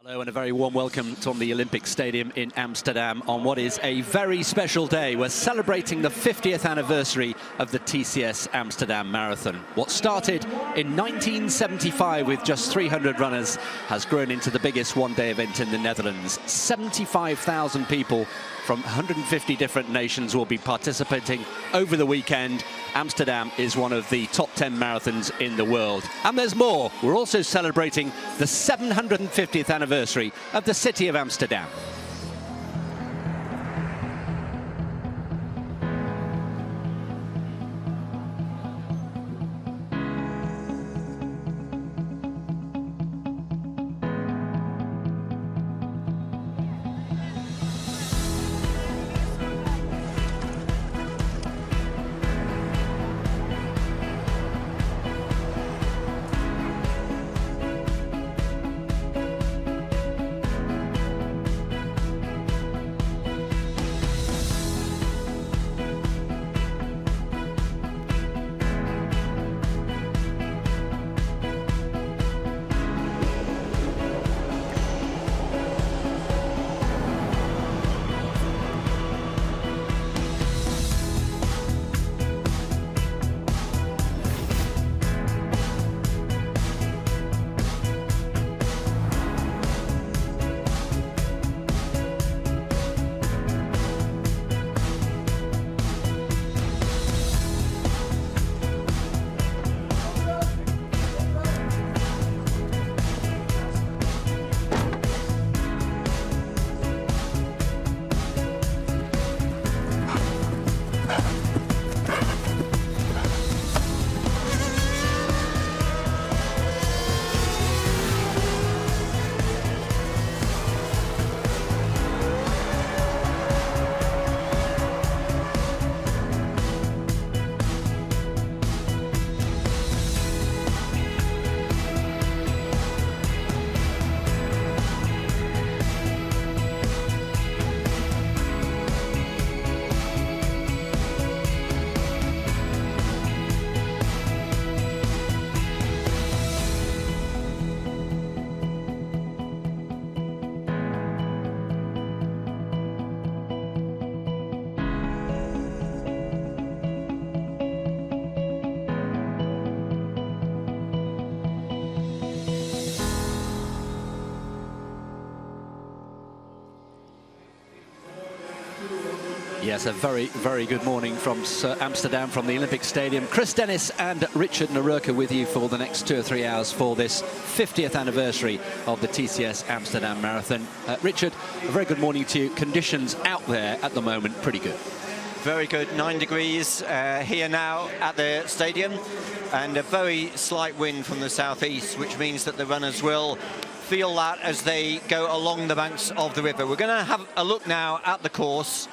Hello and a very warm welcome from the Olympic Stadium in Amsterdam on what is a very special day. We're celebrating the 50th anniversary of the TCS Amsterdam Marathon. What started in 1975 with just 300 runners has grown into the biggest one-day event in the Netherlands. 75,000 people from 150 different nations will be participating over the weekend. Amsterdam is one of the top 10 marathons in the world. And there's more. We're also celebrating the 750th anniversary of the city of Amsterdam. Yes, a very, very good morning from Amsterdam, from the Olympic Stadium. Chris Dennis and Richard Narurka with you for the next 2 or 3 hours for this 50th anniversary of the TCS Amsterdam Marathon. Richard, a very good morning to you. Conditions out there at the moment, pretty good. Very good, 9 degrees here now at the stadium, and a very slight wind from the southeast, which means that the runners will feel that as they go along the banks of the river. We're going to have a look now at the course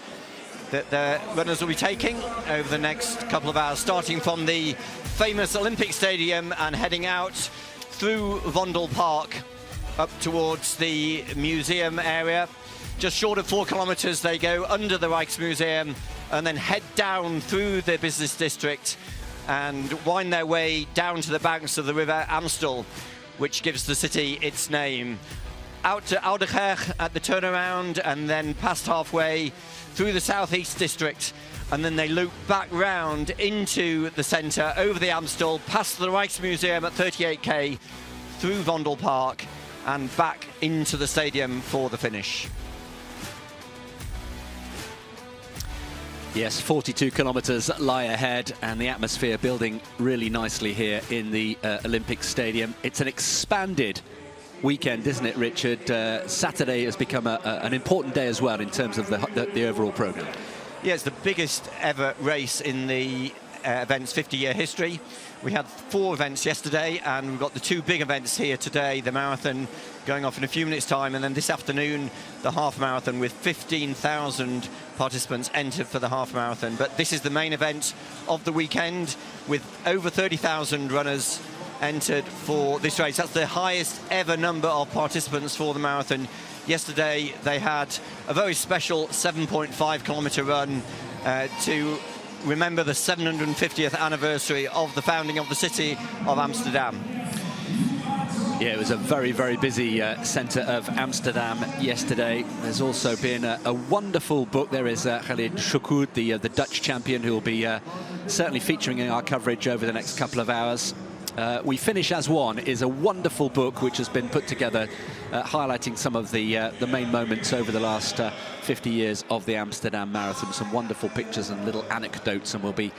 that the runners will be taking over the next couple of hours, starting from the famous Olympic Stadium and heading out through Vondel Park up towards the museum area. Just short of 4 kilometers, they go under the Rijksmuseum and then head down through the business district and wind their way down to the banks of the river Amstel, which gives the city its name. Out to Oudekerk at the turnaround, and then past halfway through the southeast district, and then they loop back round into the centre, over the Amstel, past the Rijksmuseum at 38k, through Vondel Park, and back into the stadium for the finish. Yes, 42 kilometres lie ahead, and the atmosphere building really nicely here in the Olympic Stadium. It's an expanded weekend, isn't it, Richard? Saturday has become an important day as well in terms of the overall programme. Yeah, it's the biggest ever race in the event's 50-year history. We had 4 events yesterday, and we've got the 2 big events here today, the marathon going off in a few minutes' time, and then this afternoon the half marathon, with 15,000 participants entered for the half marathon. But this is the main event of the weekend, with over 30,000 runners entered for this race. That's the highest ever number of participants for the marathon. Yesterday they had a very special 7.5 kilometre run to remember the 750th anniversary of the founding of the city of Amsterdam. Yeah, it was a very, very busy centre of Amsterdam yesterday. There's also been a wonderful book. There is Khalid Choukoud, the Dutch champion, who will be certainly featuring in our coverage over the next couple of hours. We Finish as One is a wonderful book which has been put together highlighting some of the main moments over the last 50 years of the Amsterdam Marathon. Some wonderful pictures and little anecdotes, and we'll be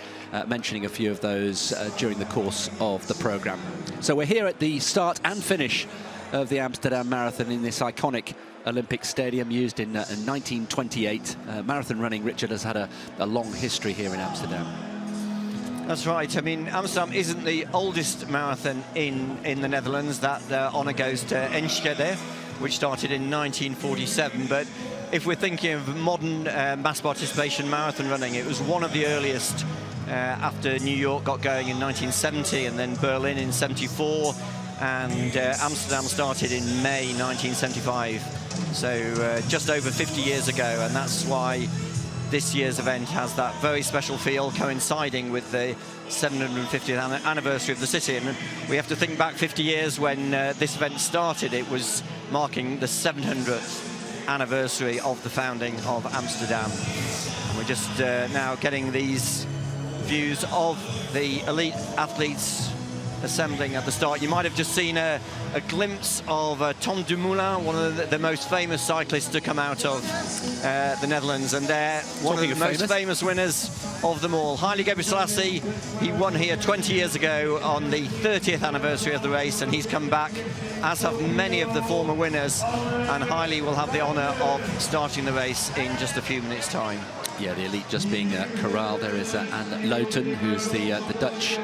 mentioning a few of those during the course of the programme. So we're here at the start and finish of the Amsterdam Marathon in this iconic Olympic stadium used in 1928. Marathon running, Richard, has had a long history here in Amsterdam. That's right. I mean, Amsterdam isn't the oldest marathon in the Netherlands. That honour goes to Enschede, which started in 1947. But if we're thinking of modern mass participation marathon running, it was one of the earliest after New York got going in 1970, and then Berlin in 74, and Amsterdam started in May 1975. So just over 50 years ago, and that's why this year's event has that very special feel, coinciding with the 750th anniversary of the city. And we have to think back 50 years when this event started. It was marking the 700th anniversary of the founding of Amsterdam. And we're just now getting these views of the elite athletes assembling at the start. You might have just seen a glimpse of Tom Dumoulin, one of the most famous cyclists to come out of the Netherlands, and they're one of the most famous winners of them all. Haile Gebrselassie, he won here 20 years ago on the 30th anniversary of the race, and he's come back, as have many of the former winners, and Haile will have the honour of starting the race in just a few minutes' time. Yeah, the elite just being corralled. There is Anne Louten, who's the Dutch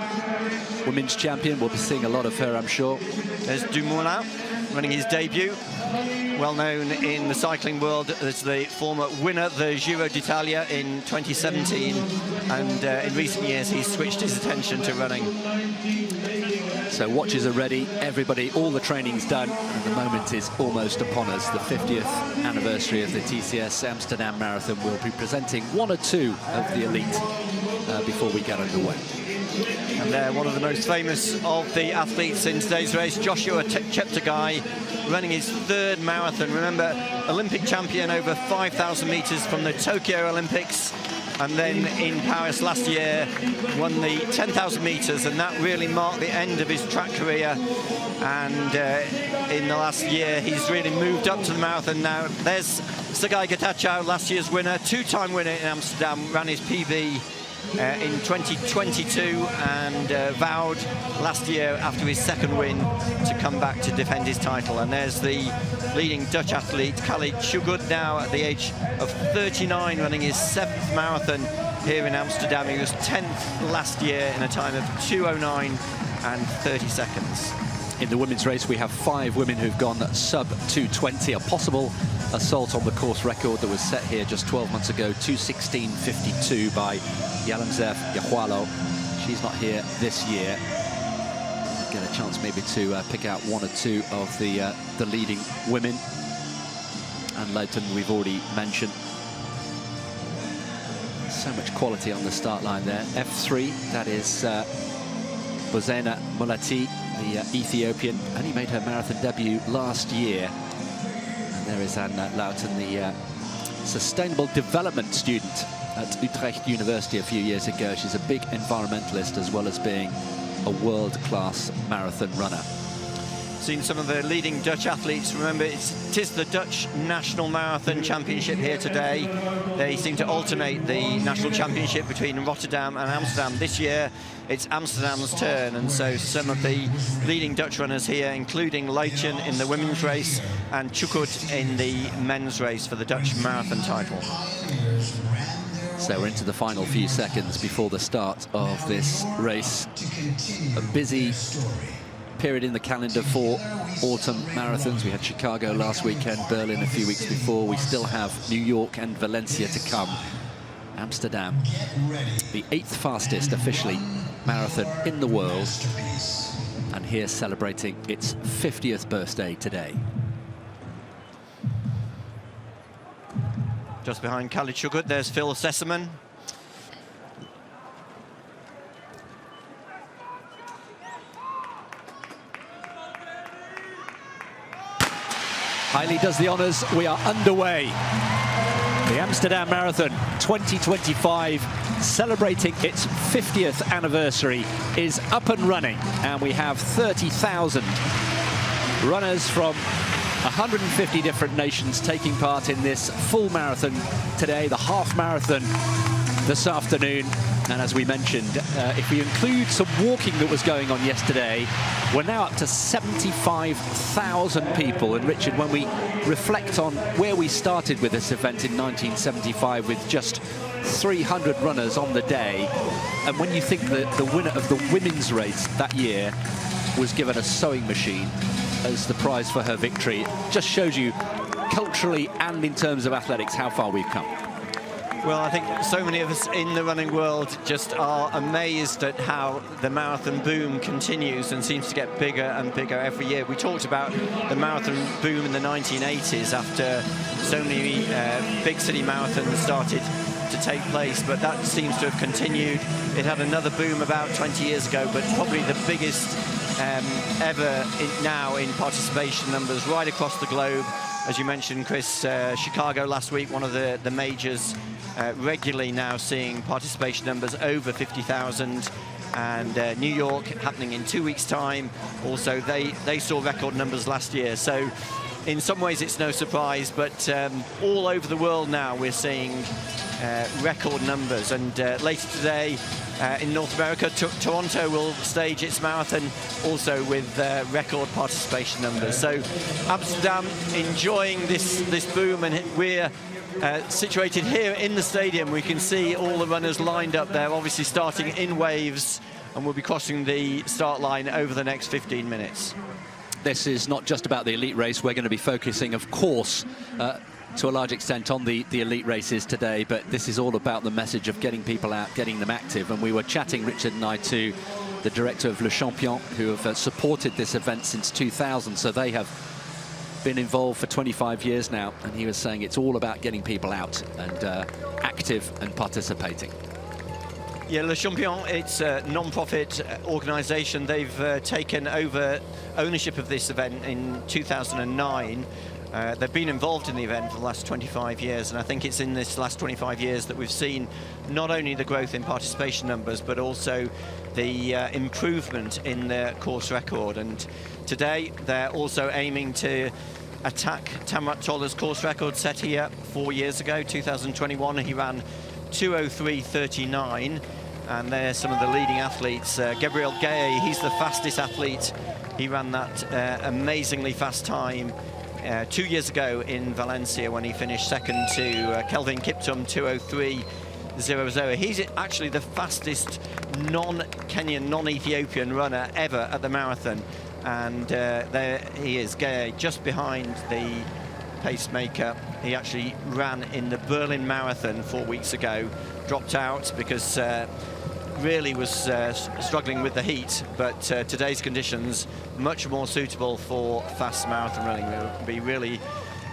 women's champion. We'll be seeing a lot of her, I'm sure. There's Dumoulin running his debut. Well known in the cycling world as the former winner of the Giro d'Italia in 2017. And in recent years, he's switched his attention to running. So watches are ready, everybody, all the training's done, and the moment is almost upon us. The 50th anniversary of the TCS Amsterdam Marathon. Will be presenting one or two of the elite before we get underway. And one of the most famous of the athletes in today's race, Joshua Cheptegei, running his third marathon. Remember, Olympic champion over 5,000 metres from the Tokyo Olympics, and then in Paris last year won the 10,000 metres, and that really marked the end of his track career. And in the last year, he's really moved up to the marathon now. There's Sergei Getachew, last year's winner, two-time winner in Amsterdam, ran his PB in 2022, and vowed last year after his second win to come back to defend his title. And there's the leading Dutch athlete, Khalid Choukoud, now at the age of 39, running his 7th marathon here in Amsterdam. He was 10th last year in a time of 2:09 and 30 seconds. In the women's race, we have 5 women who've gone sub 2:20, a possible assault on the course record that was set here just 12 months ago, 2:16.52 by Yalemzef Yahualo. She's not here this year. Get a chance maybe to pick out one or two of the leading women. And Louten, we've already mentioned. So much quality on the start line there. F3, that is Bozena Mulati, the Ethiopian. Only made her marathon debut last year. And there is Anne Louten, the sustainable development student at Utrecht University a few years ago. She's a big environmentalist as well as being a world-class marathon runner. Seen some of the leading Dutch athletes. Remember, it is the Dutch National Marathon Championship here today. They seem to alternate the national championship between Rotterdam and Amsterdam. This year, it's Amsterdam's turn, and so some of the leading Dutch runners here, including Louten in the women's race and Choukoud in the men's race for the Dutch marathon title. So we're into the final few seconds before the start of this race. A busy period in the calendar for autumn marathons. We had Chicago last weekend, Berlin a few weeks before. We still have New York and Valencia to come. Amsterdam, the 8th fastest officially marathon in the world, and here celebrating its 50th birthday today. Just behind Khalid Choukoud, there's Phil Sessamon. Hailey does the honours. We are underway. The Amsterdam Marathon 2025, celebrating its 50th anniversary, is up and running, and we have 30,000 runners from 150 different nations taking part in this full marathon today, the half marathon this afternoon. And as we mentioned, if we include some walking that was going on yesterday, we're now up to 75,000 people. And Richard, when we reflect on where we started with this event in 1975 with just 300 runners on the day, and when you think that the winner of the women's race that year was given a sewing machine as the prize for her victory, it just shows you culturally and in terms of athletics how far we've come. Well, I think so many of us in the running world just are amazed at how the marathon boom continues and seems to get bigger and bigger every year. We talked about the marathon boom in the 1980s after so many big city marathons started to take place, but that seems to have continued. It had another boom about 20 years ago, but probably the biggest ever now in participation numbers right across the globe. As you mentioned, Chris, Chicago last week, one of the majors, regularly now seeing participation numbers over 50,000, and New York happening in 2 weeks' time. Also, they saw record numbers last year. So in some ways it's no surprise, but all over the world now we're seeing record numbers. And later today in North America, Toronto will stage its marathon also with record participation numbers. So Amsterdam enjoying this boom, and we're situated here in the stadium. We can see all the runners lined up there, obviously starting in waves, and we'll be crossing the start line over the next 15 minutes. This is not just about the elite race. We're going to be focusing, of course, to a large extent on the elite races today, but this is all about the message of getting people out, getting them active. And we were chatting, Richard and I, to the director of Le Champion, who have supported this event since 2000, so they have been involved for 25 years now, and he was saying it's all about getting people out and active and participating. Yeah, Le Champion, it's a non-profit organisation. They've taken over ownership of this event in 2009. They've been involved in the event for the last 25 years, and I think it's in this last 25 years that we've seen not only the growth in participation numbers, but also the improvement in the course record. And today they're also aiming to attack Tamrat Toller's course record set here 4 years ago, 2021. He ran 2:03.39, and there's some of the leading athletes. Gabriel Gay, he's the fastest athlete. He ran that amazingly fast time 2 years ago in Valencia when he finished second to Kelvin Kiptum, 2:03.00. He's actually the fastest non-Kenyan, non-Ethiopian runner ever at the marathon. And there he is, Gay, just behind the pacemaker. He actually ran in the Berlin Marathon 4 weeks ago, dropped out because really was struggling with the heat, but today's conditions much more suitable for fast marathon running. We'll be really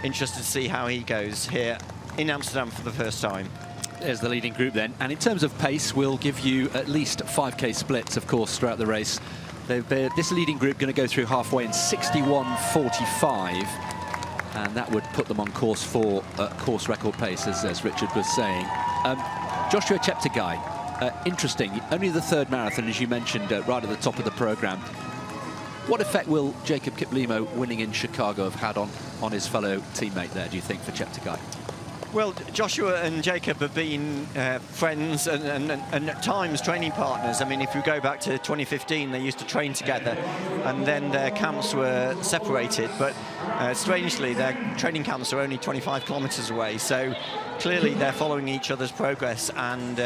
interested to see how he goes here in Amsterdam for the first time. There's the leading group then, and in terms of pace, we'll give you at least 5K splits, of course, throughout the race. This leading group going to go through halfway in 61:45, and that would put them on course for course record pace, as Richard was saying. Joshua Cheptegei, interesting, only the third marathon, as you mentioned, right at the top of the programme. What effect will Jacob Kiplimo winning in Chicago have had on his fellow teammate there, do you think, for Cheptegei? Well, Joshua and Jacob have been friends and at times training partners. I mean, if you go back to 2015, they used to train together, and then their camps were separated. But strangely, their training camps are only 25 kilometres away. So clearly, they're following each other's progress. And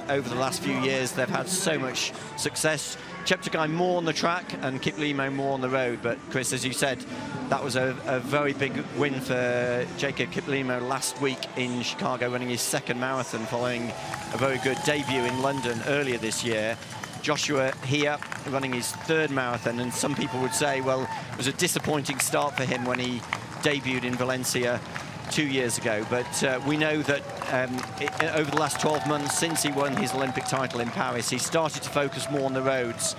over the last few years, they've had so much success. Cheptegei more on the track and Kiplimo more on the road. But Chris, as you said, that was a very big win for Jacob Kiplimo last week in Chicago, running his second marathon following a very good debut in London earlier this year. Joshua here running his third marathon, and some people would say, well, it was a disappointing start for him when he debuted in Valencia 2 years ago. But we know that over the last 12 months since he won his Olympic title in Paris, he started to focus more on the roads.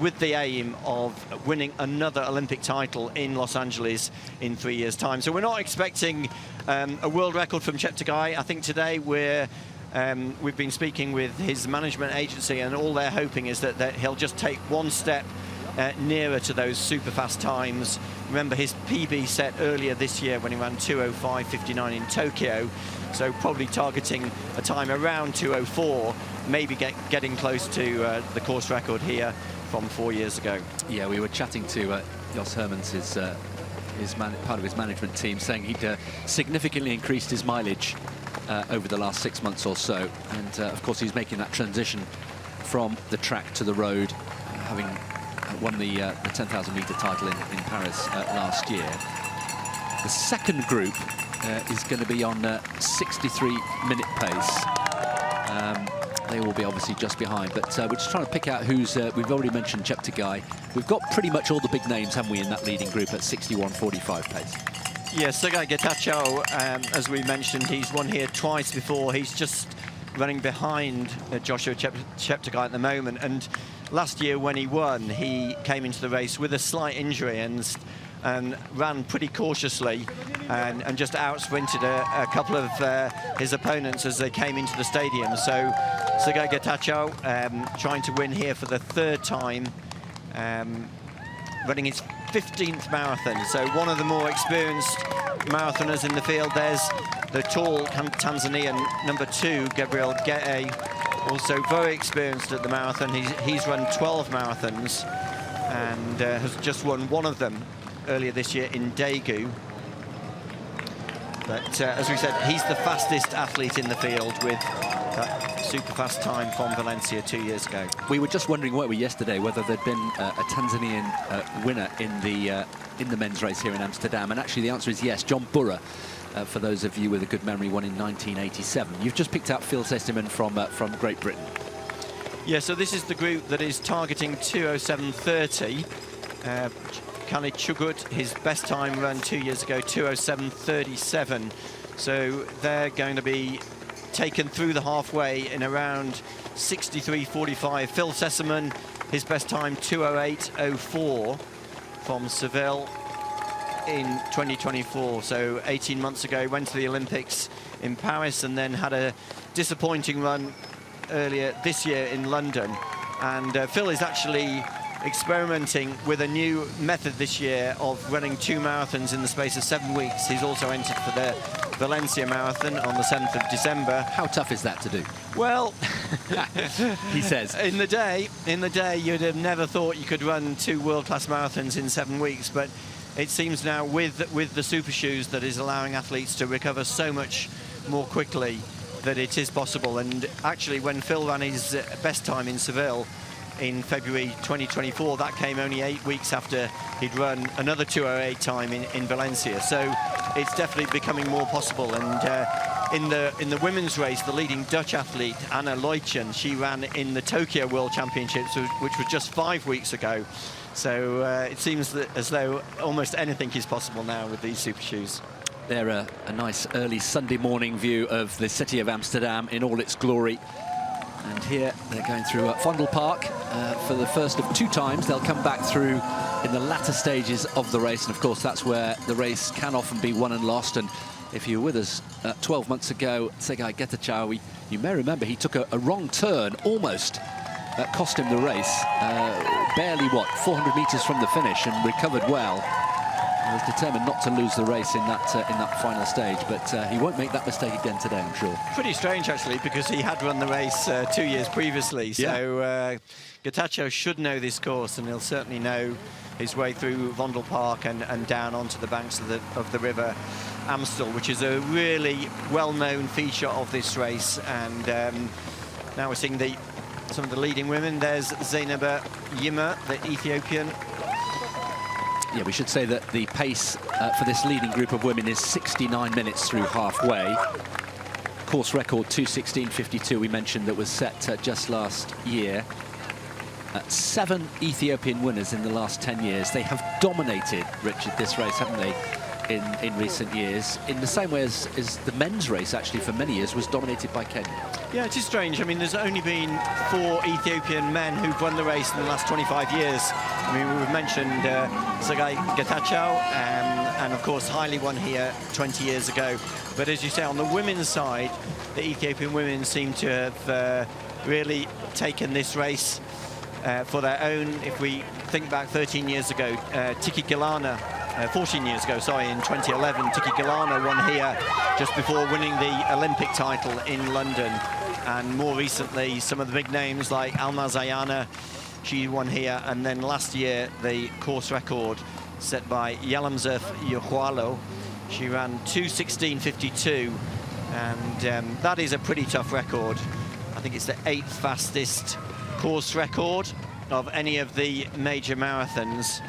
with the aim of winning another Olympic title in Los Angeles in 3 years' time. So we're not expecting a world record from Cheptegei. I think today we've been speaking with his management agency, and all they're hoping is that he'll just take one step nearer to those super fast times. Remember his PB set earlier this year when he ran 2:05.59 in Tokyo, so probably targeting a time around 2:04, maybe getting close to the course record here from 4 years ago. Yeah, we were chatting to Jos Hermans, part of his management team, saying he'd significantly increased his mileage over the last 6 months or so, and of course he's making that transition from the track to the road, having won the 10,000 metre title in Paris last year. The second group is going to be on 63-minute pace. They will be obviously just behind, but we're just trying to pick out who's... we've already mentioned Cheptegei. We've got pretty much all the big names, haven't we, in that leading group at 61.45 pace. Yeah, Sergei Getachew, as we mentioned, he's won here twice before. He's just running behind Joshua Cheptegei at the moment, and last year when he won, he came into the race with a slight injury and ran pretty cautiously and just out-sprinted a couple of his opponents as they came into the stadium. So Sergei Getachew trying to win here for the third time, running his 15th marathon, so one of the more experienced marathoners in the field. There's the tall Tanzanian number 2, Gabriel Gete, also very experienced at the marathon. He's run 12 marathons and has just won one of them earlier this year in Daegu. But as we said, he's the fastest athlete in the field with that super fast time from Valencia 2 years ago. We were just wondering, weren't we, yesterday, whether there'd been a Tanzanian winner in the men's race here in Amsterdam, and actually the answer is yes. John Burra, for those of you with a good memory, won in 1987. You've just picked out Phil Sesterman from Great Britain. Yeah, so this is the group that is targeting 2:07.30. Khalid Chugut, his best time run 2 years ago, 2:07.37. So they're going to be taken through the halfway in around 63.45. Phil Sesterman, his best time 2:08.04 from Seville in 2024. So 18 months ago, he went to the Olympics in Paris and then had a disappointing run earlier this year in London. And Phil is actually experimenting with a new method this year of running 2 marathons in the space of 7 weeks. He's also entered for the Valencia Marathon on the 7th of December. How tough is that to do? Well, he says. In the day, you'd have never thought you could run 2 world-class marathons in 7 weeks, but it seems now with the super shoes that is allowing athletes to recover so much more quickly that it is possible. And actually, when Phil ran his best time in Seville in February 2024, that came only 8 weeks after he'd run another 2:08 time in Valencia. So it's definitely becoming more possible. And in the women's race, the leading Dutch athlete Anna Leutjen, she ran in the Tokyo World Championships, which was just 5 weeks ago. So it seems that as though almost anything is possible now with these super shoes. They're a nice early Sunday morning view of the city of Amsterdam in all its glory. And here they're going through Vondel Park for the first of 2 times. They'll come back through in the latter stages of the race. And of course, that's where the race can often be won and lost. And if you were with us 12 months ago, Sergei Getachew, you may remember he took a wrong turn, almost cost him the race. Barely, 400 meters from the finish, and recovered well. He was determined not to lose the race in that final stage, but he won't make that mistake again today, I'm sure. Pretty strange, actually, because he had run the race 2 years previously. So Getachew should know this course, and he'll certainly know his way through Vondel Park and down onto the banks of the river Amstel, which is a really well-known feature of this race. And now we're seeing some of the leading women. There's Zeynep Yilmaz, the Ethiopian. Yeah, we should say that the pace for this leading group of women is 69 minutes through halfway. Course record 2:16.52 we mentioned that was set just last year. 7 Ethiopian winners in the last 10 years. They have dominated, Richard, this race, haven't they? in recent years, in the same way as the men's race, actually, for many years, was dominated by Kenya. Yeah, it is strange. I mean, there's only been 4 Ethiopian men who've won the race in the last 25 years. I mean, we've mentioned Sagai Getachew, and of course, Haile won here 20 years ago. But as you say, on the women's side, the Ethiopian women seem to have really taken this race for their own. If we think back 13 years ago, Tiki Gilana, 14 years ago, sorry, in 2011, Tiki Gilana won here just before winning the Olympic title in London. And more recently, some of the big names like Almaz Ayana, she won here. And then last year, the course record set by Yalamzef Yohualo. She ran 2:16.52, and that is a pretty tough record. I think it's the 8th fastest course record of any of the major marathons.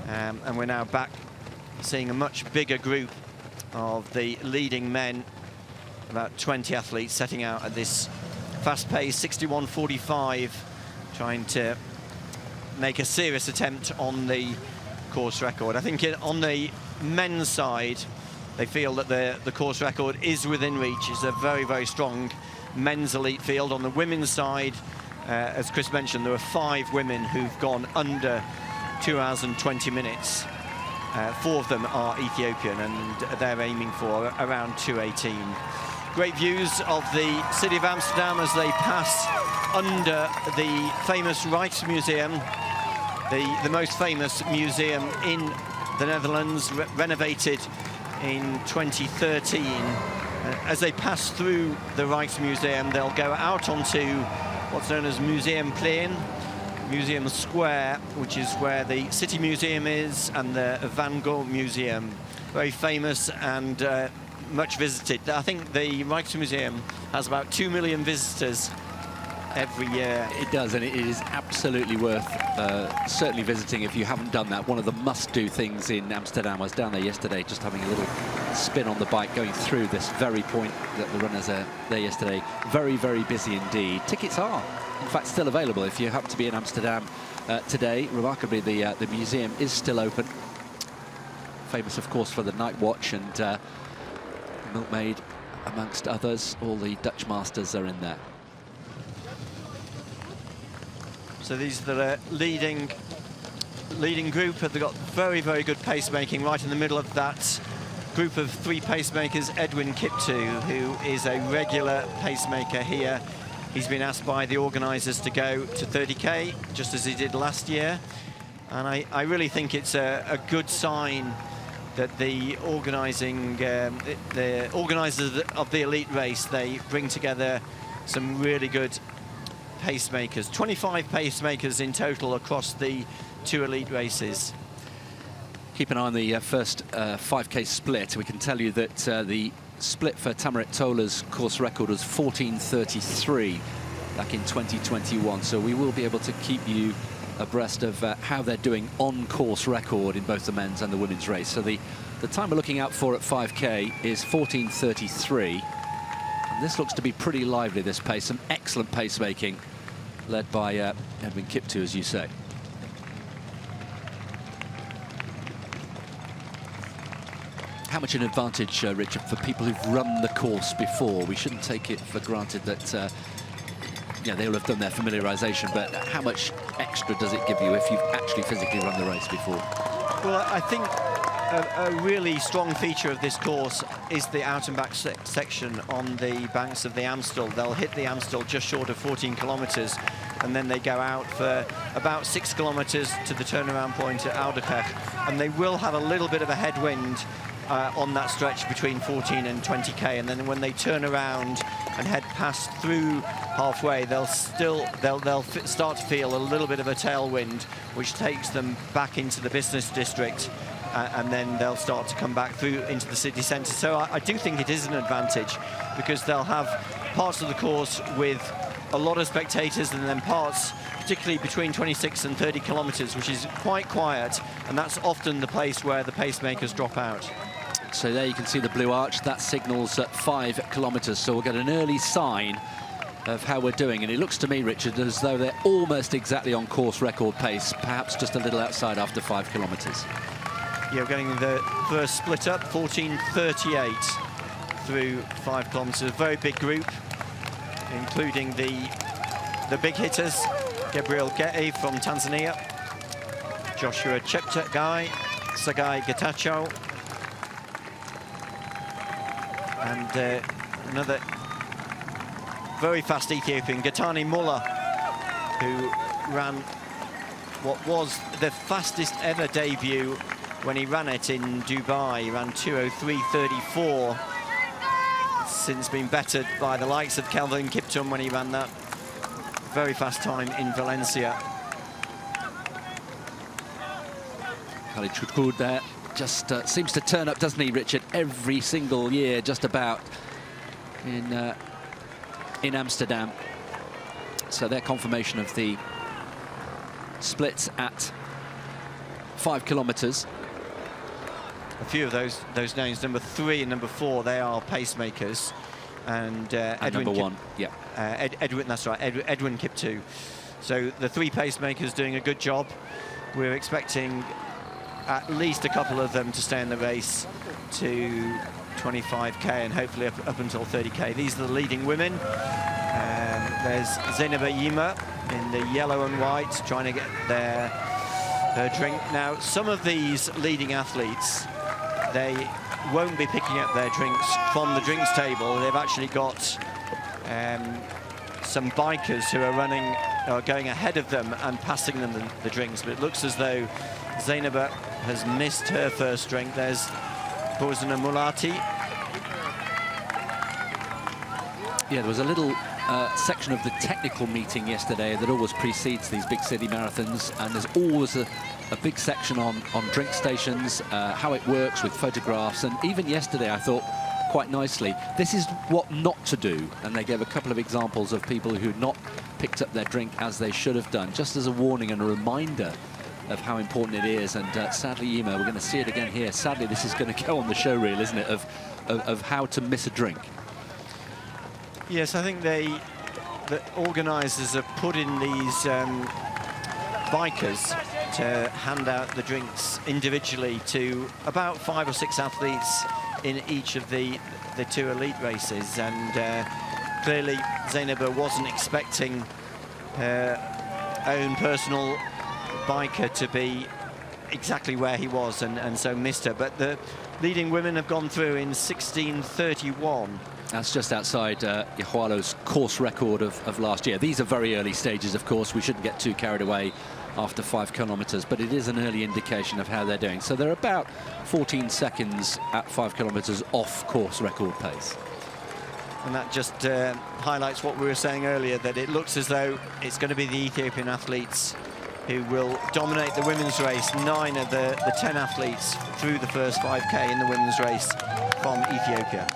And we're now back seeing a much bigger group of the leading men, about 20 athletes setting out at this fast pace, 61.45, trying to make a serious attempt on the course record. I think on the men's side, they feel that the course record is within reach. It's a very, very strong men's elite field. On the women's side, as Chris mentioned, there are 5 women who've gone under 2 hours and 20 minutes. 4 of them are Ethiopian, and they're aiming for around 2:18. Great views of the city of Amsterdam as they pass under the famous Rijksmuseum, the most famous museum in the Netherlands, renovated in 2013. As they pass through the Rijksmuseum, they'll go out onto what's known as Museumplein, Museum Square, which is where the City Museum is, and the Van Gogh Museum. Very famous and much visited. I think the Rijksmuseum has about 2 million visitors every year. It does, and it is absolutely worth certainly visiting if you haven't done that. One of the must-do things in Amsterdam. I was down there yesterday just having a little spin on the bike going through this very point that the runners are there yesterday. Very, very busy indeed. Tickets are, in fact, still available if you happen to be in Amsterdam today. Remarkably, the museum is still open. Famous, of course, for the night watch, and Milkmaid, amongst others. All the Dutch masters are in there. So these are the leading group. They've got very, very good pacemaking. Right in the middle of that group of 3 pacemakers, Edwin Kiptu, who is a regular pacemaker here. He's been asked by the organisers to go to 30K, just as he did last year. And I really think it's a good sign that the organisers of the elite race, they bring together some really good pacemakers. 25 pacemakers in total across the 2 elite races. Keep an eye on the first 5K split. We can tell you that the split for Tamarit Tola's course record was 14:33 back in 2021. So we will be able to keep you abreast of how they're doing on course record in both the men's and the women's race. So the time we're looking out for at 5K is 14:33. And this looks to be pretty lively, this pace. Some excellent pacemaking led by Edwin Kiptu, as you say. How much an advantage, Richard, for people who've run the course before? We shouldn't take it for granted that yeah, they will have done their familiarization, but how much extra does it give you if you've actually physically run the race before? Well, I think a really strong feature of this course is the out and back section on the banks of the Amstel. They'll hit the Amstel just short of 14 kilometers, and then they go out for about 6 kilometers to the turnaround point at Oudekerk, and they will have a little bit of a headwind on that stretch between 14 and 20K, and then when they turn around and head past through halfway, they'll start to feel a little bit of a tailwind, which takes them back into the business district, and then they'll start to come back through into the city centre. So I do think it is an advantage, because they'll have parts of the course with a lot of spectators, and then parts particularly between 26 and 30 kilometres, which is quite quiet, and that's often the place where the pacemakers drop out. So there you can see the blue arch. That signals at 5 kilometres, so we'll get an early sign of how we're doing. And it looks to me, Richard, as though they're almost exactly on course record pace, perhaps just a little outside after 5 kilometres. You're getting the first split up, 14:38 through 5 kilometers. Very big group, including the big hitters, Gabriel Gete from Tanzania, Joshua Cheptegei, Sagai Getachew, and another very fast Ethiopian, Gatani Mulla, who ran what was the fastest ever debut when he ran it in Dubai. He ran 2:03.34. Since been bettered by the likes of Kelvin Kiptum when he ran that very fast time in Valencia. Khalid Choukoud there just seems to turn up, doesn't he, Richard, every single year, just about, in Amsterdam. So their confirmation of the splits at 5 kilometers. A few of those names, number 3 and number 4, they are pacemakers, and Edwin number 1, yeah, Edwin, that's right, Edwin Kiptu. So the 3 pacemakers doing a good job. We're expecting at least a couple of them to stay in the race to 25k and hopefully up until 30k. These are the leading women. There's Zainaba Yima in the yellow and white, trying to get her drink. Now, some of these leading athletes, they won't be picking up their drinks from the drinks table. They've actually got some bikers who are going ahead of them and passing them the drinks. But it looks as though Zainaba has missed her first drink. There's Bozana Mulati. Yeah, there was a little section of the technical meeting yesterday that always precedes these big city marathons, and there's always a big section on drink stations, how it works with photographs. And even yesterday, I thought quite nicely, this is what not to do. And they gave a couple of examples of people who had not picked up their drink as they should have done, just as a warning and a reminder of how important it is. And sadly, Yima, we're going to see it again here. Sadly, this is going to go on the show reel, isn't it, of how to miss a drink. Yes, I think the organisers have put in these bikers to hand out the drinks individually to about 5 or 6 athletes in each of the 2 elite races. And clearly, Zainaba wasn't expecting her own personal biker to be exactly where he was, and so missed her. But the leading women have gone through in 16:31. That's just outside Ihualo's course record of last year. These are very early stages, of course. We shouldn't get too carried away after 5 kilometers, but it is an early indication of how they're doing. So they're about 14 seconds at 5 kilometers off course record pace. And that just highlights what we were saying earlier, that it looks as though it's going to be the Ethiopian athletes who will dominate the women's race. 9 of the 10 athletes through the first 5k in the women's race from Ethiopia.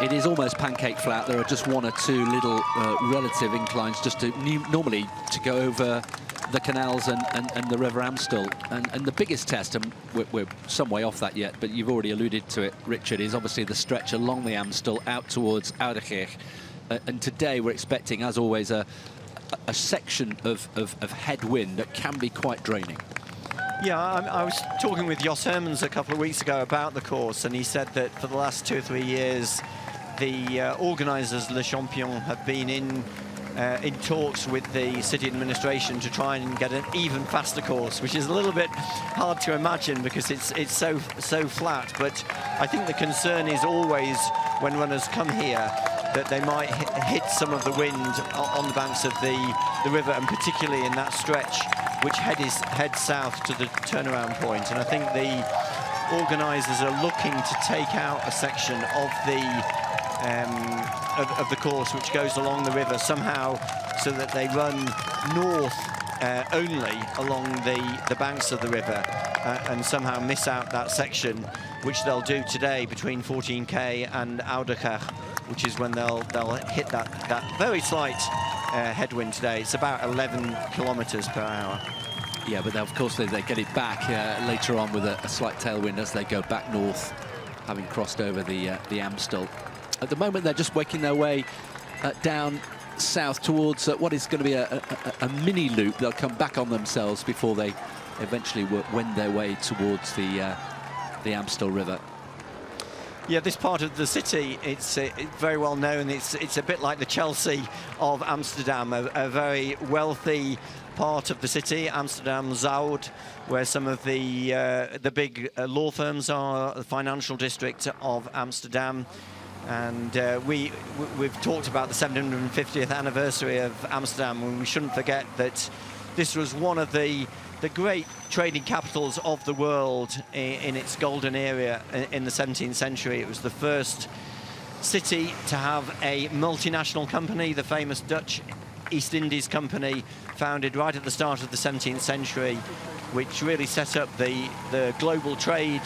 It is almost pancake flat. There are just 1 or 2 little relative inclines just to normally to go over the canals and the River Amstel. And the biggest test, and we're some way off that yet, but you've already alluded to it, Richard, is obviously the stretch along the Amstel out towards Oudekerk. And today we're expecting, as always, a section of headwind that can be quite draining. Yeah, I was talking with Jos Hermans a couple of weeks ago about the course, and he said that for the last 2 or 3 years, the organisers, Le Champion, have been in talks with the city administration to try and get an even faster course, which is a little bit hard to imagine because it's so flat. But I think the concern is always when runners come here that they might hit some of the wind on the banks of the river, and particularly in that stretch which heads south to the turnaround point. And I think the organisers are looking to take out a section of the course which goes along the river somehow, so that they run north only along the banks of the river and somehow miss out that section, which they'll do today between 14k and Oudekerk, which is when they'll hit that very slight headwind today. It's about 11 kilometers per hour. Yeah, but of course they get it back later on with a slight tailwind as they go back north, having crossed over the Amstel. At the moment, they're just working their way down south towards what is going to be a mini loop. They'll come back on themselves before they eventually wend their way towards the Amstel River. Yeah, this part of the city, it's very well known. It's a bit like the Chelsea of Amsterdam, a very wealthy part of the city, Amsterdam Zuid, where some of the big law firms are, the financial district of Amsterdam. And we've talked about the 750th anniversary of Amsterdam, and we shouldn't forget that this was one of the great trading capitals of the world in its golden era in the 17th century. It was the first city to have a multinational company, the famous Dutch East Indies Company, founded right at the start of the 17th century, which really set up the global trade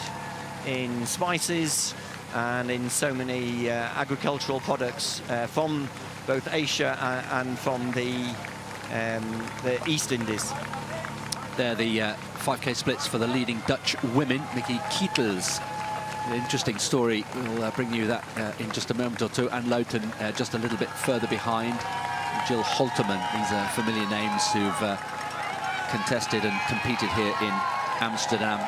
in spices and in so many agricultural products from both Asia and from the East Indies. They're the 5K splits for the leading Dutch women, Mickey Kietels. An interesting story. We'll bring you that in just a moment or two. Anne Lowton just a little bit further behind. Jill Holterman, these are familiar names who've contested and competed here in Amsterdam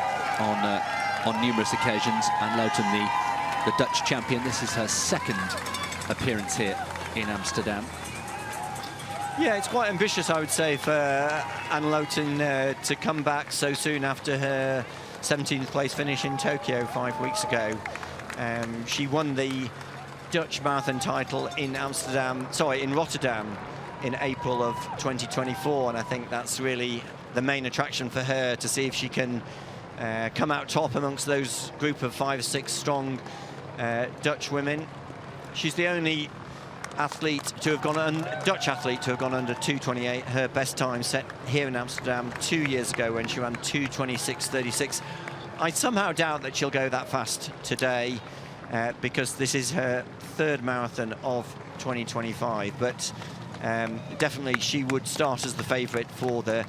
on numerous occasions. Anne Lowton, the Dutch champion. This is her second appearance here in Amsterdam. Yeah, it's quite ambitious, I would say, for Anne Lowton to come back so soon after her 17th place finish in Tokyo 5 weeks ago. She won the Dutch marathon title in Rotterdam in April of 2024, and I think that's really the main attraction for her, to see if she can come out top amongst those group of 5 or 6 strong Dutch women. She's the only athlete to have gone Dutch athlete to have gone under 2:28. Her best time set here in Amsterdam 2 years ago when she ran 2:26.36. I somehow doubt that she'll go that fast today because this is her 3rd marathon of 2025. But definitely she would start as the favourite for the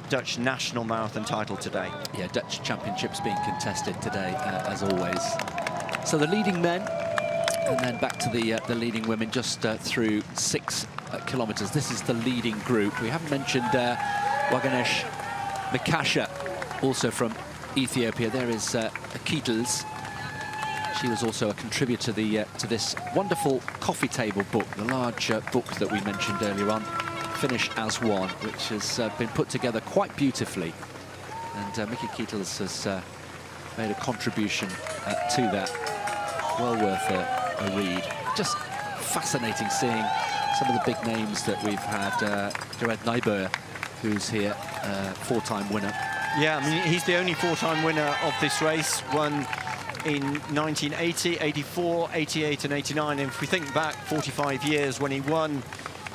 Dutch national marathon title today. Yeah, Dutch championships being contested today, as always. So the leading men, and then back to the leading women, just through 6 kilometres. This is the leading group. We haven't mentioned Waganesh Mikasha, also from Ethiopia. There is Kietels. She was also a contributor to this wonderful coffee table book, the large book that we mentioned earlier on, Finish as One, which has been put together quite beautifully. And Mickey Kietels has made a contribution to that. Well worth a read. Just fascinating seeing some of the big names that we've had. Gerard Nijboer, who's here, 4-time winner. Yeah, I mean, he's the only 4-time winner of this race. Won in 1980, 84, 88 and 89. And if we think back 45 years when he won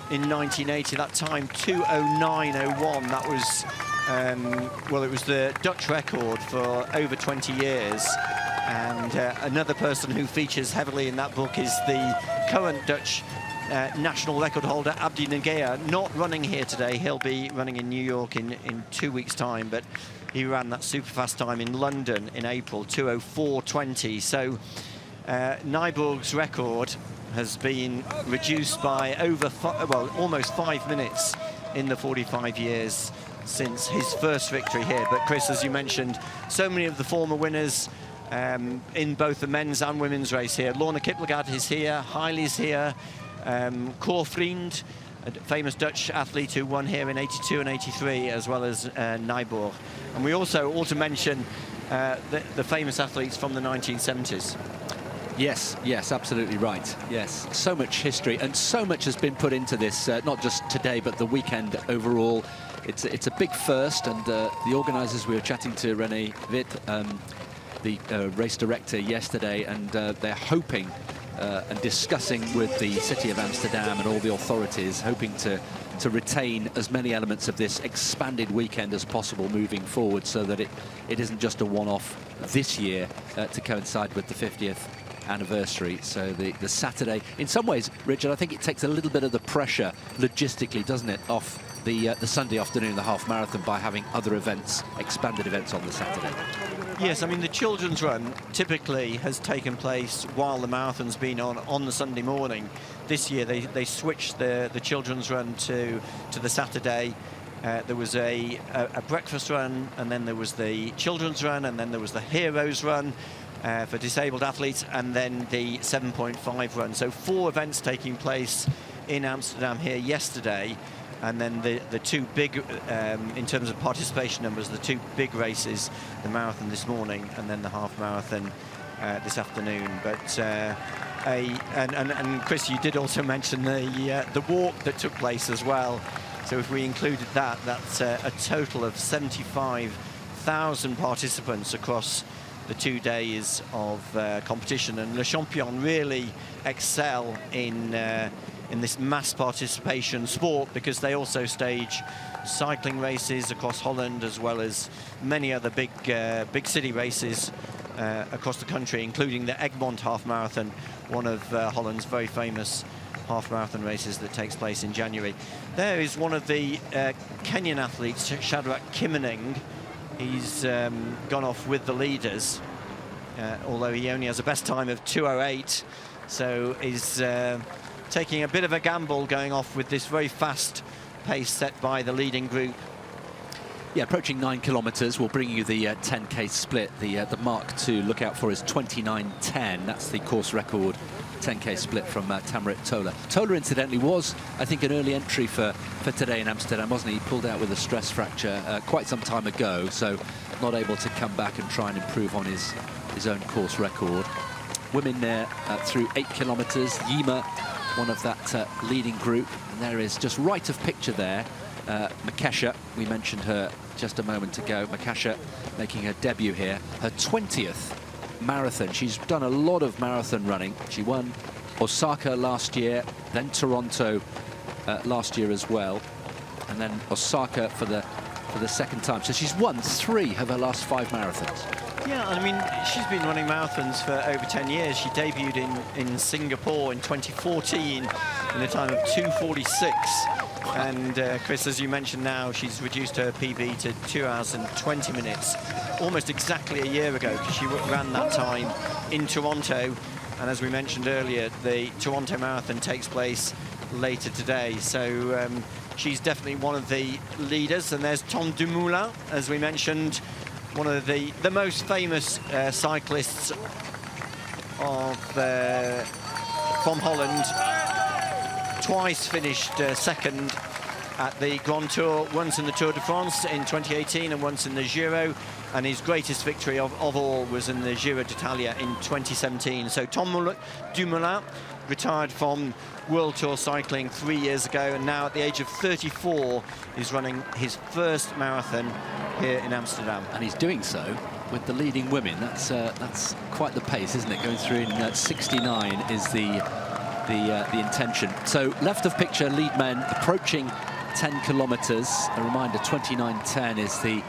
in 1980, that time 2:09.01, that was, well, it was the Dutch record for over 20 years. And another person who features heavily in that book is the current Dutch national record holder, Abdi Negea, not running here today. He'll be running in New York in 2 weeks' time, but he ran that super fast time in London in April, 2:04.20. So Nijboer's record has been reduced by almost 5 minutes in the 45 years since his first victory here. But Chris, as you mentioned, so many of the former winners in both the men's and women's race here. Lorna Kiplagat is here, Hailey's here, Cor Vriend, a famous Dutch athlete who won here in 82 and 83, as well as Nijboer. And we also ought to mention the famous athletes from the 1970s. Yes, yes, absolutely right. Yes, so much history and so much has been put into this, not just today, but the weekend overall. It's a big first, and the organisers, we were chatting to René Witt, the race director, yesterday, and they're hoping and discussing with the city of Amsterdam and all the authorities, hoping to retain as many elements of this expanded weekend as possible moving forward, so that it isn't just a one-off this year to coincide with the 50th anniversary. So the Saturday, in some ways, Richard, I think it takes a little bit of the pressure logistically, doesn't it, off the Sunday afternoon, the half marathon, by having other events, expanded events on the Saturday. Yes, I mean, the children's run typically has taken place while the marathon's been on the Sunday morning. This year they switched the children's run to the Saturday, There was a breakfast run, and then there was the children's run, and then there was the heroes run for disabled athletes, and then the 7.5 run. So 4 events taking place in Amsterdam here yesterday, and then the 2 big, in terms of participation numbers, the 2 big races, the marathon this morning and then the half marathon this afternoon. But and Chris, you did also mention the walk that took place as well. So if we included that, that's a total of 75,000 participants across the 2 days of competition. And Le Champion really excel in this mass participation sport, because they also stage cycling races across Holland, as well as many other big city races across the country, including the Egmond half marathon, one of Holland's very famous half marathon races that takes place in January. There is one of the Kenyan athletes, Shadrach Kimening. He's gone off with the leaders, although he only has a best time of 2:08, so he's taking a bit of a gamble going off with this very fast pace set by the leading group. Yeah, approaching 9 kilometres. We'll bring you the 10K split. The mark to look out for is 29:10. That's the course record 10K split from Tamarit Tola. Tola, incidentally, was, I think, an early entry for today in Amsterdam, wasn't he? He pulled out with a stress fracture quite some time ago, so not able to come back and try and improve on his own course record. Women there through 8 kilometres. Yima, one of that leading group. And there is, just right of picture there, Makesha. We mentioned her just a moment ago. Makesha making her debut here. Her 20th marathon. She's done a lot of marathon running. She won Osaka last year, then Toronto last year as well, and then Osaka for the second time. So she's won 3 of her last 5 marathons. Yeah, I mean, she's been running marathons for over 10 years. She debuted in Singapore in 2014 in a time of 2:46. And Chris, as you mentioned now, she's reduced her PB to 2 hours and 20 minutes, almost exactly a year ago, because she ran that time in Toronto. And as we mentioned earlier, the Toronto Marathon takes place later today. So she's definitely one of the leaders. And there's Tom Dumoulin, as we mentioned, one of the most famous cyclists of from Holland. Twice finished second at the Grand Tour, once in the Tour de France in 2018 and once in the Giro, and his greatest victory of all was in the Giro d'Italia in 2017. So Tom Dumoulin retired from World Tour cycling 3 years ago, and now at the age of 34 is running his first marathon here in Amsterdam. And he's doing so with the leading women. That's quite the pace, isn't it? Going through in 69 is the intention. So left of picture, lead men approaching 10 kilometres. A reminder, 29:10 is the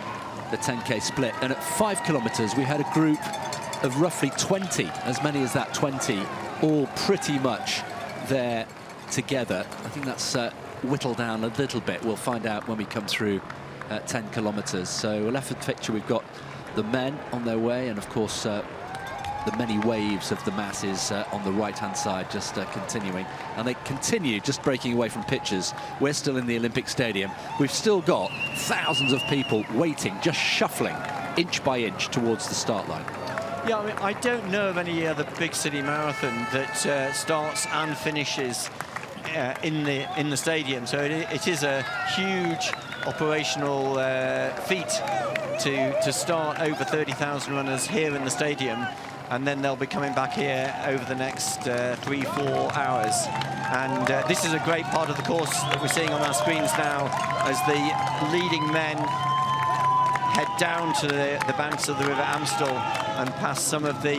10K split. And at 5 kilometres, we had a group of roughly 20, as many as that 20, all pretty much there together. I think that's whittled down a little bit. We'll find out when we come through 10 kilometres. So left of picture, we've got the men on their way, and of course the many waves of the masses on the right-hand side just continuing. And they continue just breaking away from pictures. We're still in the Olympic Stadium. We've still got thousands of people waiting, just shuffling inch by inch towards the start line. Yeah, I mean, I don't know of any other big city marathon that starts and finishes in the stadium. So it is a huge operational feat to start over 30,000 runners here in the stadium, and then they'll be coming back here over the next 3-4 hours. And this is a great part of the course that we're seeing on our screens now, as the leading men head down to the banks of the River Amstel and past some of the,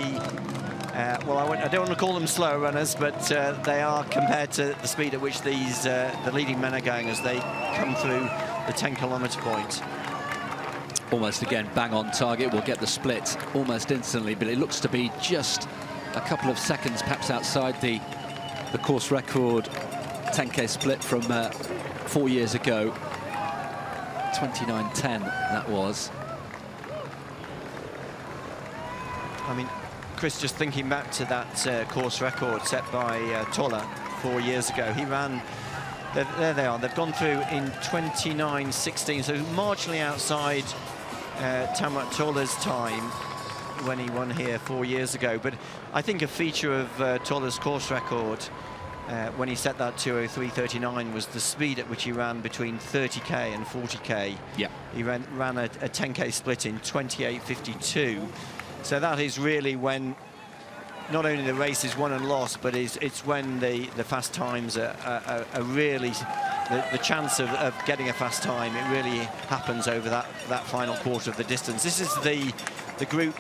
well, I don't want to call them slow runners, but they are compared to the speed at which these the leading men are going as they come through the 10-kilometre point. Almost again bang on target. We'll get the split almost instantly, but it looks to be just a couple of seconds perhaps outside the course record 10K split from 4 years ago. 29:10 that was. I mean, Chris, just thinking back to that course record set by Tola 4 years ago, he ran There they are. They've gone through in 29.16, so marginally outside Tamurat Tola's time when he won here 4 years ago. But I think a feature of Tola's course record when he set that 2:03.39 was the speed at which he ran between 30k and 40k. Yeah. He ran a 10k split in 28.52. So that is really when not only the race is won and lost, but it's when the fast times are really the chance of getting a fast time. It really happens over that final quarter of the distance. This is the group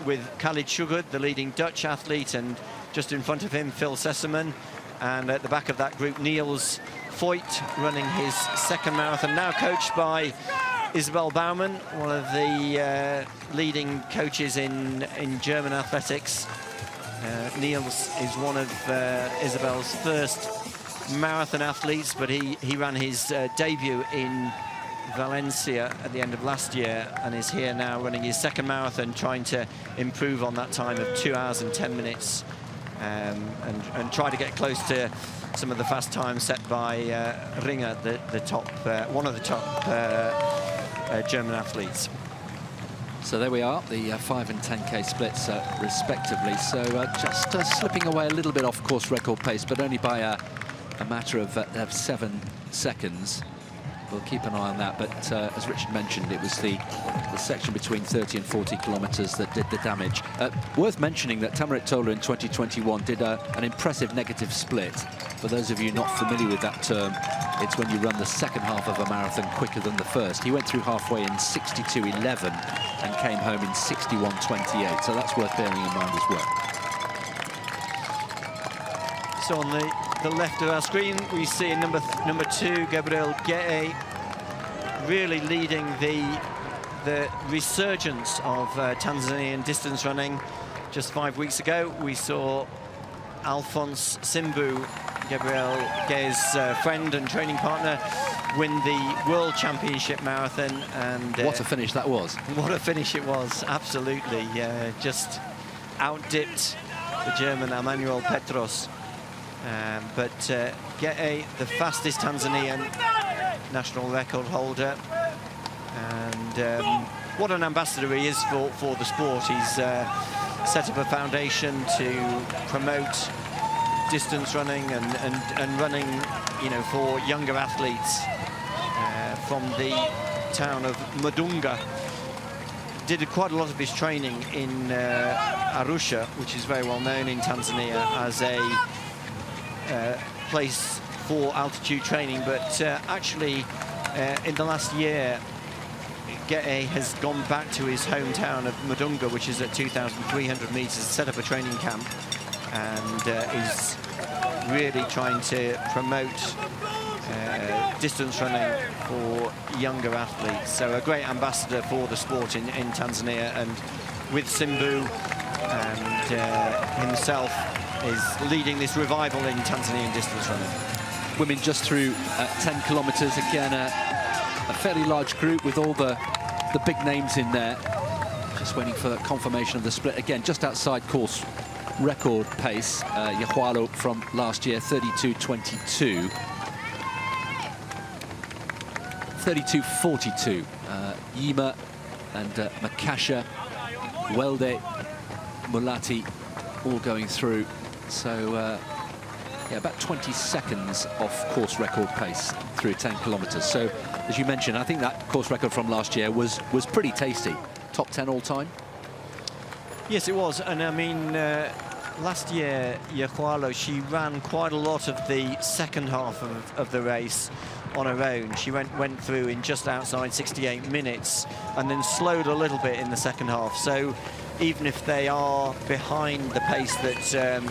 with Khalid Shugud, the leading Dutch athlete, and just in front of him Phil Sesserman, and at the back of that group Niels Voigt running his second marathon, now coached by Isabel Baumann, one of the leading coaches in German athletics. Niels is one of Isabel's first marathon athletes, but he ran his debut in Valencia at the end of last year and is here now running his second marathon, trying to improve on that time of 2 hours and 10 minutes and try to get close to some of the fast times set by Ringer, the top one of the top German athletes. So there we are, the 5 and 10k splits respectively. So just slipping away a little bit off course record pace, but only by a matter of 7 seconds. We'll keep an eye on that, but as Richard mentioned, it was the section between 30 and 40 kilometres that did the damage. Worth mentioning that Tamurat Tola in 2021 did an impressive negative split. For those of you not familiar with that term, it's when you run the second half of a marathon quicker than the first. He went through halfway in 62.11 and came home in 61.28, so that's worth bearing in mind as well. So on the left of our screen, we see number 2, Gabriel Ge'e, really leading the resurgence of Tanzanian distance running. Just 5 weeks ago, we saw Alphonse Simbu, Gabriel Ge'e's friend and training partner, win the World Championship Marathon. And what a finish that was. What a finish it was, absolutely. Just outdipped the German Emmanuel Petros. But Ge'e, the fastest Tanzanian national record holder, and what an ambassador he is for the sport. He's set up a foundation to promote distance running and running, you know, for younger athletes from the town of Mudunga. Did quite a lot of his training in Arusha, which is very well known in Tanzania as a place for altitude training, but actually in the last year Ge'e has gone back to his hometown of Mudunga, which is at 2,300 meters, set up a training camp, and is really trying to promote distance running for younger athletes. So a great ambassador for the sport in Tanzania, and with Simbu and himself is leading this revival in Tanzanian distance running. Women just through 10 kilometres, again a fairly large group with all the big names in there. Just waiting for confirmation of the split. Again, just outside course record pace. Yahualo from last year, 32.22. 32.42. Yima and Makasha, Welde, Mulati all going through. So yeah, about 20 seconds off course record pace through 10 kilometres. So as you mentioned, I think that course record from last year was pretty tasty. Top 10 all time. Yes, it was. And I mean, last year Yahualo, she ran quite a lot of the second half of the race on her own. She went through in just outside 68 minutes and then slowed a little bit in the second half. So even if they are behind the pace that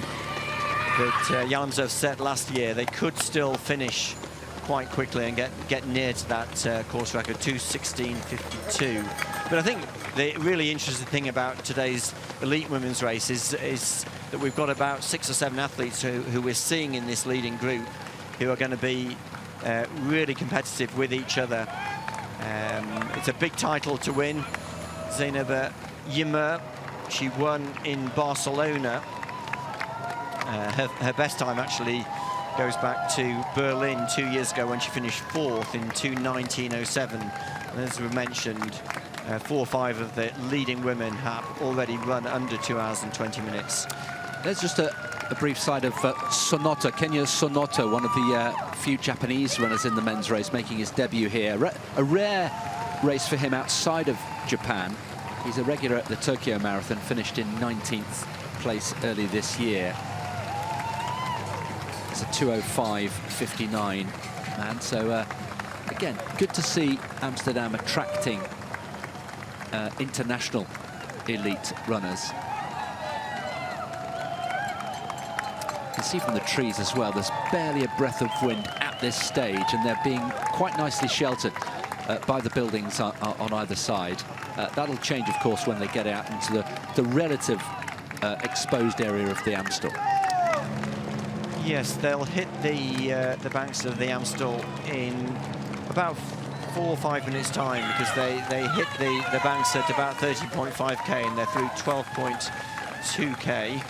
Janzov set last year, they could still finish quite quickly and get near to that course record, 2:16.52. But I think the really interesting thing about today's elite women's race is that we've got about 6 or 7 athletes who we're seeing in this leading group who are going to be really competitive with each other. It's a big title to win. Zainab Yimur, she won in Barcelona. Her best time actually goes back to Berlin 2 years ago when she finished 4th in 2:19.07. And as we mentioned, 4 or 5 of the leading women have already run under 2 hours and 20 minutes. There's just a brief side of Sonota, Kenya Sonota, one of the few Japanese runners in the men's race, making his debut here. A rare race for him outside of Japan. He's a regular at the Tokyo Marathon, finished in 19th place early this year. It's a 2:05.59 man, so again, good to see Amsterdam attracting international elite runners. You can see from the trees as well, there's barely a breath of wind at this stage, and they're being quite nicely sheltered by the buildings on either side. That'll change, of course, when they get out into the relative exposed area of the Amstel. Yes, they'll hit the banks of the Amstel in about 4 or 5 minutes time, because they hit the banks at about 30.5k and they're through 12.2k.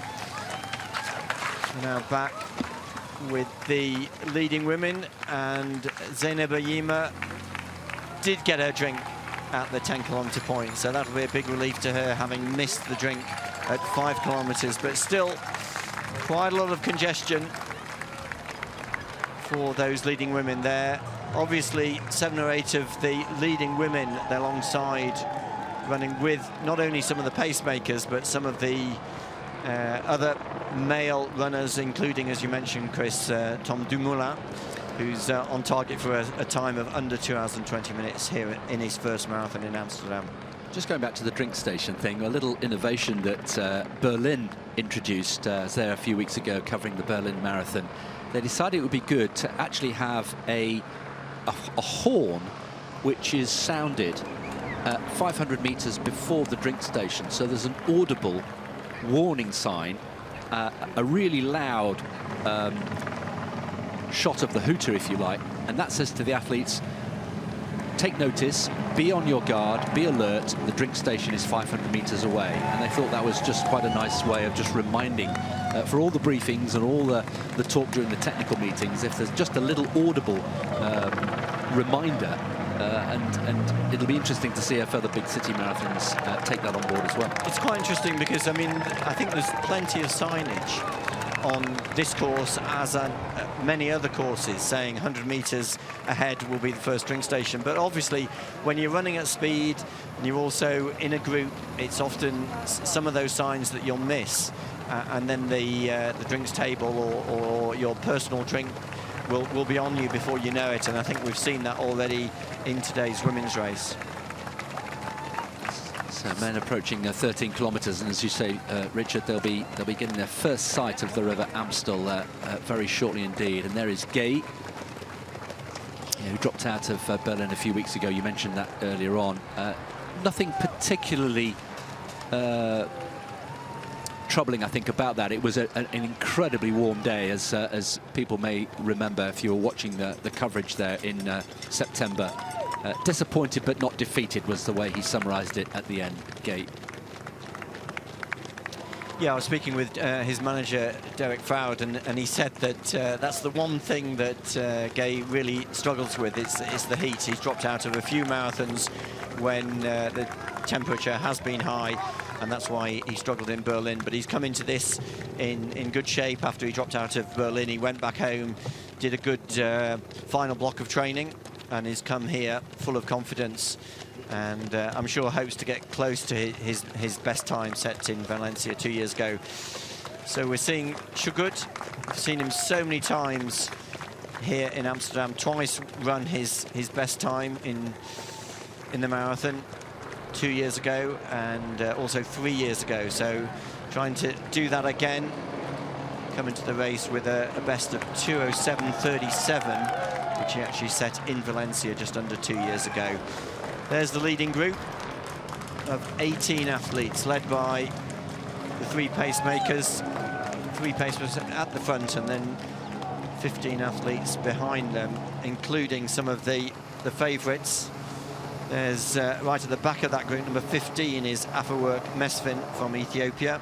Now back with the leading women, and Zeynep Yima did get her drink at the 10-kilometre point, so that'll be a big relief to her, having missed the drink at 5 kilometres, but still quite a lot of congestion for those leading women there. Obviously 7 or 8 of the leading women alongside, running with not only some of the pacemakers but some of the other male runners, including, as you mentioned, Chris, Tom Dumoulin, who's on target for a time of under 2 hours and 20 minutes here in his first marathon in Amsterdam. Just going back to the drink station thing, a little innovation that Berlin introduced there a few weeks ago, covering the Berlin Marathon. They decided it would be good to actually have a horn which is sounded 500 meters before the drink station. So there's an audible warning sign, a really loud shot of the hooter, if you like, and that says to the athletes, take notice, be on your guard, be alert, the drink station is 500 meters away. And they thought that was just quite a nice way of just reminding, for all the briefings and all the talk during the technical meetings, if there's just a little audible reminder, and it'll be interesting to see how further big city marathons take that on board as well. It's quite interesting because, I mean, I think there's plenty of signage on this course, as many other courses, saying 100 meters ahead will be the first drink station. But obviously, when you're running at speed and you're also in a group, it's often some of those signs that you'll miss, and then the drinks table or your personal drink will be on you before you know it. And I think we've seen that already in today's women's race. So men approaching 13 kilometres, and as you say, Richard, they'll be getting their first sight of the River Amstel very shortly indeed. And there is Gay, who dropped out of Berlin a few weeks ago. You mentioned that earlier on. Nothing particularly troubling, I think, about that. It was an incredibly warm day, as people may remember if you were watching the coverage there in September. Disappointed but not defeated was the way he summarised it at the end, Gay. Yeah, I was speaking with his manager, Derek Froud, and he said that that's the one thing that Gay really struggles with. It's the heat. He's dropped out of a few marathons when the temperature has been high, and that's why he struggled in Berlin. But he's come into this in good shape after he dropped out of Berlin. He went back home, did a good final block of training, and he's come here full of confidence, and I'm sure hopes to get close to his best time set in Valencia 2 years ago. So we're seeing Shugut. We've seen him so many times here in Amsterdam, twice run his best time in the marathon 2 years ago, and also 3 years ago. So trying to do that again, come into the race with a best of 2:07.37, which he actually set in Valencia just under 2 years ago. There's the leading group of 18 athletes, led by the 3 pacemakers. 3 pacemakers at the front, and then 15 athletes behind them, including some of the favourites. There's right at the back of that group, number 15 is Afewerk Mesfin from Ethiopia.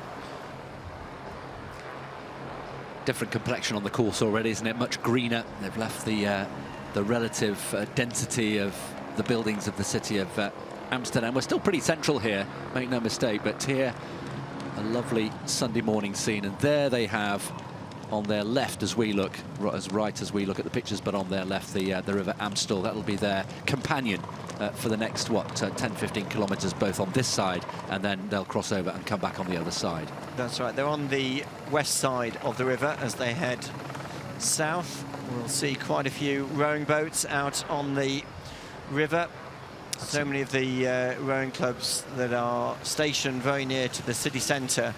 different complexion on the course already, isn't it? Much greener. They've left the relative density of the buildings of the city of Amsterdam. We're still pretty central here, make no mistake, but here a lovely Sunday morning scene, and there they have on their left, as we look, as right as we look at the pictures, but on their left, the River Amstel. That'll be their companion for the next, 10-15 kilometres, both on this side, and then they'll cross over and come back on the other side. That's right, they're on the west side of the river as they head south. We'll see quite a few rowing boats out on the river. So many of the rowing clubs that are stationed very near to the city centre,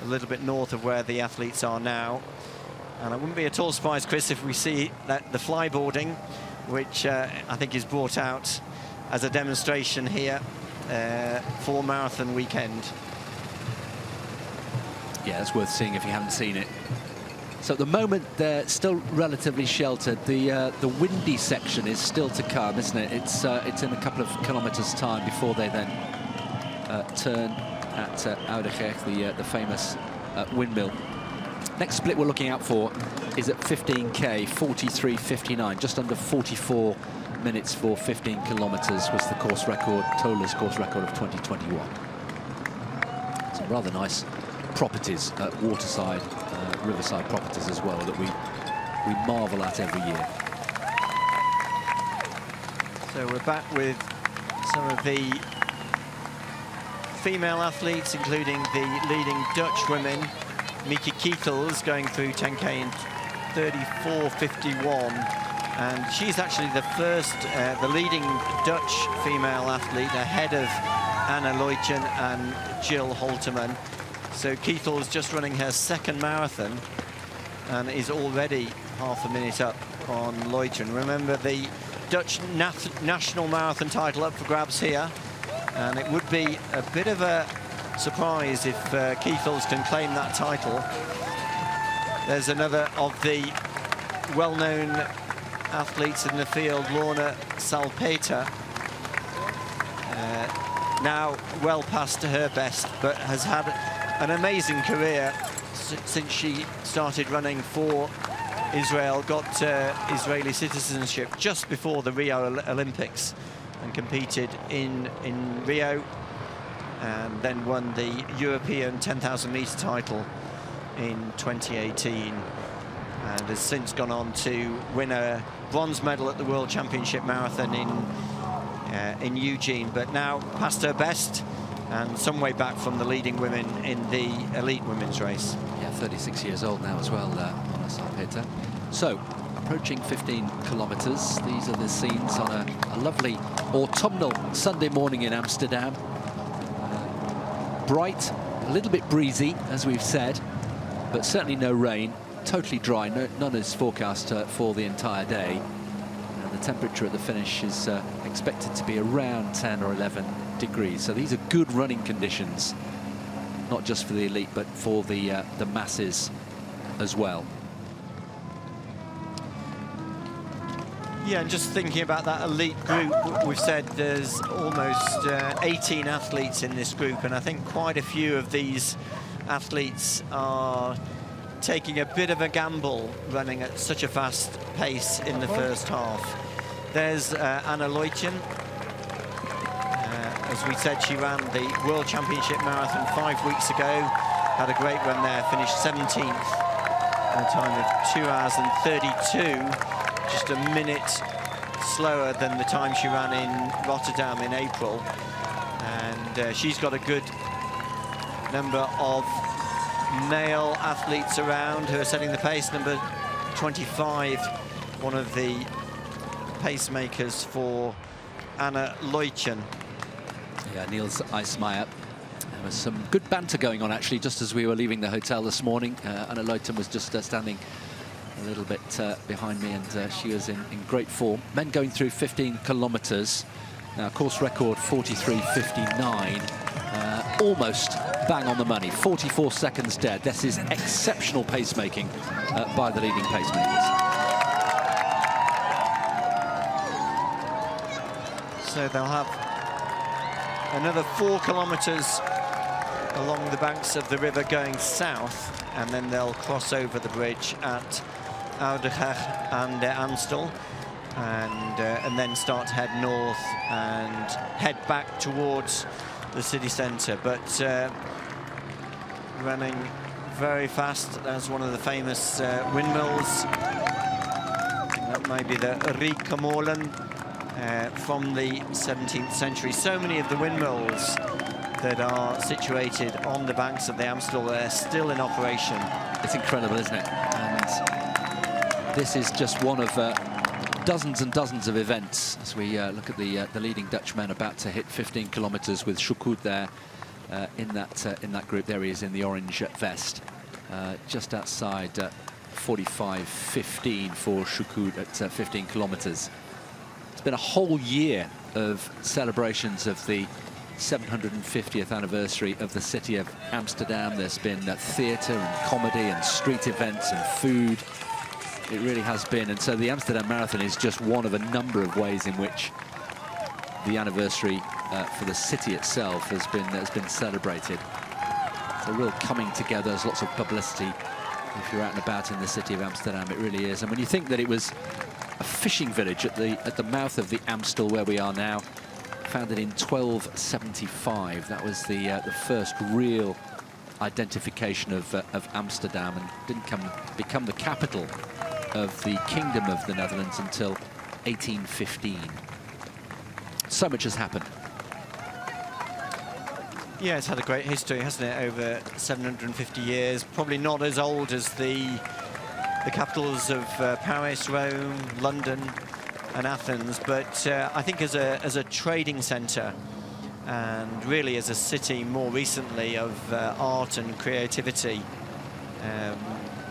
a little bit north of where the athletes are now. And I wouldn't be at all surprised, Chris, if we see that the flyboarding, which I think is brought out as a demonstration here for marathon weekend. Yeah, it's worth seeing if you haven't seen it. So at the moment, they're still relatively sheltered. The windy section is still to come, isn't it? It's in a couple of kilometres' time before they then turn at Oudekerk, the famous windmill. Next split we're looking out for is at 15K, 43.59, just under 44 minutes for 15 kilometres was the course record, Tola's course record of 2021. Some rather nice properties, waterside, riverside properties as well, that we marvel at every year. So we're back with some of the female athletes, including the leading Dutch women. Mieke Kietels going through 10K in 34.51, and she's actually the first, the leading Dutch female athlete ahead of Anna Leutjen and Jill Holterman. So Kietels just running her second marathon and is already half a minute up on Leutjen. Remember, the Dutch national marathon title up for grabs here, and it would be a bit of a surprise if Kietels can claim that title. There's another of the well-known athletes in the field, Lorna Salpeter, now well past her best, but has had an amazing career since she started running for Israel, got Israeli citizenship just before the Rio Olympics and competed in Rio, and then won the European 10,000 metre title in 2018, and has since gone on to win a bronze medal at the World Championship Marathon in Eugene, but now past her best and some way back from the leading women in the elite women's race. Yeah, 36 years old now as well, Lorna Salpeter. So, approaching 15 kilometres. These are the scenes on a lovely autumnal Sunday morning in Amsterdam. Bright, a little bit breezy, as we've said, but certainly no rain. Totally dry, none is forecast for the entire day. And the temperature at the finish is expected to be around 10 or 11 degrees. So these are good running conditions, not just for the elite, but for the masses as well. Yeah, and just thinking about that elite group, we've said there's almost 18 athletes in this group, and I think quite a few of these athletes are taking a bit of a gamble running at such a fast pace in the first half. There's Anna Leutjen. As we said, she ran the World Championship Marathon 5 weeks ago, had a great run there, finished 17th at a time of 2 hours and 32. Just a minute slower than the time she ran in Rotterdam in April. And she's got a good number of male athletes around who are setting the pace. Number 25, one of the pacemakers for Anna Leutjen. Yeah, Niels Ijsmeyer. There was some good banter going on, actually, just as we were leaving the hotel this morning. Anna Leutjen was just standing a little bit behind me, and she was in great form. Men going through 15 kilometres. Now, course record 43.59. Almost bang on the money. 44 seconds dead. This is exceptional pacemaking by the leading pacemakers. So they'll have another 4 kilometres along the banks of the river going south, and then they'll cross over the bridge at Oudekerk and Amstel, and then start to head north and head back towards the city centre. But running very fast. That's one of the famous windmills. That might be the Riekemolen from the 17th century. So many of the windmills that are situated on the banks of the Amstel are still in operation. It's incredible, isn't it? And this is just one of dozens and dozens of events as we look at the leading Dutchman about to hit 15 kilometers with Choukoud there in that group. There he is in the orange vest, just outside 45.15 for Choukoud at 15 kilometers. It's been a whole year of celebrations of the 750th anniversary of the city of Amsterdam. There's been theatre and comedy and street events and food. It really has been. And so the Amsterdam Marathon is just one of a number of ways in which the anniversary for the city itself has been celebrated. It's a real coming together. There's lots of publicity if you're out and about in the city of Amsterdam. It really is. And when you think that it was a fishing village at the mouth of the Amstel where we are now, founded in 1275. That was the first real identification of Amsterdam, and didn't become the capital of the Kingdom of the Netherlands until 1815. So much has happened. Yeah, it's had a great history, hasn't it, over 750 years. Probably not as old as the capitals of Paris, Rome, London and Athens, but I think as a trading centre, and really as a city more recently of art and creativity,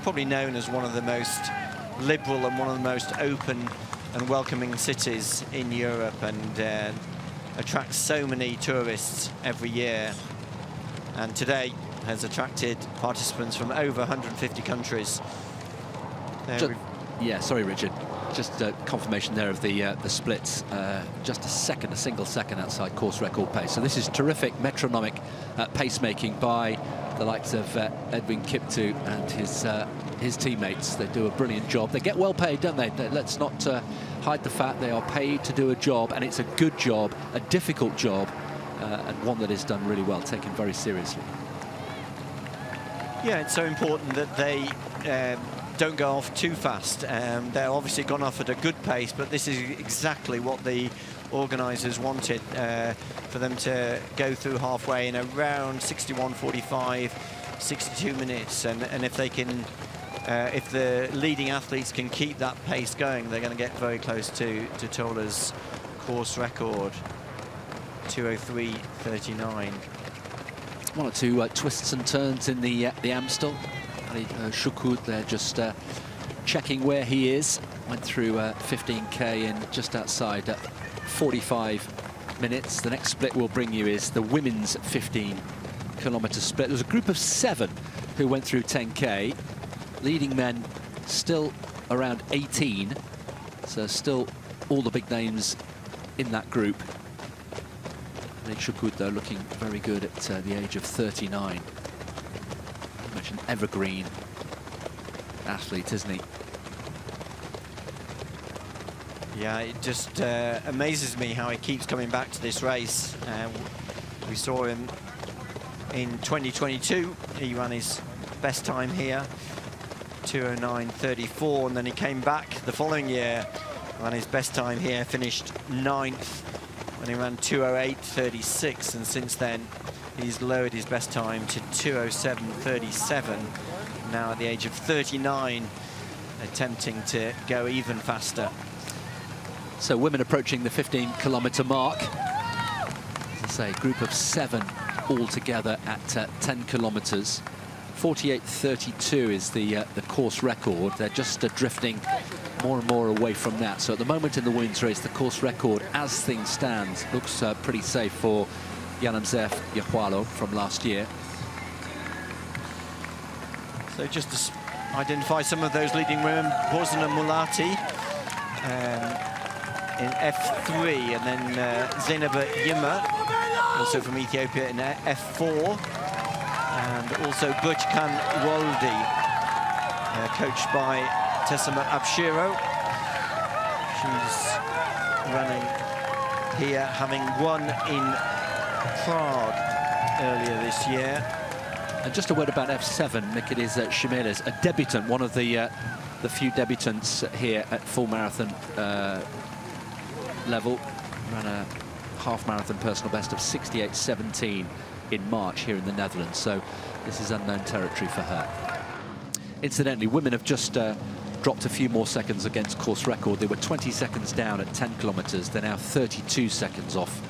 probably known as one of the most liberal and one of the most open and welcoming cities in Europe, and attracts so many tourists every year, and today has attracted participants from over 150 countries. Yeah, sorry, Richard. Just confirmation there of the splits. Just a single second outside course record pace. So this is terrific metronomic pacemaking by the likes of Edwin Kiptu and his teammates. They do a brilliant job. They get well paid, don't they? Let's not hide the fact they are paid to do a job, and it's a good job, a difficult job, and one that is done really well, taken very seriously. Yeah, it's so important that they don't go off too fast. They're obviously gone off at a good pace, but this is exactly what the organisers wanted, for them to go through halfway in around 61:45, 62 minutes, and if they can, if the leading athletes can keep that pace going, they're going to get very close to Tola's course record, 2:03.39. One or two twists and turns in the Amstel. Choukoud there just checking where he is. Went through 15k in just outside 45 minutes. The next split we'll bring you is the women's 15-kilometer split. There was a group of 7 who went through 10k. Leading men still around 18, so still all the big names in that group. Nick Choukoud, though, looking very good at the age of 39. Much an evergreen athlete, isn't he? Yeah, it just amazes me how he keeps coming back to this race. We saw him in 2022. He ran his best time here, 2:09.34, and then he came back the following year, ran his best time here, finished 9th when he ran 2:08.36, and since then he's lowered his best time to 2:07.37. Now at the age of 39, attempting to go even faster. So women approaching the 15-kilometer mark. As I say, group of 7 all together at 10 kilometers. 48.32 is the course record. They're just drifting more and more away from that. So at the moment in the women's race, the course record, as things stand, looks pretty safe for Yanamzef Yahualo from last year. So just to identify some of those leading women, Bosna Mulati in F3, and then Zainab Yima, also from Ethiopia, in F4. and also Burçkan Woldi, coached by Tessema Abshiro. She's running here, having won in Prague earlier this year. And just a word about F7, Mikidis Shimelis, a debutant, one of the few debutants here at full marathon level. Ran a half marathon personal best of 68.17 in March here in the Netherlands, so this is unknown territory for her. Incidentally, women have just dropped a few more seconds against course record. They were 20 seconds down at 10 kilometers. They're now 32 seconds off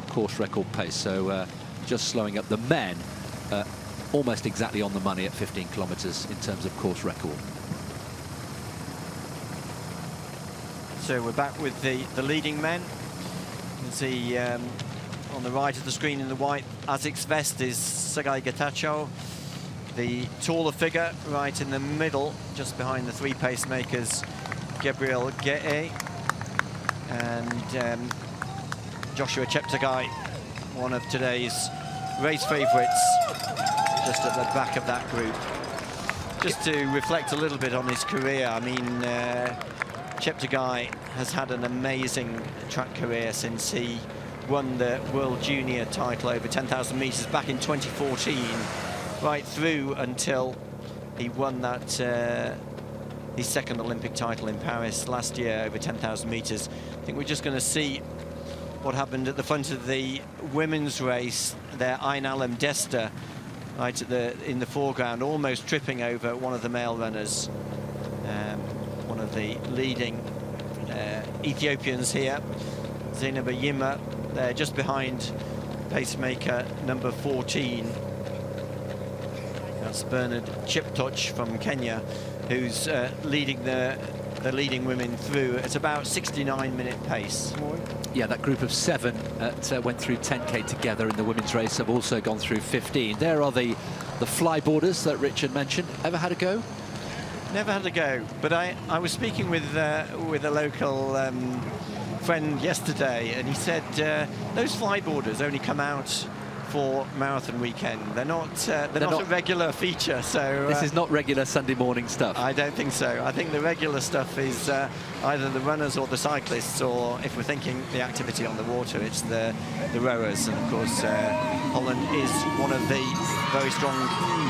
course record pace, so just slowing up. The men almost exactly on the money at 15 kilometers in terms of course record. So we're back with the leading men. You can see on the right of the screen in the white Asics vest is Sergei Getachew. The taller figure right in the middle, just behind the three pacemakers, Gabriel Ge'e and Joshua Cheptegei, one of today's race favourites, just at the back of that group. Just to reflect a little bit on his career, I mean, Cheptegei has had an amazing track career since he won the World Junior title over 10,000 metres back in 2014, right through until he won that his second Olympic title in Paris last year over 10,000 metres. I think we're just going to see what happened at the front of the women's race there. Ayn Alem Dester right in the foreground, almost tripping over one of the male runners, one of the leading Ethiopians here, Zainab Yima, there just behind pacemaker number 14. That's Bernard Cheptoch from Kenya, who's leading the leading women through at about 69-minute pace. Yeah, that group of 7 went through 10K together in the women's race, have also gone through 15. There are the flyboarders that Richard mentioned. Ever had a go? Never had a go, but I was speaking with a local friend yesterday, and he said those flyboarders only come out for marathon weekend. They're not a regular feature, so this is not regular Sunday morning stuff. I don't think so. I think the regular stuff is either the runners or the cyclists, or if we're thinking the activity on the water, it's the rowers. And of course Holland is one of the very strong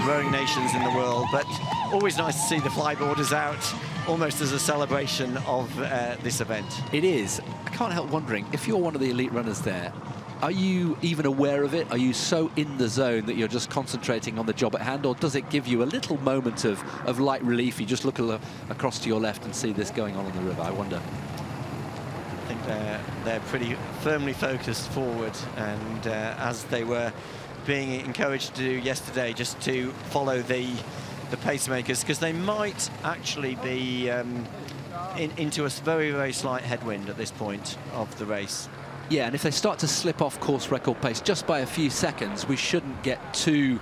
rowing nations in the world, but always nice to see the flyboarders out, almost as a celebration of this event. It is. I can't help wondering, if you're one of the elite runners there, are you even aware of it? Are you so in the zone that you're just concentrating on the job at hand, or does it give you a little moment of light relief? You just look across to your left and see this going on the river. I wonder. I think they're pretty firmly focused forward, and as they were being encouraged to do yesterday, just to follow the pacemakers, because they might actually be into a very, very slight headwind at this point of the race. Yeah, and if they start to slip off course record pace just by a few seconds, we shouldn't get too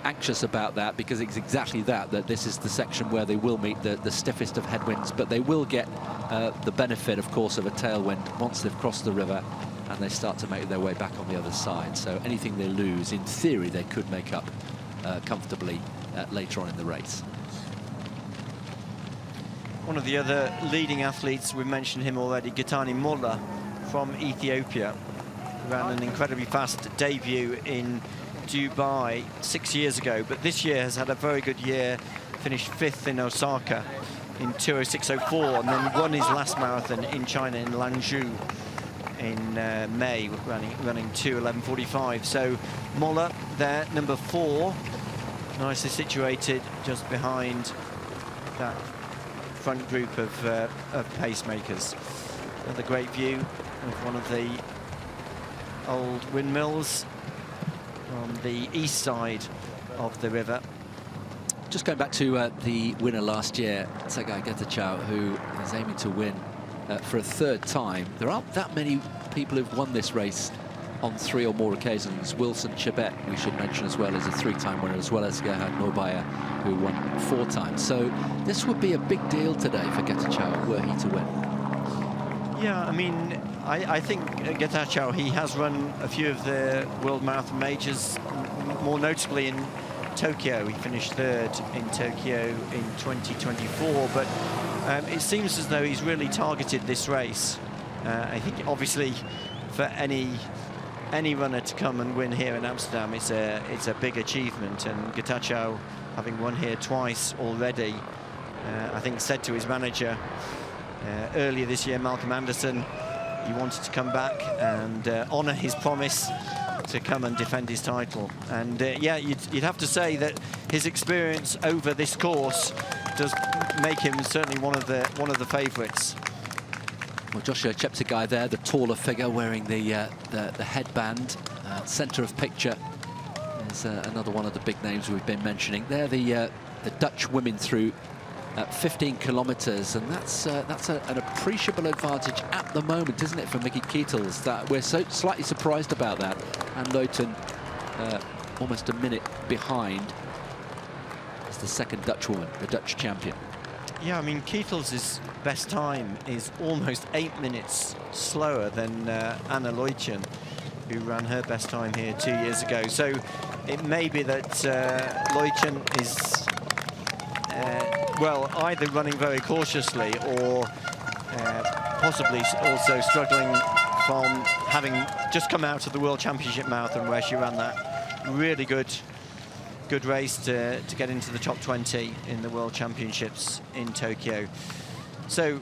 anxious about that, because it's exactly that this is the section where they will meet the stiffest of headwinds, but they will get the benefit, of course, of a tailwind once they've crossed the river and they start to make their way back on the other side. So anything they lose, in theory, they could make up comfortably later on in the race. One of the other leading athletes, we mentioned him already, Getani Molla from Ethiopia, ran an incredibly fast debut in Dubai 6 years ago, but this year has had a very good year, finished 5th in Osaka in 2:06:04, and then won his last marathon in China in Lanzhou in May, running 2:11:45. So Molla there, number 4, nicely situated just behind that front group of pacemakers. Another great view of one of the old windmills on the east side of the river. Just going back to the winner last year, Sergei Getachew, who is aiming to win for a 3rd time. There aren't that many people who've won this race on 3 or more occasions. Wilson Chebet, we should mention as well, is a 3-time winner, as well as Gerhard Norbaya, who won 4 times. So this would be a big deal today for Getachew, were he to win. Yeah, I mean, I think Getachew, he has run a few of the World Marathon Majors, more notably in Tokyo. He finished third in Tokyo in 2024, but it seems as though he's really targeted this race. I think obviously for any runner to come and win here in Amsterdam, it's a big achievement, and Getachew, having won here twice already, I think said to his manager earlier this year, Malcolm Anderson, he wanted to come back and honour his promise to come and defend his title. And yeah, you'd have to say that his experience over this course does make him certainly one of the favourites. Well, Joshua Cheptegei there, the taller figure wearing the headband, centre of picture. There's another one of the big names we've been mentioning. They're the Dutch women through 15 kilometres, and that's an appreciable advantage at the moment, isn't it, for Mickey Keitels? That we're so slightly surprised about that. And Leuten almost a minute behind as the second Dutch woman, the Dutch champion. Yeah, I mean, Keitels' best time is almost 8 minutes slower than Anna Leuten, who ran her best time here 2 years ago. So it may be that Leuten is, well, either running very cautiously or possibly also struggling from having just come out of the World Championship Marathon, where she ran that really good race to get into the top 20 in the World Championships in Tokyo. So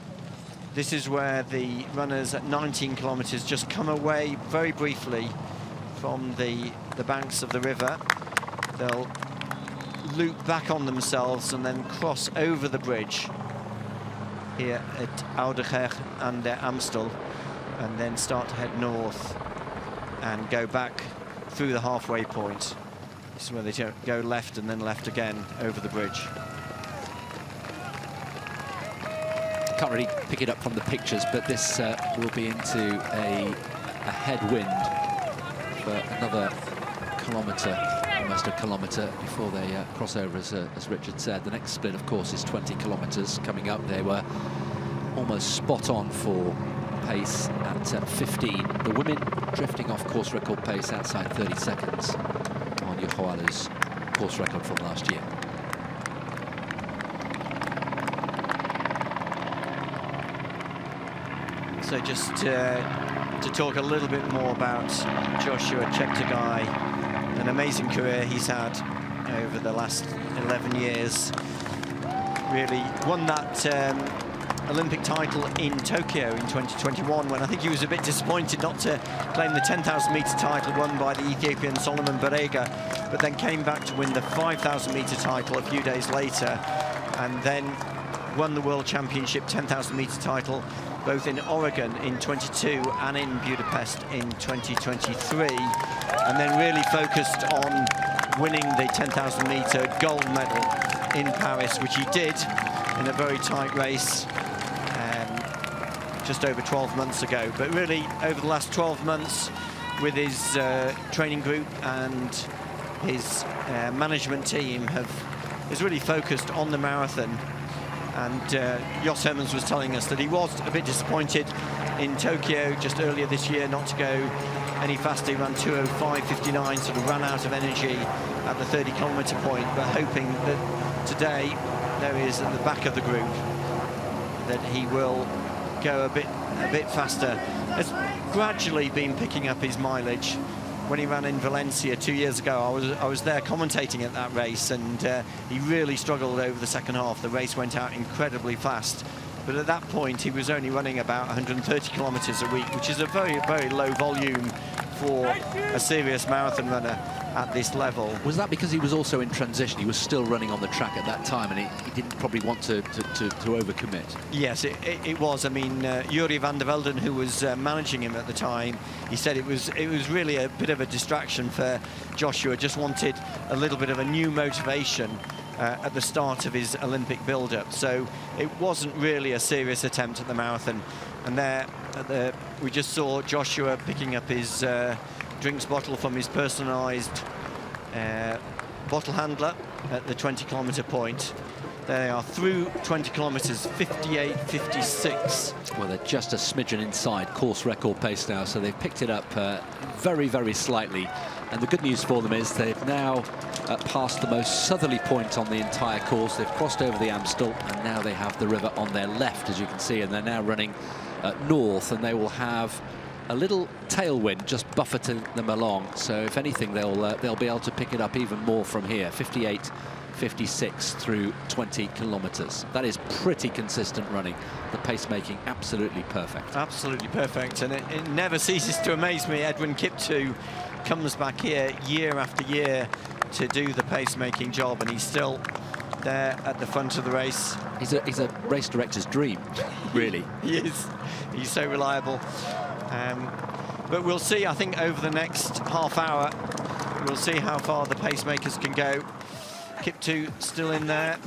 this is where the runners at 19 kilometers just come away very briefly from the banks of the river. They'll loop back on themselves and then cross over the bridge here at Oudekerk aan der Amstel, and then start to head north and go back through the halfway point. This is where they go left and then left again over the bridge. Can't really pick it up from the pictures, but this will be into a headwind for another kilometre, almost a kilometre before they cross over, as Richard said. The next split, of course, is 20 kilometres coming up. They were almost spot on for pace at 15. The women drifting off course record pace outside 30 seconds on Johuala's course record from last year. So just to talk a little bit more about Joshua Cheptegei, an amazing career he's had over the last 11 years. Really won that Olympic title in Tokyo in 2021, when I think he was a bit disappointed not to claim the 10,000 metre title won by the Ethiopian Solomon Barega, but then came back to win the 5,000 metre title a few days later, and then won the World Championship 10,000 metre title both in Oregon in 22 and in Budapest in 2023, and then really focused on winning the 10,000 metre gold medal in Paris, which he did in a very tight race just over 12 months ago. But really, over the last 12 months, with his training group and his management team, is really focused on the marathon. And Jos Hermans was telling us that he was a bit disappointed in Tokyo just earlier this year not to go any faster. He ran 2:05.59, sort of ran out of energy at the 30-kilometre point, but hoping that today, there he is at the back of the group, that he will go a bit faster. Has gradually been picking up his mileage. When he ran in Valencia 2 years ago, I was there commentating at that race, and he really struggled over the second half. The race went out incredibly fast, but at that point he was only running about 130 kilometres a week, which is a very, very low volume for a serious marathon runner at this level. Was that because he was also in transition? He was still running on the track at that time, and he didn't probably want to overcommit. Yes, it was. I mean, Yuri van der Velden, who was managing him at the time, he said it was really a bit of a distraction for Joshua. Just wanted a little bit of a new motivation at the start of his Olympic build-up. So it wasn't really a serious attempt at the marathon. And there, we just saw Joshua picking up his drinks bottle from his personalised bottle handler at the 20-kilometre point. There they are through 20 kilometres, 58.56. Well, they're just a smidgen inside course record pace now, so they've picked it up very, very slightly And the good news for them is they've now passed the most southerly point on the entire course. They've crossed over the Amstel, and now they have the river on their left, as you can see, and they're now running north, and they will have a little tailwind just buffeting them along. So if anything, they'll be able to pick it up even more from here. 58, 56 through 20 kilometers. That is pretty consistent running. The pacemaking absolutely perfect. Absolutely perfect, and it never ceases to amaze me. Edwin Kiptoo comes back here year after year to do the pacemaking job, and he's still there at the front of the race. He's a race director's dream, really. He is. He's so reliable. But we'll see, I think, over the next half hour, we'll see how far the pacemakers can go. Kiptoo still in there.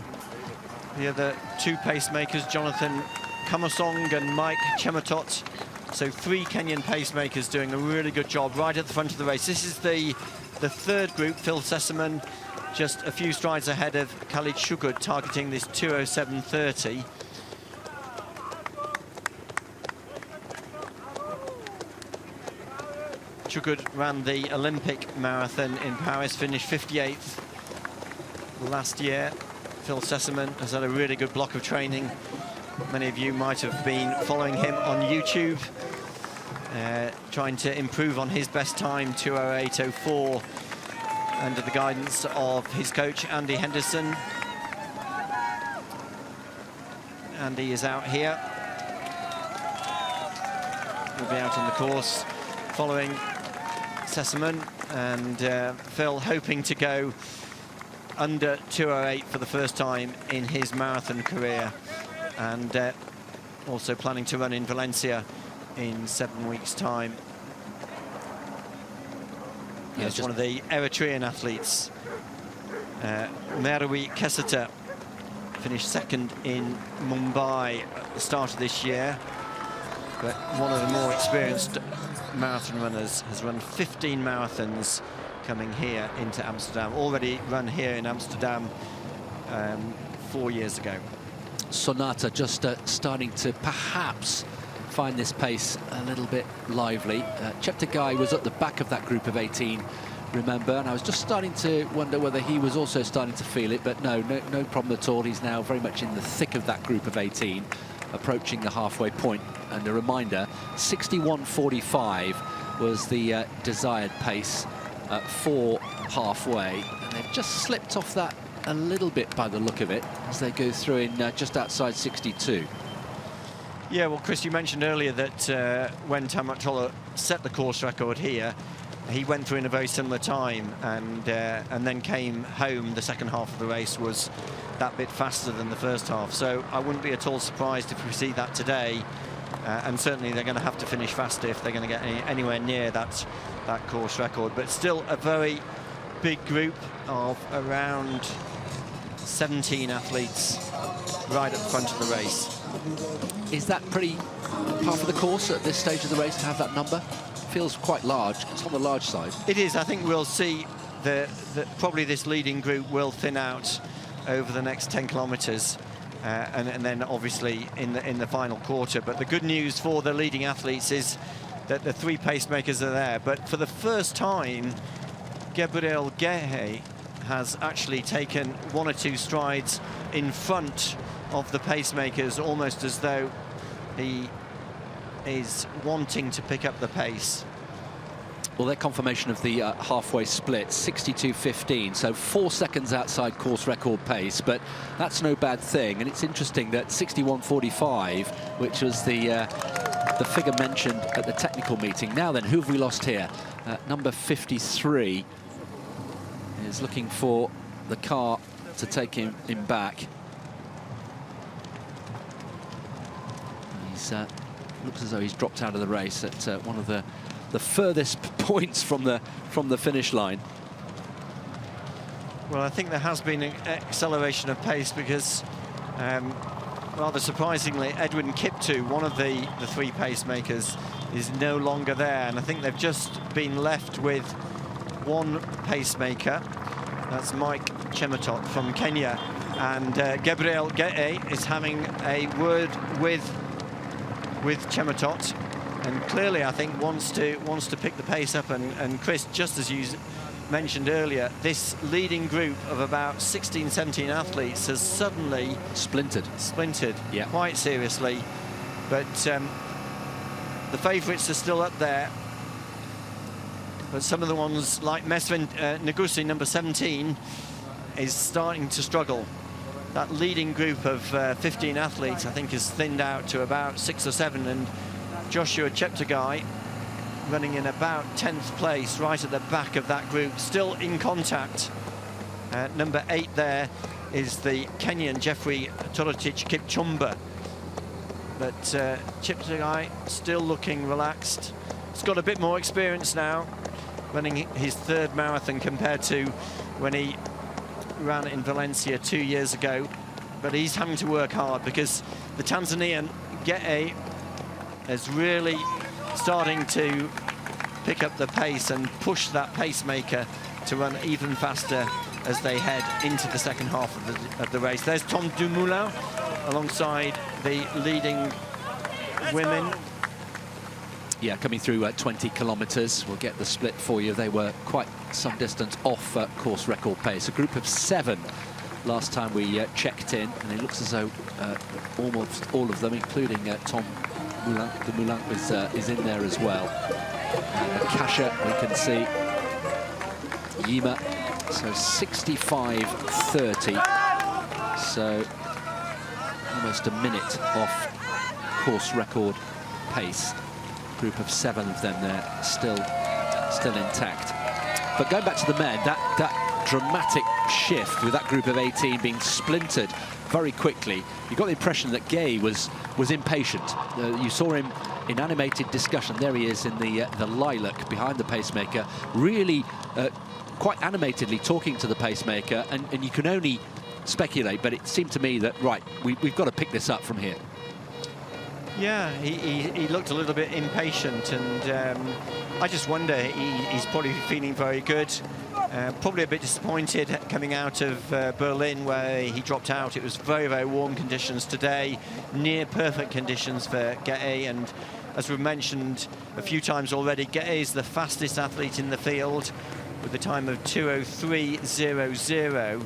The other two pacemakers, Jonathan Kamasong and Mike Chematot. So 3 Kenyan pacemakers doing a really good job right at the front of the race. This is the third group. Phil Sessamon just a few strides ahead of Khalid Shugud, targeting this 2:07:30. Shugud ran the Olympic marathon in Paris, finished 58th last year. Phil Sessamon has had a really good block of training. Many of you might have been following him on YouTube, trying to improve on his best time, 2:08:04, under the guidance of his coach, Andy Henderson. Andy is out here. He'll be out on the course following Sessamon, and Phil hoping to go under 2:08 for the first time in his marathon career, and also planning to run in Valencia in 7 weeks' time. He's one of the Eritrean athletes. Merawi Keseta finished second in Mumbai at the start of this year, but one of the more experienced marathon runners, has run 15 marathons coming here into Amsterdam. Already run here in Amsterdam 4 years ago. Sonata just starting to perhaps find this pace a little bit lively. Cheptegei was at the back of that group of 18, remember, and I was just starting to wonder whether he was also starting to feel it, but no problem at all. He's now very much in the thick of that group of 18, approaching the halfway point. And a reminder, 61:45 was the desired pace for halfway, and they've just slipped off that a little bit by the look of it as they go through in just outside 62. Yeah, well, Chris, you mentioned earlier that when Tamatola set the course record here, he went through in a very similar time, and then came home. The second half of the race was that bit faster than the first half, so I wouldn't be at all surprised if we see that today. And certainly they're going to have to finish faster if they're going to get anywhere near that course record. But still a very big group of around 17 athletes right at the front of the race. Is that pretty par for the course at this stage of the race to have that number? Feels quite large. It's on the large side. It is. I think we'll see that probably this leading group will thin out over the next 10 kilometers. And then obviously in the final quarter. But the good news for the leading athletes is that the 3 pacemakers are there. But for the first time, Gabriel Gehe has actually taken 1 or 2 strides in front of the pacemakers, almost as though he is wanting to pick up the pace. Well, their confirmation of the halfway split, 62:15, so 4 seconds outside course record pace, but that's no bad thing. And it's interesting that 61:45, which was the figure mentioned at the technical meeting. Now then, who have we lost here? Number 53 is looking for the car to take him back. He's looks as though he's dropped out of the race at one of the furthest points from the finish line. Well, I think there has been an acceleration of pace because, rather surprisingly, Edwin Kiptoo, one of the 3 pacemakers, is no longer there. And I think they've just been left with 1 pacemaker. That's Mike Chematot from Kenya. And Gabriel Gehe is having a word with Chematot. and clearly I think wants to pick the pace up. And Chris, just as you mentioned earlier, this leading group of about 16, 17 athletes has suddenly splintered yeah, quite seriously. But the favourites are still up there. But some of the ones like Mesvin Negusi, number 17, is starting to struggle. That leading group of 15 athletes, I think, is thinned out to about 6 or 7, and Joshua Cheptegei running in about 10th place, right at the back of that group, still in contact. Number 8 there is the Kenyan Jeffrey Torotich Kipchumba. But Cheptegei still looking relaxed. He's got a bit more experience now, running his 3rd marathon compared to when he ran in Valencia 2 years ago. But he's having to work hard because the Tanzanian Gete is really starting to pick up the pace and push that pacemaker to run even faster as they head into the second half of the race. There's Tom Dumoulin alongside the leading women. Yeah, coming through 20 kilometres. We'll get the split for you. They were quite some distance off course record pace. A group of 7 last time we checked in, and it looks as though almost all of them, including Tom Dumoulin, is in there as well. And Kasha, we can see Yima, so 65.30, so almost a minute off course record pace. Group of 7 of them there, still intact. But going back to the men, that dramatic shift with that group of 18 being splintered very quickly, you got the impression that Gay was impatient. You saw him in animated discussion. There he is in the lilac behind the pacemaker, really quite animatedly talking to the pacemaker, and you can only speculate, but it seemed to me that, right, we've got to pick this up from here. Yeah, he looked a little bit impatient, and I just wonder, he's probably feeling very good. Probably a bit disappointed coming out of Berlin, where he dropped out. It was very, very warm conditions today, near perfect conditions for Gete, and as we've mentioned a few times already, Gete is the fastest athlete in the field with a time of 2:03.00.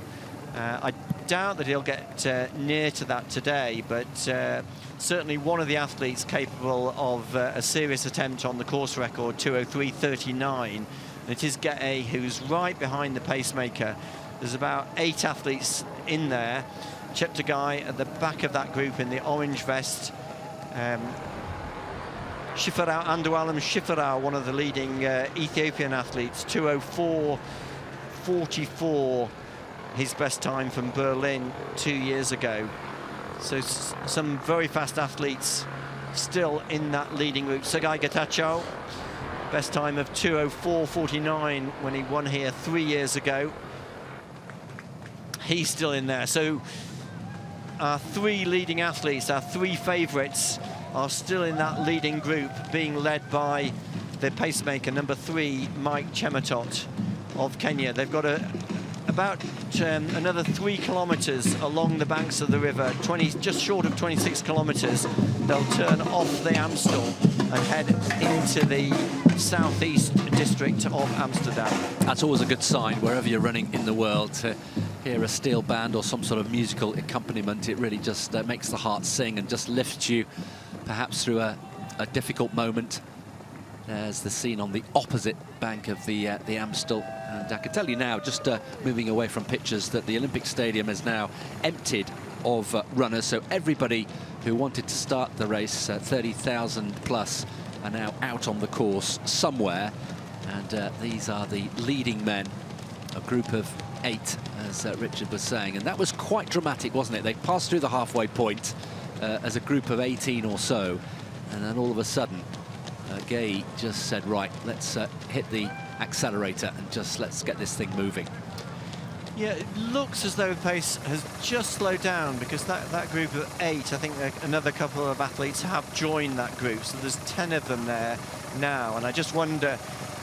I doubt that he'll get near to that today, but certainly one of the athletes capable of a serious attempt on the course record, 2:03.39. And it is Gete who's right behind the pacemaker. There's about 8 athletes in there. Cheptegei at the back of that group in the orange vest. Shifarao Andualam Shifarao, one of the leading Ethiopian athletes, 2:04.44. His best time from Berlin 2 years ago. So some very fast athletes still in that leading group. Sergei Getachew, best time of 2:04.49 when he won here 3 years ago. He's still in there. So our 3 leading athletes, our 3 favourites, are still in that leading group, being led by the pacemaker, number 3, Mike Chemotot of Kenya. They've got about another 3 kilometres along the banks of the river, just short of 26 kilometres. They'll turn off the Amstel and head into the southeast district of Amsterdam. That's always a good sign, wherever you're running in the world, to hear a steel band or some sort of musical accompaniment. It really just makes the heart sing and just lifts you perhaps through a difficult moment. There's the scene on the opposite bank of the Amstel. And I can tell you now, just moving away from pictures, that the Olympic Stadium is now emptied of runners. So everybody who wanted to start the race, 30,000 plus, are now out on the course somewhere. And these are the leading men, a group of 8, as Richard was saying. And that was quite dramatic, wasn't it? They passed through the halfway point as a group of 18 or so. And then all of a sudden, Gay just said, right, let's hit the accelerator and just let's get this thing moving. Yeah, it looks as though the pace has just slowed down, because that group of 8, I think another couple of athletes have joined that group, so there's 10 of them there now. And I just wonder,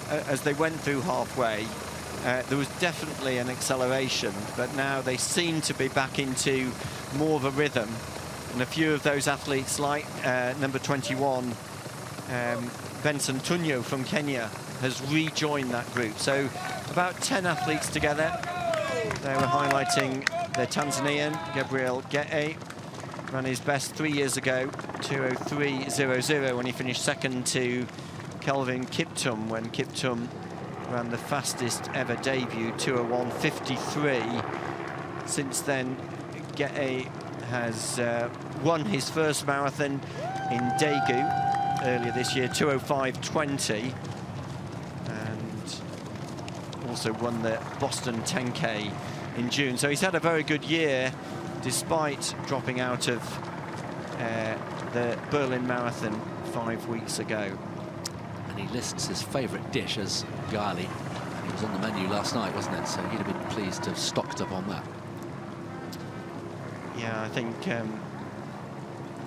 as they went through halfway, there was definitely an acceleration, but now they seem to be back into more of a rhythm. And a few of those athletes, like number 21, Benson Tunyo from Kenya has rejoined that group. So about 10 athletes together. They were highlighting the Tanzanian, Gabriel Gete, ran his best 3 years ago, 2:03.00, when he finished second to Kelvin Kiptum, when Kiptum ran the fastest ever debut, 2:01.53. Since then, Gete has won his first marathon in Daegu earlier this year, 2:05.20, and also won the Boston 10K in June. So he's had a very good year, despite dropping out of the Berlin Marathon 5 weeks ago. And he lists his favourite dish as gali, and it was on the menu last night, wasn't it? So he'd have been pleased to have stocked up on that. Yeah, I think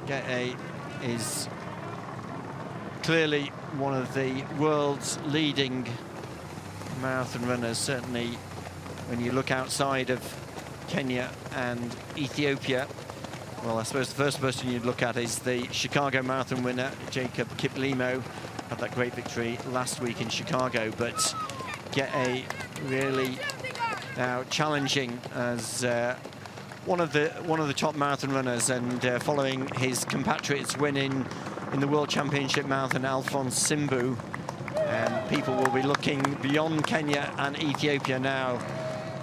Gete is clearly one of the world's leading marathon runners, certainly when you look outside of Kenya and Ethiopia. Well, I suppose the first person you'd look at is the Chicago Marathon winner, Jacob Kiplimo, had that great victory last week in Chicago, but Gete really now challenging as one of the top marathon runners, and following his compatriots winning in the World Championship Marathon, Alphonse Simbu, people will be looking beyond Kenya and Ethiopia now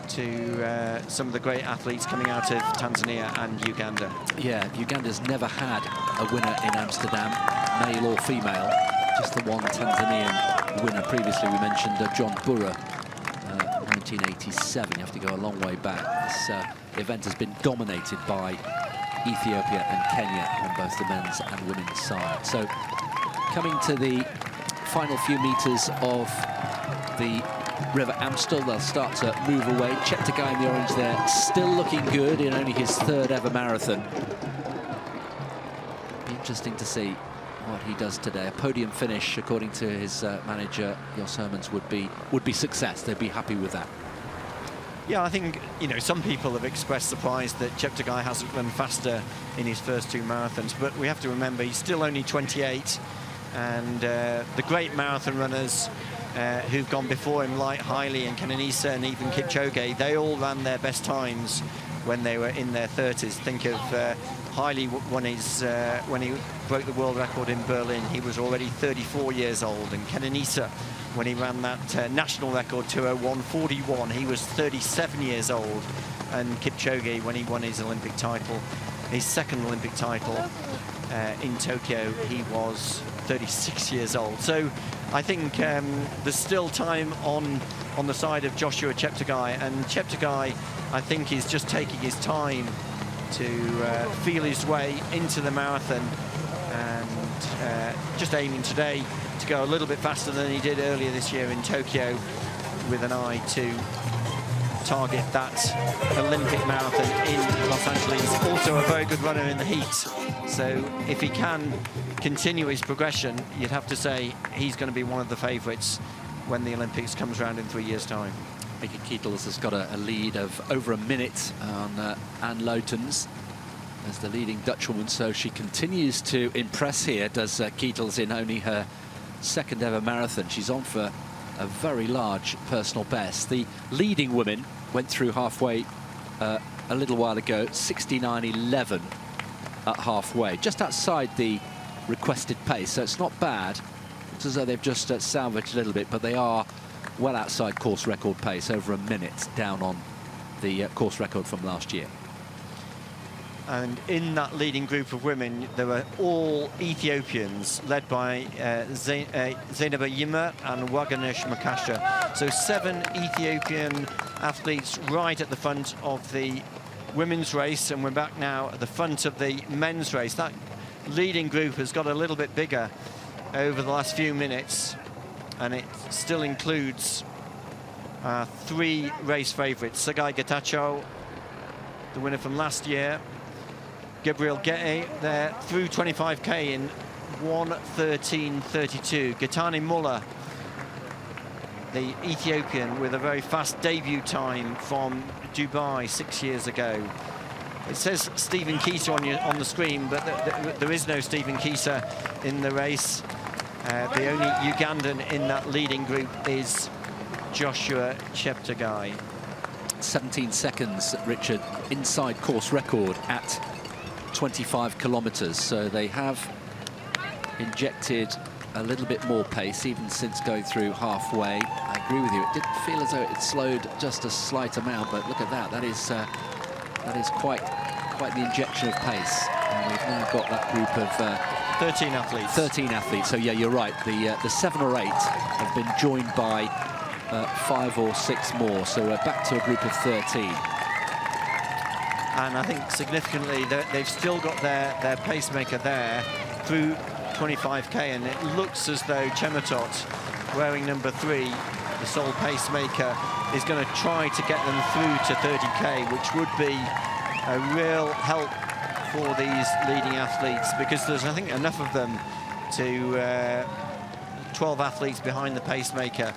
to some of the great athletes coming out of Tanzania and Uganda. Yeah, Uganda's never had a winner in Amsterdam, male or female. Just the one Tanzanian winner previously. We mentioned John Burra, 1987. You have to go a long way back. This event has been dominated by Ethiopia and Kenya on both the men's and women's side. So coming to the final few meters of the River Amstel, they'll start to move away. Cheptegei in the orange there, still looking good in only his third ever marathon. Be interesting to see what he does today. A podium finish, according to his manager Jos Hermans, would be success. They'd be happy with that. Yeah, I think, you know, some people have expressed surprise that Cheptegei hasn't run faster in his first two marathons, but we have to remember he's still only 28, and the great marathon runners who've gone before him, like Haile and Kenenisa and even Kipchoge, they all ran their best times when they were in their 30s. Think of Haile when he broke the world record in Berlin, he was already 34 years old, and Kenenisa, when he ran that national record 2:01.41, he was 37 years old, and Kipchoge, when he won his Olympic title, his second Olympic title in Tokyo, he was 36 years old. So I think there's still time on the side of Joshua Cheptegei, and Cheptegei, I think, is just taking his time to feel his way into the marathon, and just aiming today to go a little bit faster than he did earlier this year in Tokyo, with an eye to target that Olympic marathon in Los Angeles. Also a very good runner in the heat, so if he can continue his progression, you'd have to say he's going to be one of the favourites when the Olympics comes around in 3 years' time. Mickey Keitels has got a lead of over a minute on Anne Lotens as the leading Dutchwoman, so she continues to impress here, does Keitels, in only her second ever marathon. She's on for a very large personal best. The leading woman went through halfway a little while ago, 69.11 at halfway, just outside the requested pace, so it's not bad. It's as though they've just salvaged a little bit, but they are well outside course record pace, over a minute down on the course record from last year. And in that leading group of women, there were all Ethiopians, led by Zainaba Yima and Waganesh Makasha. So 7 Ethiopian athletes right at the front of the women's race, and we're back now at the front of the men's race. That leading group has got a little bit bigger over the last few minutes, and it still includes 3 race favourites. Sagai Getachew, the winner from last year, Gabriel Gete there through 25k in 1:13.32. Getani Muller, the Ethiopian, with a very fast debut time from Dubai 6 years ago. It says Stephen Kieser on the screen, but there is no Stephen Kieser in the race. The only Ugandan in that leading group is Joshua Cheptegei. 17 seconds, Richard, inside course record at 25 kilometres. So they have injected a little bit more pace, even since going through halfway. I agree with you. It didn't feel as though it slowed just a slight amount, but look at that. That is quite the injection of pace. And we've now got that group of 13 athletes. 13 athletes. So yeah, you're right. The 7 or 8 have been joined by 5 or 6 more. So we're back to a group of 13. And I think significantly they've still got their pacemaker there through 25k, and it looks as though Chematot, wearing number 3, the sole pacemaker, is going to try to get them through to 30k, which would be a real help for these leading athletes, because there's, I think, enough of them to 12 athletes behind the pacemaker.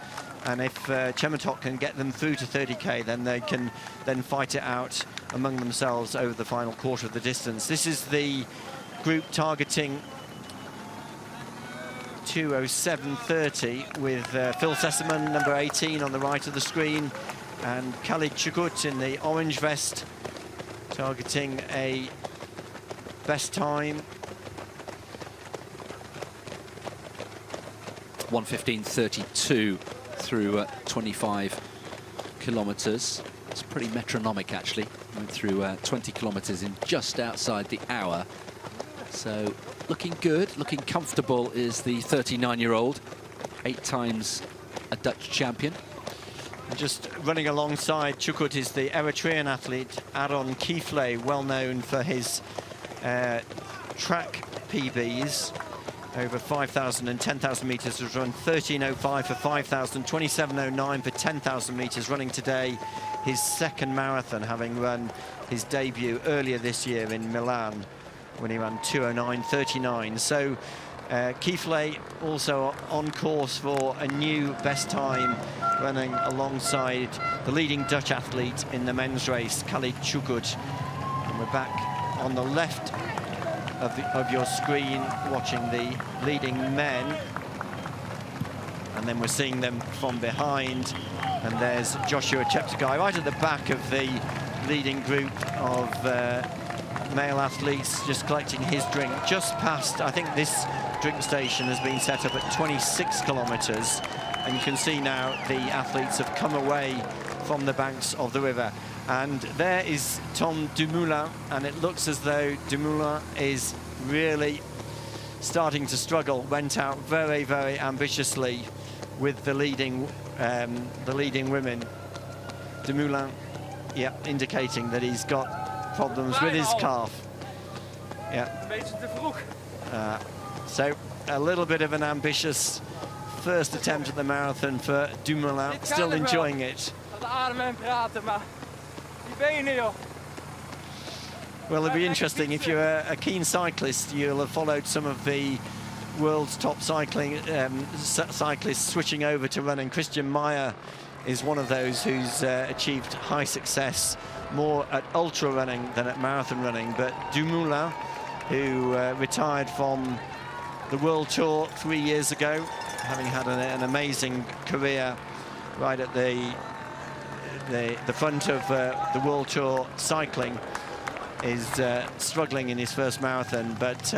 And if Chematot can get them through to 30k, then they can then fight it out among themselves over the final quarter of the distance. This is the group targeting 2:07:30 with Phil Sessamon, number 18, on the right of the screen, and Khalid Chukut in the orange vest, targeting a best time. 1:15:32 through 25 kilometres. It's pretty metronomic, actually. Went through 20 kilometres in just outside the hour. So looking good, looking comfortable is the 39-year-old, 8 times a Dutch champion. And just running alongside Chukut is the Eritrean athlete Aaron Kifle, well known for his track PBs. Over 5,000 and 10,000 metres, has run 13:05 for 5,000, 27:09 for 10,000 metres, running today his second marathon, having run his debut earlier this year in Milan when he ran 2:09:39. So Kifle also on course for a new best time, running alongside the leading Dutch athlete in the men's race, Khalid Chukut. And we're back on the left of your screen watching the leading men, and then we're seeing them from behind, and there's Joshua Cheptegei right at the back of the leading group of male athletes, just collecting his drink just past. I think this drink station has been set up at 26 kilometres, and you can see now the athletes have come away from the banks of the river. And there is Tom Dumoulin, and it looks as though Dumoulin is really starting to struggle. Went out very, very ambitiously with the leading women. Dumoulin, yeah, indicating that he's got problems with his calf. Yeah. So a little bit of an ambitious first attempt at the marathon for Dumoulin, still enjoying it. Well, it'll be interesting. If you're a keen cyclist, you'll have followed some of the world's top cyclists switching over to running. Christian Meyer is one of those who's achieved high success more at ultra running than at marathon running. But Dumoulin, who retired from the World Tour 3 years ago, having had an amazing career right at the front of the World Tour cycling, is struggling in his first marathon, but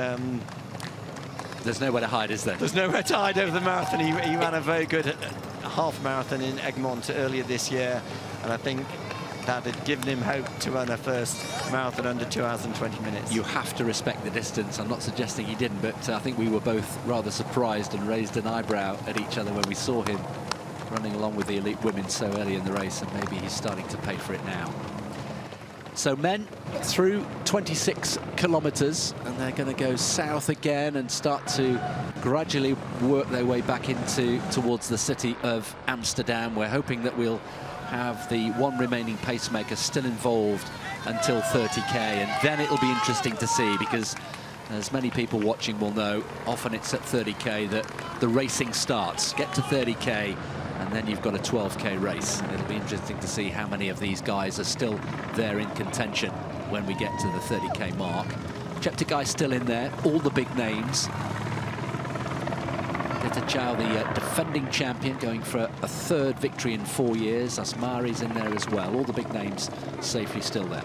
there's nowhere to hide, is there? There's nowhere to hide over the marathon. He ran a very good half marathon in Egmont earlier this year, and I think that had given him hope to run a first marathon under 2 hours and 20 minutes. You have to respect the distance. I'm not suggesting he didn't, but I think we were both rather surprised and raised an eyebrow at each other when we saw him running along with the elite women so early in the race, and maybe he's starting to pay for it now. So men through 26 kilometres, and they're going to go south again and start to gradually work their way back towards the city of Amsterdam. We're hoping that we'll have the one remaining pacemaker still involved until 30k, and then it'll be interesting to see, because as many people watching will know, often it's at 30k that the racing starts. Get to 30k and then you've got a 12k race. It'll be interesting to see how many of these guys are still there in contention when we get to the 30k mark. Cheptegei still in there, all the big names. Getachew, the defending champion, going for a third victory in 4 years. Asmari's in there as well. All the big names safely still there.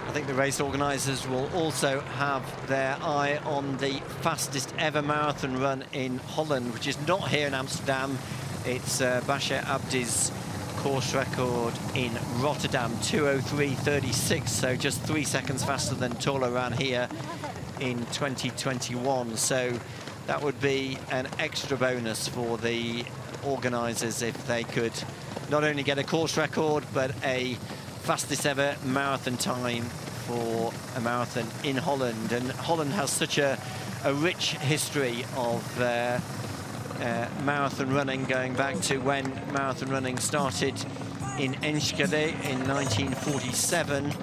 I think the race organisers will also have their eye on the fastest ever marathon run in Holland, which is not here in Amsterdam. It's Bashir Abdi's course record in Rotterdam, 2:03.36, so just 3 seconds faster than Tola ran here in 2021. So that would be an extra bonus for the organisers if they could not only get a course record, but a fastest ever marathon time for a marathon in Holland. And Holland has such a rich history of marathon running, going back to when marathon running started in Enschede in 1947.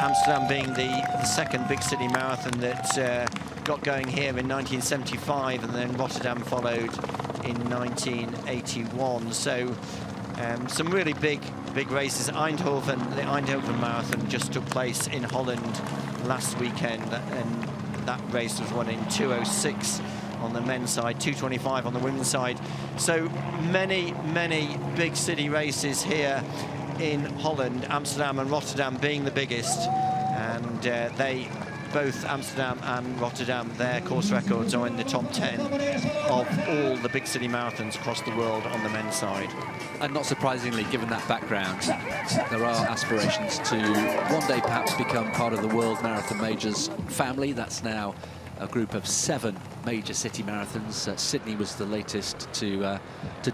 Amsterdam being the second big city marathon that got going here in 1975, and then Rotterdam followed in 1981. So some really big races. Eindhoven, the Eindhoven Marathon just took place in Holland last weekend, and that race was won in 2:06 on the men's side, 2:25 on the women's side. So many big city races here in Holland, Amsterdam and Rotterdam being the biggest, and they both, Amsterdam and Rotterdam, their course records are in the top 10 of all the big city marathons across the world on the men's side. And not surprisingly, given that background, there are aspirations to one day perhaps become part of the World Marathon Majors family. That's now a group of 7 major city marathons. Sydney was the latest to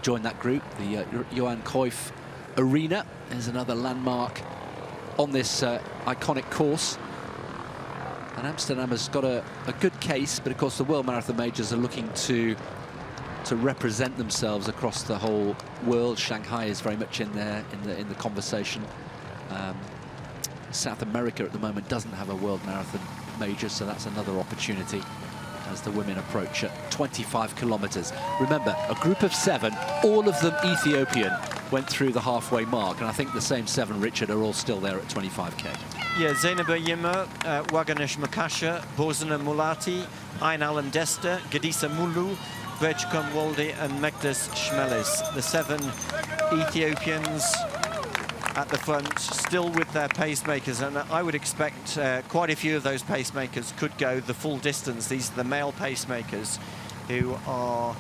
join that group. The Johan Cruyff Arena is another landmark on this iconic course. And Amsterdam has got a good case, but of course the World Marathon Majors are looking to represent themselves across the whole world. Shanghai is very much in there in the conversation. South America at the moment doesn't have a World Marathon Major, so that's another opportunity as the women approach at 25 kilometers. Remember, a group of 7, all of them Ethiopian, went through the halfway mark, and I think the same 7, Richard, are all still there at 25k. Yeah, Zeynep Yilmaz, Waganesh Makasha, Bozena Mulati, Ayn Alan Dester, Gadisa Mulu, Berchkan Waldi and Mekdes Shmelis. The 7 Ethiopians at the front, still with their pacemakers, and I would expect quite a few of those pacemakers could go the full distance. These are the male pacemakers who are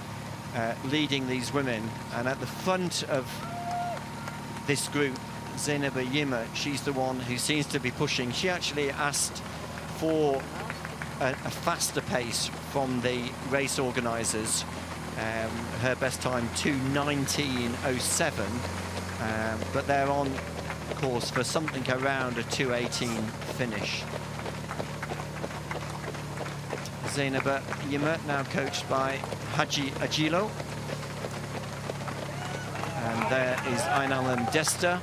leading these women, and at the front of this group, Zeynep Yilmaz, she's the one who seems to be pushing. She actually asked for a faster pace from the race organisers. Her best time 2:19.07, but they're on course for something around a 2:18 finish. Zeynep Yilmaz now coached by Haji Ajilo, and there is Ayn Alan Dester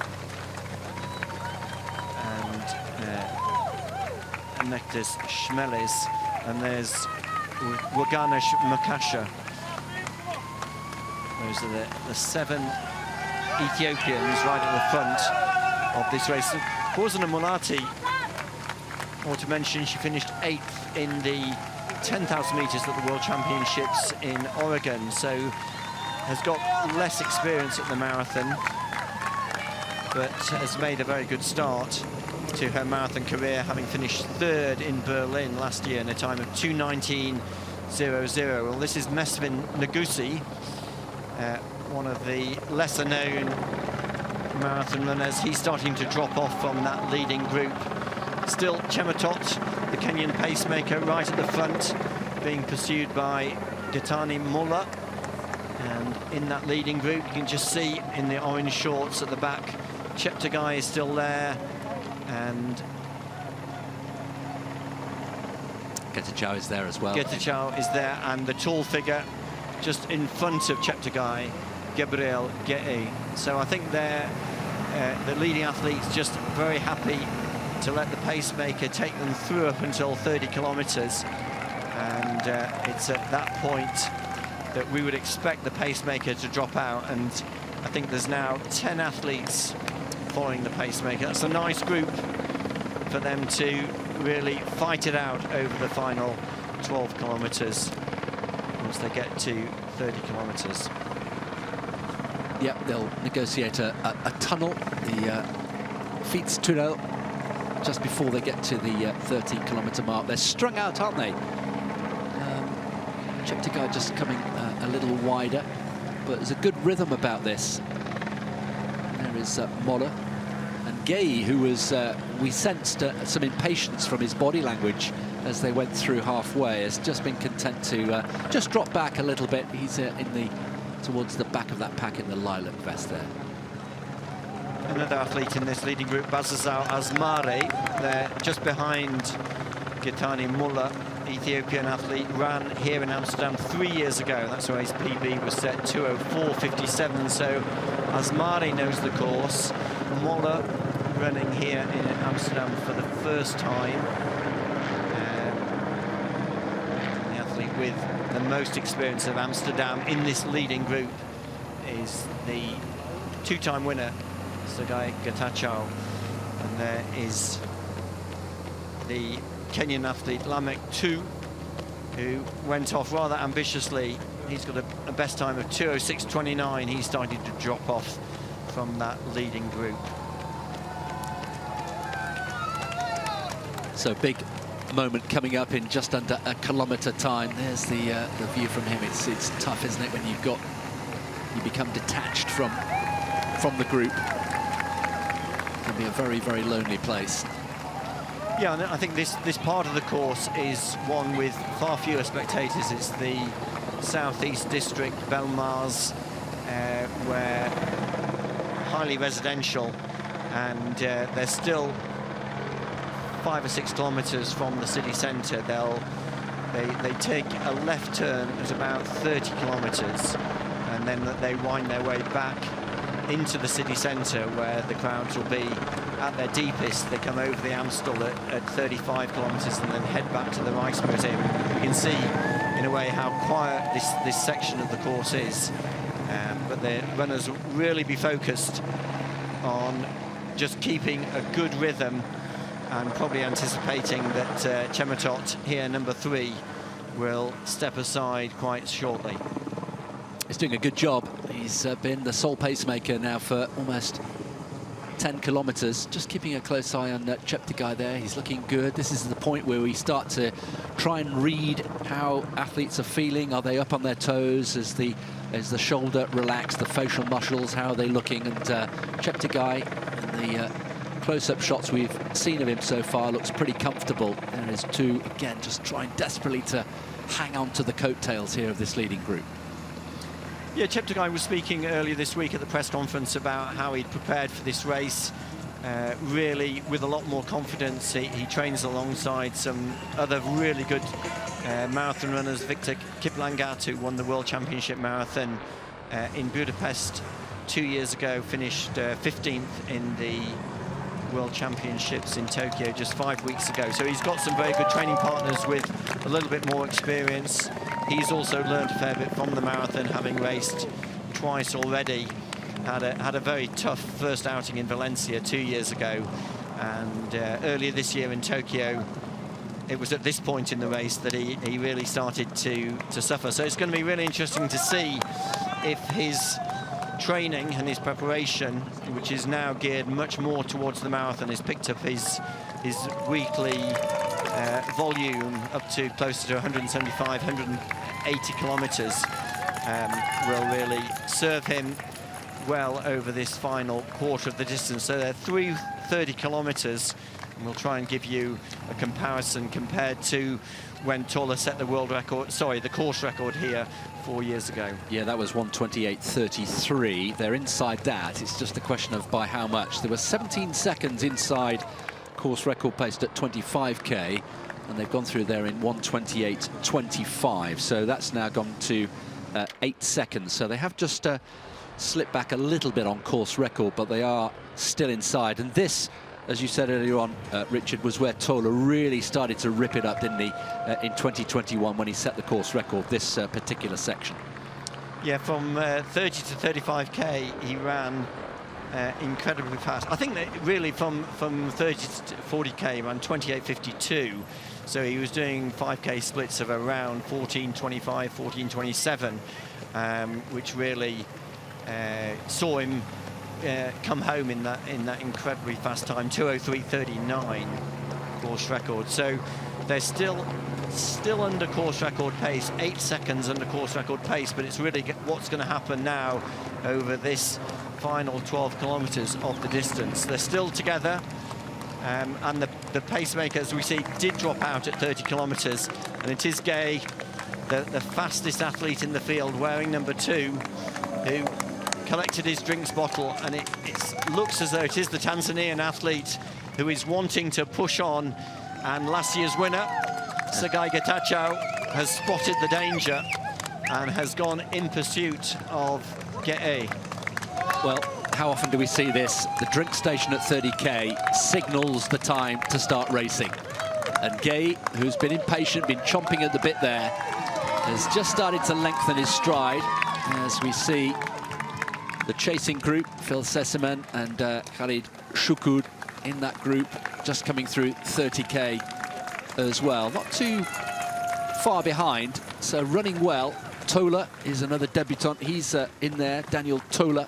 and Mekdes Shmelis, and there's Waganesh Makasha. Those are the 7 Ethiopians right at the front of this race. Bozena Mulati, I want to mention, she finished 8th in the 10,000 metres at the World Championships in Oregon, so has got less experience at the marathon, but has made a very good start to her marathon career, having finished 3rd in Berlin last year in a time of 2:19.00. Well, this is Mesvin Nagusi, one of the lesser-known marathon runners. He's starting to drop off from that leading group. Still Chematot, the Kenyan pacemaker, right at the front, being pursued by Getani Molla. And in that leading group, you can just see in the orange shorts at the back, Cheptegei is still there, and Getachew is there as well. Getachew is there, and the tall figure just in front of Cheptegei, Gabriel Ge'e. So I think they're the leading athletes just very happy to let the pacemaker take them through up until 30 kilometers, and it's at that point that we would expect the pacemaker to drop out, and I think there's now 10 athletes following the pacemaker. That's a nice group for them to really fight it out over the final 12 kilometers. once they get to 30 kilometres. Yep, they'll negotiate a tunnel, the Fietstunnel, just before they get to the 30-kilometre mark. They're strung out, aren't they? Cheptegei just coming a little wider, but there's a good rhythm about this. There is Moller. And Gay, who was, we sensed some impatience from his body language as they went through halfway, has just been content to just drop back a little bit. He's towards the back of that pack in the lilac vest there. Another athlete in this leading group, Bazazao Asmari. They're just behind Gitani Mulla, Ethiopian athlete, ran here in Amsterdam 3 years ago. That's where his PB was set, 2:04.57. So Asmari knows the course. Mulla running here in Amsterdam for the first time. The athlete with the most experience of Amsterdam in this leading group is the two-time winner, Sagai Getachew. And there is the Kenyan athlete Lamek 2, who went off rather ambitiously. He's got a best time of 2:06.29. He's starting to drop off from that leading group. So big moment coming up in just under a kilometre time. There's the view from him. It's tough, isn't it, when you become detached from the group. It can be a very, very lonely place. Yeah, and I think this part of the course is one with far fewer spectators. It's the southeast district, Belmars, where highly residential, and they're still 5 or 6 kilometres from the city centre. They take a left turn at about 30 kilometres, and then they wind their way back into the city centre, where the crowds will be at their deepest. They come over the Amstel at 35 kilometres and then head back to the Rijksmuseum. You can see, in a way, how quiet this section of the course is. But the runners really be focused on just keeping a good rhythm, and probably anticipating that Chemetot, here number 3, will step aside quite shortly. He's doing a good job. He's been the sole pacemaker now for almost 10 kilometres. Just keeping a close eye on Cheptegei there. He's looking good. This is the point where we start to try and read how athletes are feeling. Are they up on their toes? As the shoulder relaxed, the facial muscles, how are they looking? And Cheptegei, in the close-up shots we've seen of him so far, looks pretty comfortable. There is two, again, just trying desperately to hang on to the coattails here of this leading group. Yeah, Cheptegei was speaking earlier this week at the press conference about how he'd prepared for this race, really with a lot more confidence. He trains alongside some other really good marathon runners. Victor Kiplangat, who won the World Championship Marathon in Budapest 2 years ago, finished 15th in the World Championships in Tokyo just 5 weeks ago. So he's got some very good training partners with a little bit more experience. He's also learned a fair bit from the marathon, having raced twice already. Had a very tough first outing in Valencia 2 years ago, and earlier this year in Tokyo, it was at this point in the race that he really started to suffer. So it's going to be really interesting to see if his training and his preparation, which is now geared much more towards the marathon, has picked up his weekly volume up to closer to 175, 180 kilometres, will really serve him well over this final quarter of the distance. So they're through 30 kilometres, and we'll try and give you a comparison compared to when Tola set the world record, sorry, the course record here 4 years ago. Yeah, that was 1:28.33. They're inside that. It's just a question of by how much. There were 17 seconds inside course record paced at 25k, and they've gone through there in 1:28.25. So that's now gone to 8 seconds. So they have just slipped back a little bit on course record, but they are still inside. And this, as you said earlier on, Richard, was where Tola really started to rip it up, didn't he, in 2021 when he set the course record, this particular section. Yeah, from 30 to 35k, he ran incredibly fast. I think that really from 30 to 40k ran 28.52, so he was doing 5k splits of around 14.25, 14.27, which really saw him come home in that incredibly fast time, 2:03.39 course record. So they're still under course record pace, 8 seconds under course record pace, but it's really what's going to happen now over this final 12 kilometers of the distance. They're still together, and the pacemaker, as we see, did drop out at 30 kilometers, and it is Gay, the fastest athlete in the field, wearing number 2, who collected his drinks bottle, and it looks as though it is the Tanzanian athlete who is wanting to push on, and last year's winner, Sergei Getachew, has spotted the danger and has gone in pursuit of Gay. Well, how often do we see this? The drink station at 30k signals the time to start racing. And Gay, who's been impatient, been chomping at the bit there, has just started to lengthen his stride, as we see the chasing group, Phil Sesseman and Khalid Shukud in that group, just coming through 30k as well. Not too far behind, so running well. Tola is another debutant. He's in there, Daniel Tola.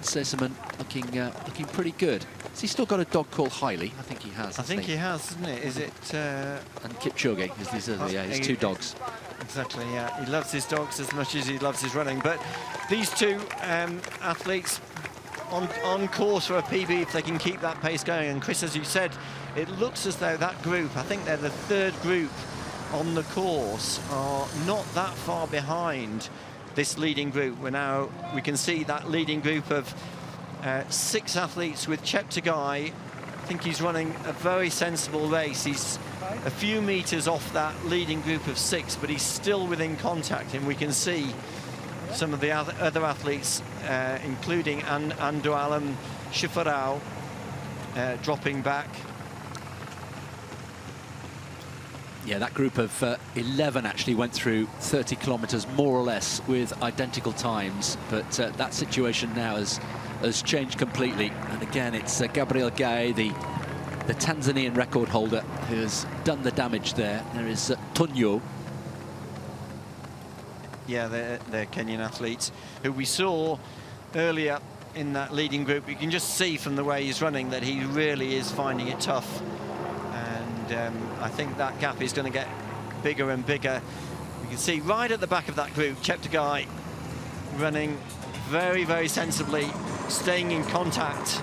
Sesseman looking pretty good. Has he still got a dog called Hailey? I think he has. I think he has, isn't it? Is it? And Kipchoge is these other, yeah, his 2 dogs. Exactly, yeah. He loves his dogs as much as he loves his running. But these 2 athletes on course for a PB if they can keep that pace going. And Chris, as you said, it looks as though that group, I think they're the 3rd group on the course, are not that far behind this leading group. We can see that leading group of 6 athletes with Cheptegei. I think he's running a very sensible race. He's a few meters off that leading group of 6, but he's still within contact, and we can see some of the other athletes, including Ando Alam Shifarao, dropping back. Yeah, that group of 11 actually went through 30 kilometers more or less with identical times, but that situation now has changed completely. And again, it's Gabriel Gay, the Tanzanian record holder, who has done the damage there. There is Tonyo. Yeah, they're Kenyan athletes who we saw earlier in that leading group. You can just see from the way he's running that he really is finding it tough. I think that gap is going to get bigger and bigger. You can see right at the back of that group, Cheptegei running very, very sensibly, staying in contact,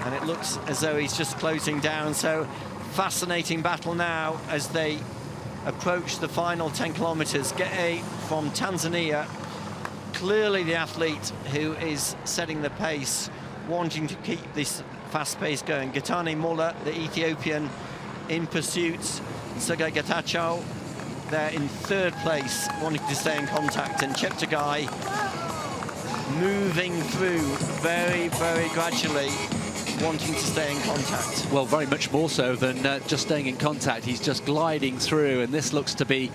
and it looks as though he's just closing down. So fascinating battle now as they approach the final 10 kilometers. Gay from Tanzania, clearly the athlete who is setting the pace, wanting to keep this fast pace going. Getane Mola, the Ethiopian, in pursuit. Sergei Getachew there in 3rd place, wanting to stay in contact, and Cheptegei moving through very, very gradually, wanting to stay in contact. Well, very much more so than just staying in contact. He's just gliding through, and this looks to be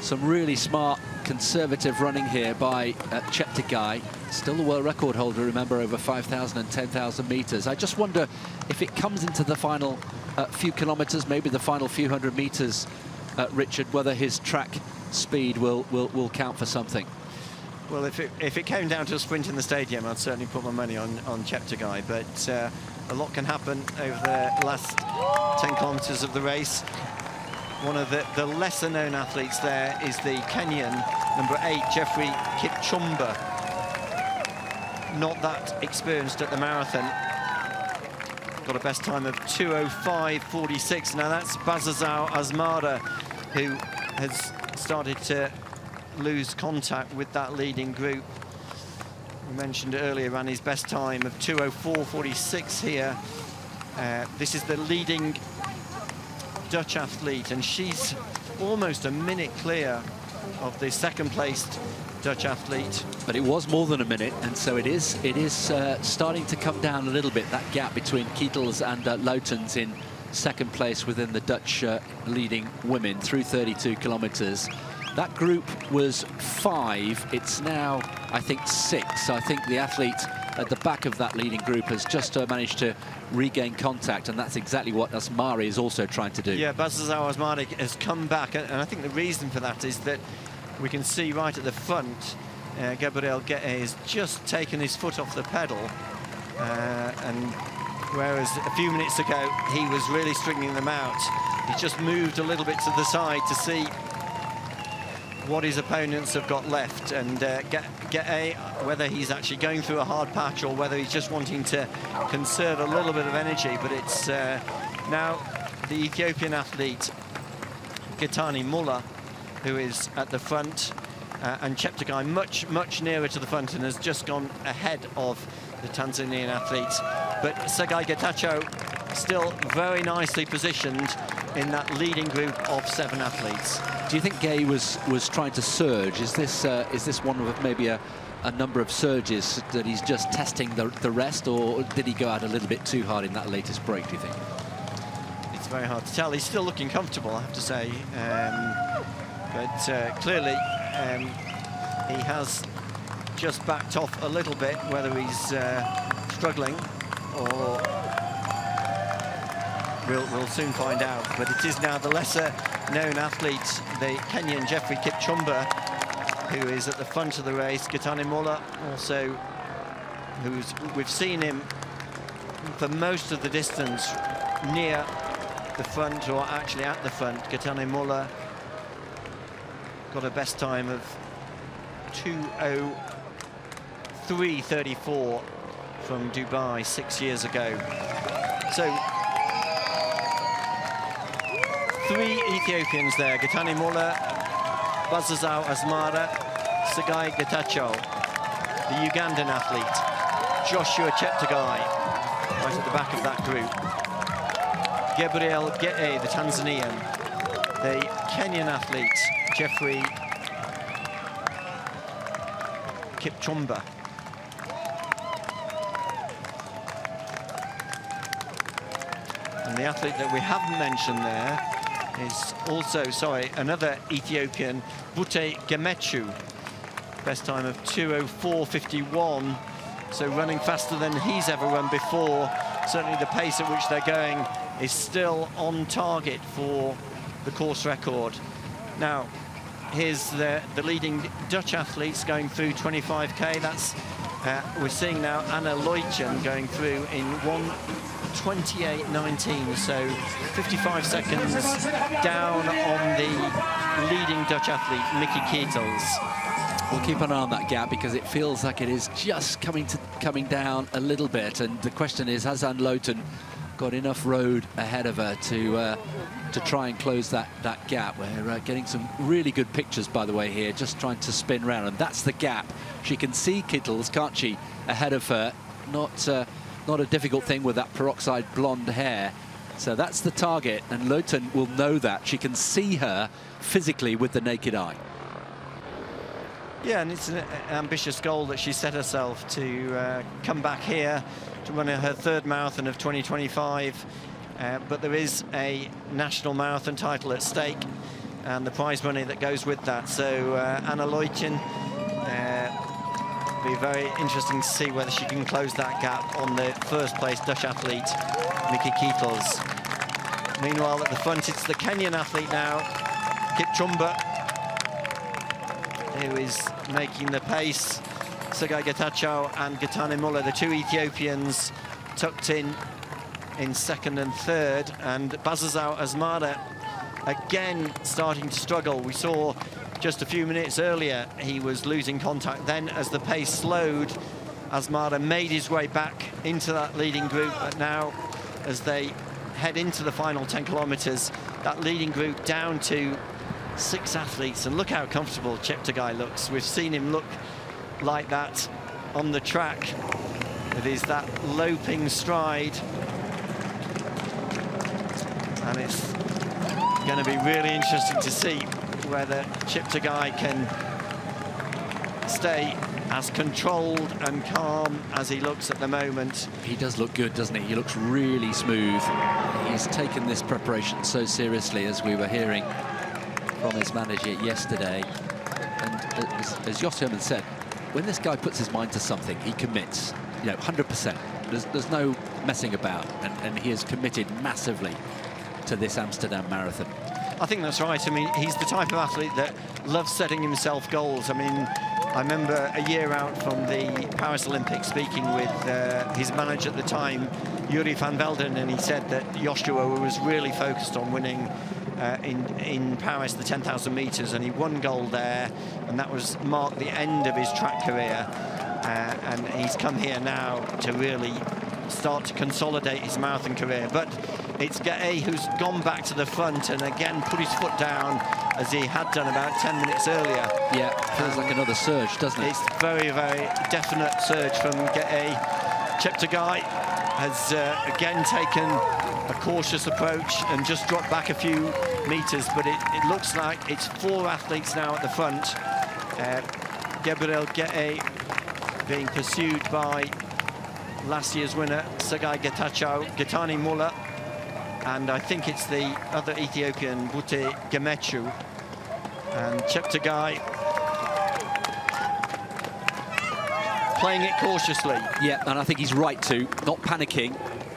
some really smart, conservative running here by Cheptegei. Still the world record holder, remember, over 5,000 and 10,000 meters. I just wonder if it comes into the final few kilometers, maybe the final few hundred meters, Richard, whether his track speed will count for something. Well, if it came down to a sprint in the stadium, I'd certainly put my money on Cheptegei, but a lot can happen over the last 10 kilometers of the race. One of the lesser-known athletes there is the Kenyan, number 8, Jeffrey Kipchumba. Not that experienced at the marathon. Got a best time of 2:05.46. Now that's Bazazao Asmara, who has started to lose contact with that leading group. We mentioned earlier, ran his best time of 2:04.46 here. This is the leading Dutch athlete, and she's almost a minute clear of the 2nd-placed Dutch athlete. But it was more than a minute, and so it is starting to come down a little bit, that gap between Kietels and Loutens in 2nd place within the Dutch leading women through 32 kilometers. That group was 5. It's now, I think, 6. So I think the athlete at the back of that leading group has just managed to regain contact, and that's exactly what Asmari is also trying to do. Yeah, Bazazao Asmari has come back, and I think the reason for that is that we can see right at the front, Gabriel Gueye has just taken his foot off the pedal, and whereas a few minutes ago he was really stringing them out, he just moved a little bit to the side to see what his opponents have got left, and Gueye, whether he's actually going through a hard patch or whether he's just wanting to conserve a little bit of energy. But it's now the Ethiopian athlete Getani Mulla who is at the front, and Cheptegei much nearer to the front and has just gone ahead of the Tanzanian athlete. But Tsegaye Getachew still very nicely positioned in that leading group of 7 athletes. Do you think Gueye was trying to surge? Is this one of maybe a number of surges that he's just testing the rest, or did he go out a little bit too hard in that latest break, do you think? It's very hard to tell. He's still looking comfortable, I have to say. But clearly he has just backed off a little bit, whether he's struggling or we'll soon find out. But it is now the lesser-known athlete, the Kenyan Jeffrey Kipchumba, who is at the front of the race. Getani Mulla also, we've seen him for most of the distance near the front, or actually at the front. Getani Mulla got a best time of 2:03.34 from Dubai 6 years ago. So 3 Ethiopians there: Getani Mulla, Bazazao Asmara, Tsegaye Getachew, the Ugandan athlete, Joshua Cheptegei, right at the back of that group, Gabriel Gueye, the Tanzanian, the Kenyan athlete, Jeffrey Kipchumba. And the athlete that we haven't mentioned there is also, another Ethiopian, Bute Gemechu. Best time of 2:04.51, so running faster than he's ever run before. Certainly the pace at which they're going is still on target for the course record. Now, here's the leading Dutch athletes going through 25k. That's we're seeing now Anna Leutjen going through in 1:28.19, so 55 seconds down on the leading Dutch athlete, Mickey Keitels. We'll keep an eye on that gap because it feels like it is just coming down a little bit, and the question is, has Anne Leutjen got enough road ahead of her to try and close that gap? We're getting some really good pictures, by the way, here, just trying to spin round, and that's the gap. She can see Kittles, can't she, ahead of her? Not a difficult thing with that peroxide blonde hair. So that's the target, and Leutjen will know that. She can see her physically with the naked eye. Yeah, and it's an ambitious goal that she set herself to come back here to run her 3rd marathon of 2025. But there is a national marathon title at stake and the prize money that goes with that. So Anna Leutjen, be very interesting to see whether she can close that gap on the 1st place Dutch athlete, Mickey Keitels. Meanwhile, at the front, it's the Kenyan athlete now, Kipchumba, who is making the pace. Tsegaye Getachew and Getani Mulla, the 2 Ethiopians, tucked in 2nd and 3rd, and Bazazao Asmara again starting to struggle. We saw just a few minutes earlier he was losing contact. Then as the pace slowed, Asmara made his way back into that leading group. But now, as they head into the final 10 kilometers, that leading group down to 6 athletes, and look how comfortable Cheptegei looks. We've seen him look like that on the track. It is that loping stride, and it's going to be really interesting to see whether Cheptegei can stay as controlled and calm as he looks at the moment. He does look good, doesn't he? He looks really smooth. He's taken this preparation so seriously, as we were hearing from his manager yesterday. And as Jos Herman said, when this guy puts his mind to something, he commits. you know, 100%. There's no messing about, and he is committed massively to this Amsterdam Marathon. I think that's right. I mean, he's the type of athlete that loves setting himself goals. I mean, I remember a year out from the Paris Olympics speaking with his manager at the time, Yuri van Velden, and he said that Joshua was really focused on winning in Paris the 10,000 meters, and he won gold there, and that was marked the end of his track career. And he's come here now to really start to consolidate his marathon career. But it's Gae who's gone back to the front and again put his foot down as he had done about 10 minutes earlier. Yeah, feels like another surge, doesn't it? It's very, very definite surge from Gae. Cheptegei has again taken a cautious approach and just dropped back a few meters, but it looks like it's 4 athletes now at the front. Gabriel Gae being pursued by last year's winner, Sergei Getachew, Getani Muller, and I think it's the other Ethiopian, Bute Gemechu. And Cheptegei playing it cautiously. Yeah, and I think he's right to, not panicking.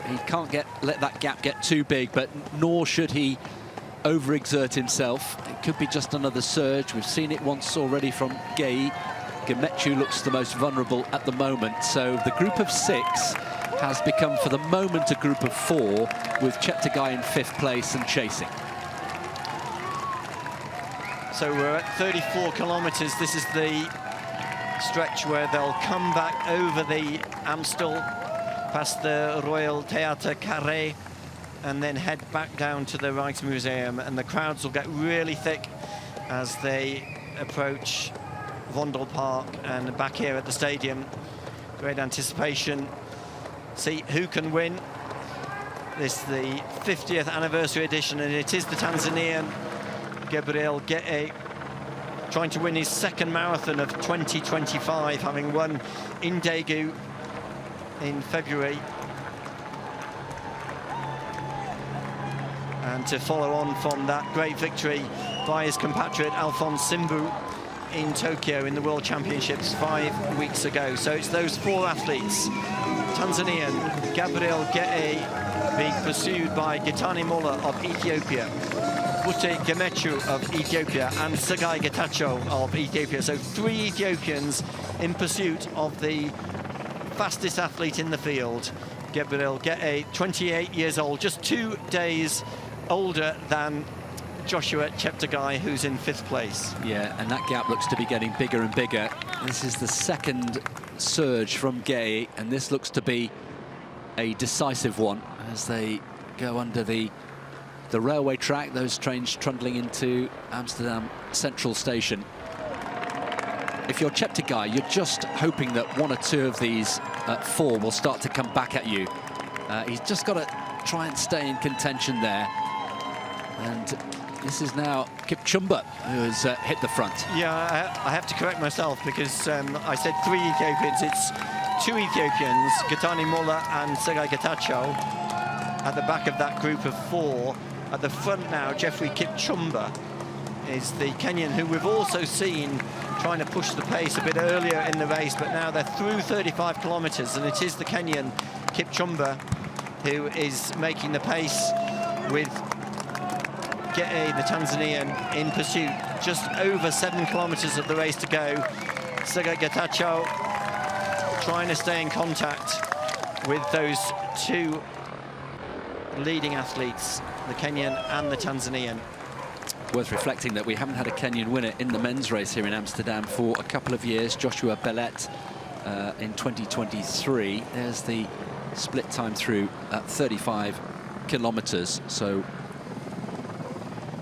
He can't let that gap get too big, but nor should he overexert himself. It could be just another surge. We've seen it once already from Gae. Gemechu looks the most vulnerable at the moment. So the group of 6 has become, for the moment, a group of 4, with Cheptegei in 5th place and chasing. So we're at 34 kilometers. This is the stretch where they'll come back over the Amstel, past the Royal Theatre Carré, and then head back down to the Rijksmuseum, and the crowds will get really thick as they approach Vondelpark and back here at the stadium. Great anticipation. See who can win. This is the 50th anniversary edition, and it is the Tanzanian Gabriel Gae trying to win his 2nd marathon of 2025, having won in Daegu in February. And to follow on from that great victory by his compatriot Alphonse Simbu in Tokyo in the World Championships 5 weeks ago. So it's those 4 athletes. Tanzanian Gabriel Gae being pursued by Getani Muller of Ethiopia, Bute Gemechu of Ethiopia, and Sergei Getachew of Ethiopia. So 3 Ethiopians in pursuit of the fastest athlete in the field, Gabriel Gae, 28 years old, just 2 days older than Joshua Cheptegei, who's in 5th place. Yeah, and that gap looks to be getting bigger and bigger. This is the 2nd surge from Gae, and this looks to be a decisive one as they go under the railway track, those trains trundling into Amsterdam Central Station. If you're Cheptegei, you're just hoping that 1 or 2 of these 4 will start to come back at you. He's just got to try and stay in contention there. And this is now Kipchumba who has hit the front. Yeah, I have to correct myself because I said 3 Ethiopians. It's 2 Ethiopians, Getani Muller and Sergei Getachew, at the back of that group of 4. At the front now, Jeffrey Kipchumba is the Kenyan who we've also seen trying to push the pace a bit earlier in the race, but now they're through 35 kilometers, and it is the Kenyan Kipchumba who is making the pace with Gae, the Tanzanian, in pursuit. Just over 7 kilometers of the race to go. Sergei Getachew trying to stay in contact with those 2 leading athletes, the Kenyan and the Tanzanian. Worth reflecting that we haven't had a Kenyan winner in the men's race here in Amsterdam for a couple of years. Joshua Bellet in 2023. There's the split time through at 35 kilometers. So,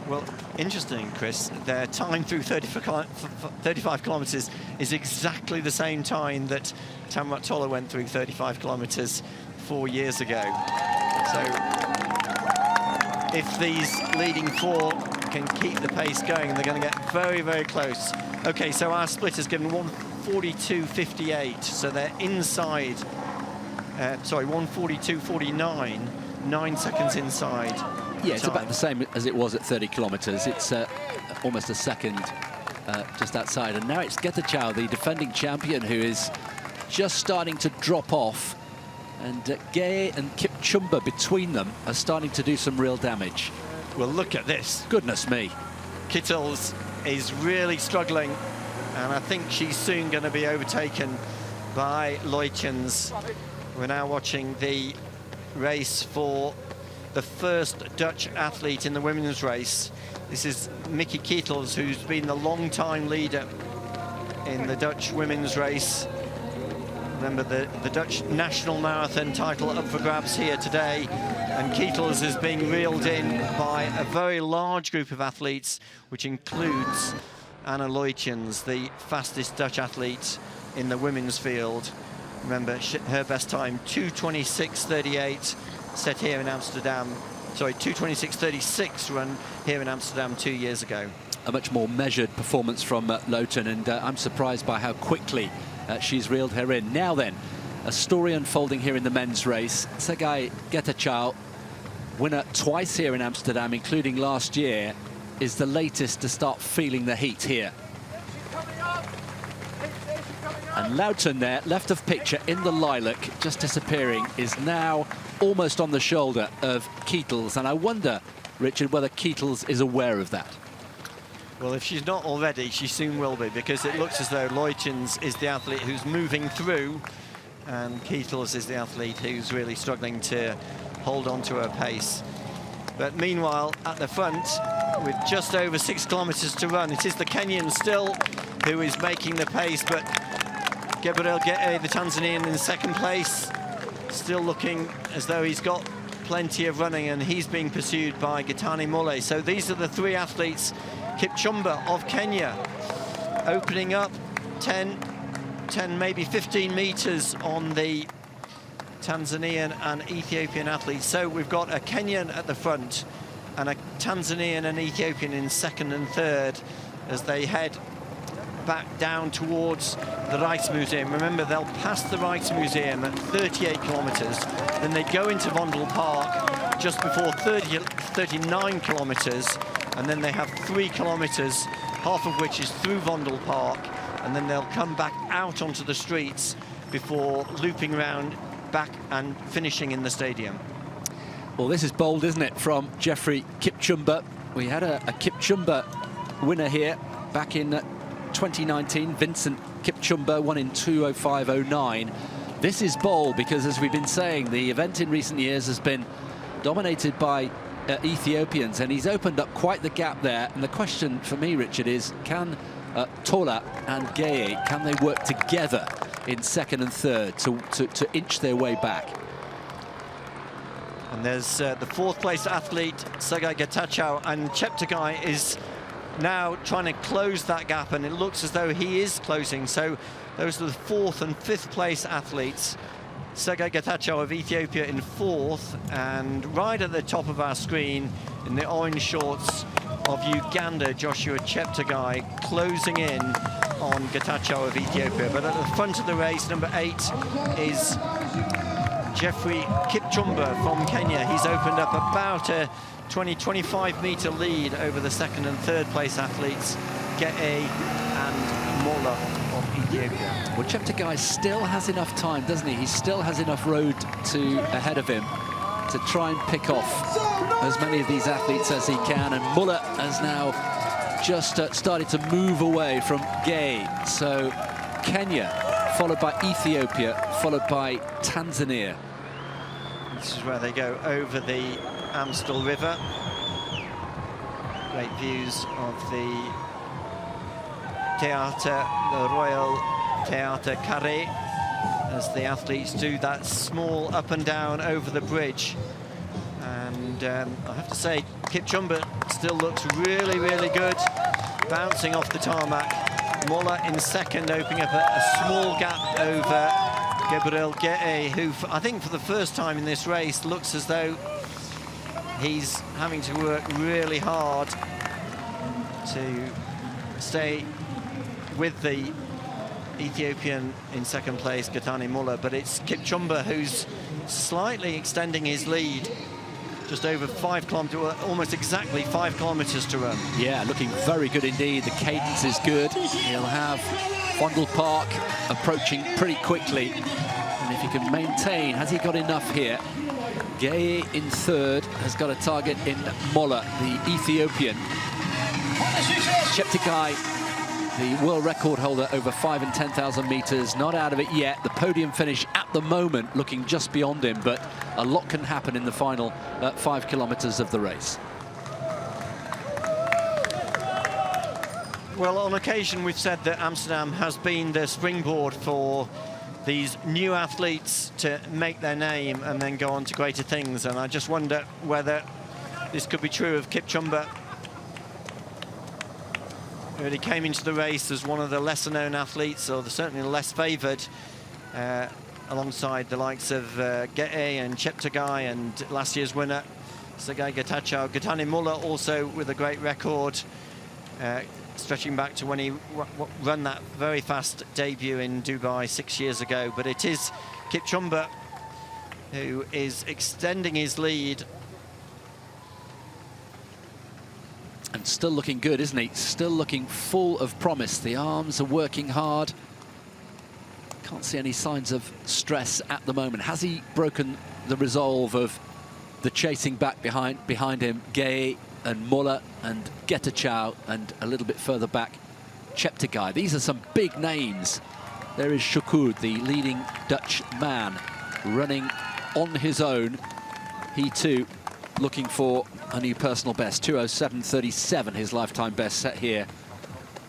well, interesting, Chris. Their time through 35 kilometers is exactly the same time that Tamrat Tola went through 35 kilometers 4 years ago. So if these leading 4 can keep the pace going, they're going to get very, very close. Okay, so our split has given 1:42.58, so they're inside, sorry, 1:42.49, 9 seconds inside. Yeah, it's about the same as it was at 30 kilometers. It's almost a second just outside. And now it's Getachew, the defending champion, who is just starting to drop off. And Gaye and Kipchumba between them are starting to do some real damage. Well, look at this. Goodness me. Kittles is really struggling, and I think she's soon going to be overtaken by Leutjens. We're now watching the race for the first Dutch athlete in the women's race. This is Mickey Kittels, who's been the long-time leader in the Dutch women's race. Remember, the Dutch national marathon title up for grabs here today, and Kittels is being reeled in by a very large group of athletes, which includes Anna Leutjens, the fastest Dutch athlete in the women's field. Remember, her best time, 2:26.38, set here in Amsterdam. Sorry, 2:26.36 run here in Amsterdam 2 years ago. A much more measured performance from Leutjens, and I'm surprised by how quickly she's reeled her in. Now then, a story unfolding here in the men's race. Sergei Getachau, winner twice here in Amsterdam, including last year, is the latest to start feeling the heat here. And Leutjens there, left of picture in the lilac, just disappearing, is now almost on the shoulder of Kittels. And I wonder, Richard, whether Kittels is aware of that. Well, if she's not already, she soon will be, because it looks as though Leutjens is the athlete who's moving through, and Kittels is the athlete who's really struggling to hold on to her pace. But meanwhile, at the front, with just over 6 kilometers to run, it is the Kenyan still who is making the pace, but Gabriel Gete, the Tanzanian, in second place, still looking as though he's got plenty of running, and he's being pursued by Gitani Mule. So these are the three athletes. Kipchumba of Kenya opening up 10, maybe 15 meters on the Tanzanian and Ethiopian athletes. So we've got a Kenyan at the front and a Tanzanian and Ethiopian in second and third as they head back down towards the Rijksmuseum. Remember, they'll pass the Rijksmuseum at 38 kilometers, then they go into Vondel Park just before 39 kilometers, and then they have 3 kilometers, half of which is through Vondel Park, and then they'll come back out onto the streets before looping around back and finishing in the stadium. Well, this is bold, isn't it, from Geoffrey Kipchumba. We had a Kipchumba winner here back in 2019. Vincent Kipchumba won in 2:05.09. This is bold because, as we've been saying, the event in recent years has been dominated by Ethiopians, and he's opened up quite the gap there. And the question for me, Richard, is can Tola and Gaye, can they work together in second and third to inch their way back? And there's the fourth place athlete, Sergei Getachau, and Cheptegei is now trying to close that gap, and it looks as though he is closing. So those are the fourth and fifth place athletes. Sergei Getachau of Ethiopia in fourth, and right at the top of our screen in the orange shorts of Uganda, Joshua Cheptegei closing in on Getachau of Ethiopia. But at the front of the race, number 8 is Geoffrey Kipchumba from Kenya. He's opened up about a 20-25 meter lead over the second and third place athletes, Gete and Mola of Ethiopia. Well, Cheptegei still has enough time, doesn't he? He still has enough road ahead of him to try and pick off as many of these athletes as he can. And Muller has now just started to move away from Gaye. So Kenya, followed by Ethiopia, followed by Tanzania. This is where they go over the Amstel River. Great views of the Theatre, the Royal Theatre Carré, as the athletes do that small up and down over the bridge. And I have to say, Kipchumba still looks really, really good, bouncing off the tarmac. Mola in second, opening up a small gap over Gabriel Gete, who I think for the first time in this race looks as though he's having to work really hard to stay with the Ethiopian in second place, Gitani Muller, but it's Kipchumba who's slightly extending his lead. just over 5 kilometers, well, almost exactly 5 kilometers to run. Yeah, looking very good indeed. The cadence is good. He'll have Vondel Park approaching pretty quickly. And if he can maintain, has he got enough here? Gay in third, has got a target in Molla, the Ethiopian. Cheptegei, the world record holder over 5 and 10,000 meters, not out of it yet. The podium finish at the moment looking just beyond him, but a lot can happen in the final 5 kilometers of the race. Well, on occasion we've said that Amsterdam has been the springboard for these new athletes to make their name and then go on to greater things, and I just wonder whether this could be true of Kipchumba. He really came into the race as one of the lesser-known athletes, or certainly less favoured, alongside the likes of Geye and Cheptegei and last year's winner, Sergei Getachew. Gitani Muller also with a great record, stretching back to when he ran that very fast debut in Dubai 6 years ago. But it is Kipchumba who is extending his lead. And still looking good, isn't he? Still looking full of promise. The arms are working hard. Can't see any signs of stress at the moment. Has he broken the resolve of the chasing back behind him? Gay and Muller and Getachew, and a little bit further back, Cheptegei. These are some big names. There is Shukud, the leading Dutch man, running on his own. He too looking for a new personal best. 2:07.37, his lifetime best set here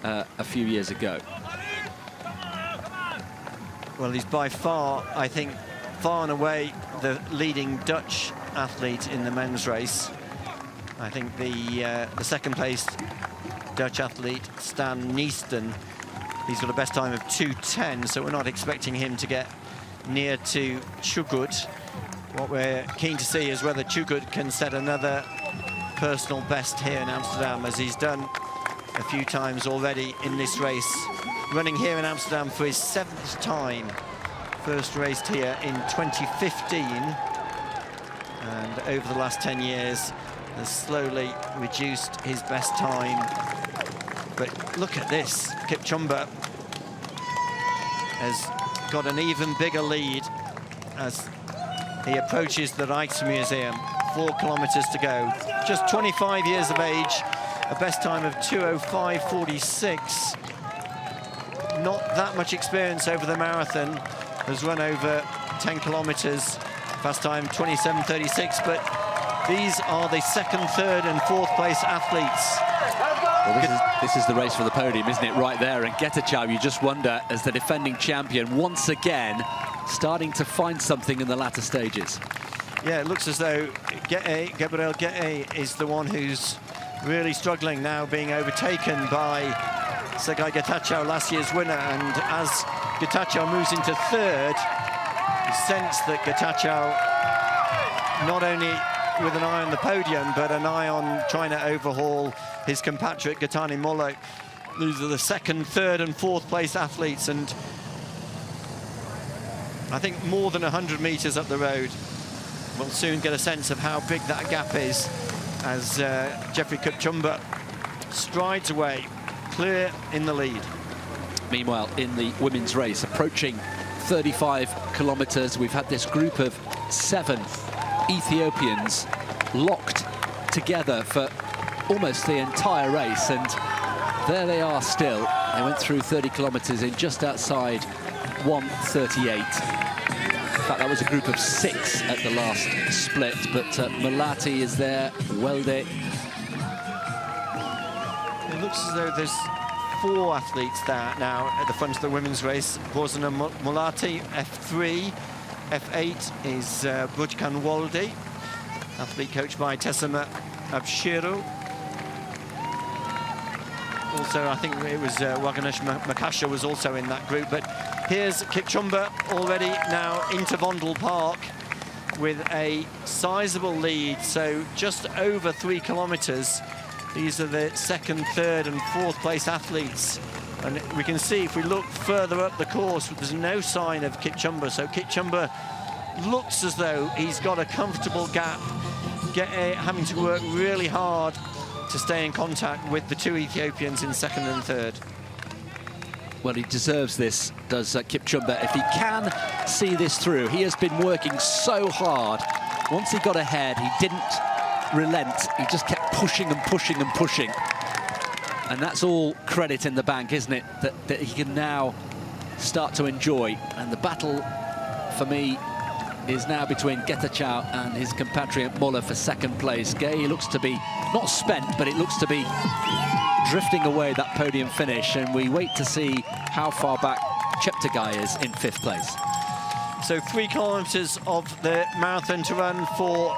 a few years ago. Well, he's by far, I think, far and away the leading Dutch athlete in the men's race. I think the second-placed Dutch athlete, Stan Niesten, he's got a best time of 2:10, so we're not expecting him to get near to Chugud. What we're keen to see is whether Chugud can set another personal best here in Amsterdam, as he's done a few times already in this race. Running here in Amsterdam for his 7th time. First raced here in 2015. And over the last 10 years, has slowly reduced his best time. But look at this. Kipchumba has got an even bigger lead as he approaches the Rijksmuseum. 4 kilometers to go. Just 25 years of age, a best time of 2:05.46. Not that much experience over the marathon. Has run over 10 kilometers. Fast time 27:36, but these are the 2nd, 3rd and 4th place athletes. Well, this is the race for the podium, isn't it? Right there. And Getachew, you just wonder, as the defending champion, once again, starting to find something in the latter stages. Yeah, it looks as though Gabriel Geye is the one who's really struggling now, being overtaken by Sergei Getachew, last year's winner. And as Getachew moves into 3rd, you sense that Getachew, not only with an eye on the podium, but an eye on trying to overhaul his compatriot Gitani Muller. These are the 2nd, 3rd and 4th place athletes, and I think more than 100 meters up the road. We'll soon get a sense of how big that gap is as Geoffrey Kipchumba strides away, clear in the lead. Meanwhile, in the women's race, approaching 35 kilometers, we've had this group of 7 Ethiopians locked together for almost the entire race, and there they are still. They went through 30 kilometers in just outside 1:38. In fact, that was a group of 6 at the last split, but Malati is there, Welde. It looks as though there's 4 athletes there now at the front of the women's race. Bosna Mulati, F3. F8 is Bujkan Walde, athlete coached by Tessema Abshiru. Also, I think it was Waganesh Makasha was also in that group. But here's Kipchumba already now into Vondel Park with a sizable lead, so just over 3 kilometers. These are the 2nd, 3rd and 4th place athletes. And we can see if we look further up the course, there's no sign of Kipchumba. So Kipchumba looks as though he's got a comfortable gap. having to work really hard to stay in contact with the two Ethiopians in second and third. Well, he deserves this, does Kipchumba, if he can see this through. He has been working so hard. Once he got ahead, he didn't relent. He just kept pushing and pushing and pushing. And that's all credit in the bank, isn't it? That he can now start to enjoy. And the battle, for me, is now between Getachew and his compatriot Mola for second place. Gay looks to be not spent, but it looks to be drifting away, that podium finish, and we wait to see how far back Cheptegei is in fifth place. So 3 kilometres of the marathon to run for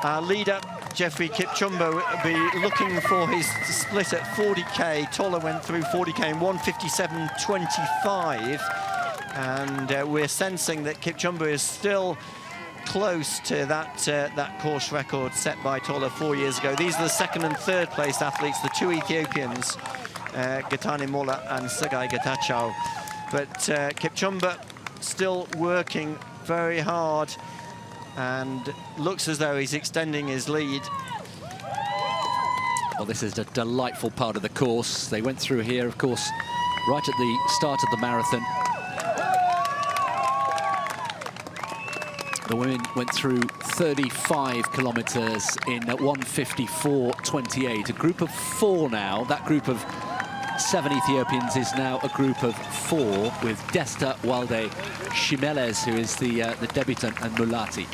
our leader. Geoffrey Kipchumba will be looking for his split at 40k. Tola went through 40k in 1:57.25. And we're sensing that Kipchumba is still close to that course record set by Tola 4 years ago. These are the second and third place athletes, the two Ethiopians, Getane Mola and Segai Getachew. But Kipchumba still working very hard and looks as though he's extending his lead. Well, this is a delightful part of the course. They went through here, of course, right at the start of the marathon. The women went through 35 kilometers in 1:54.28. A group of 4 now. That group of 7 Ethiopians is now a group of 4 with Desta Walde Shimeles, who is the debutant, and Mulati.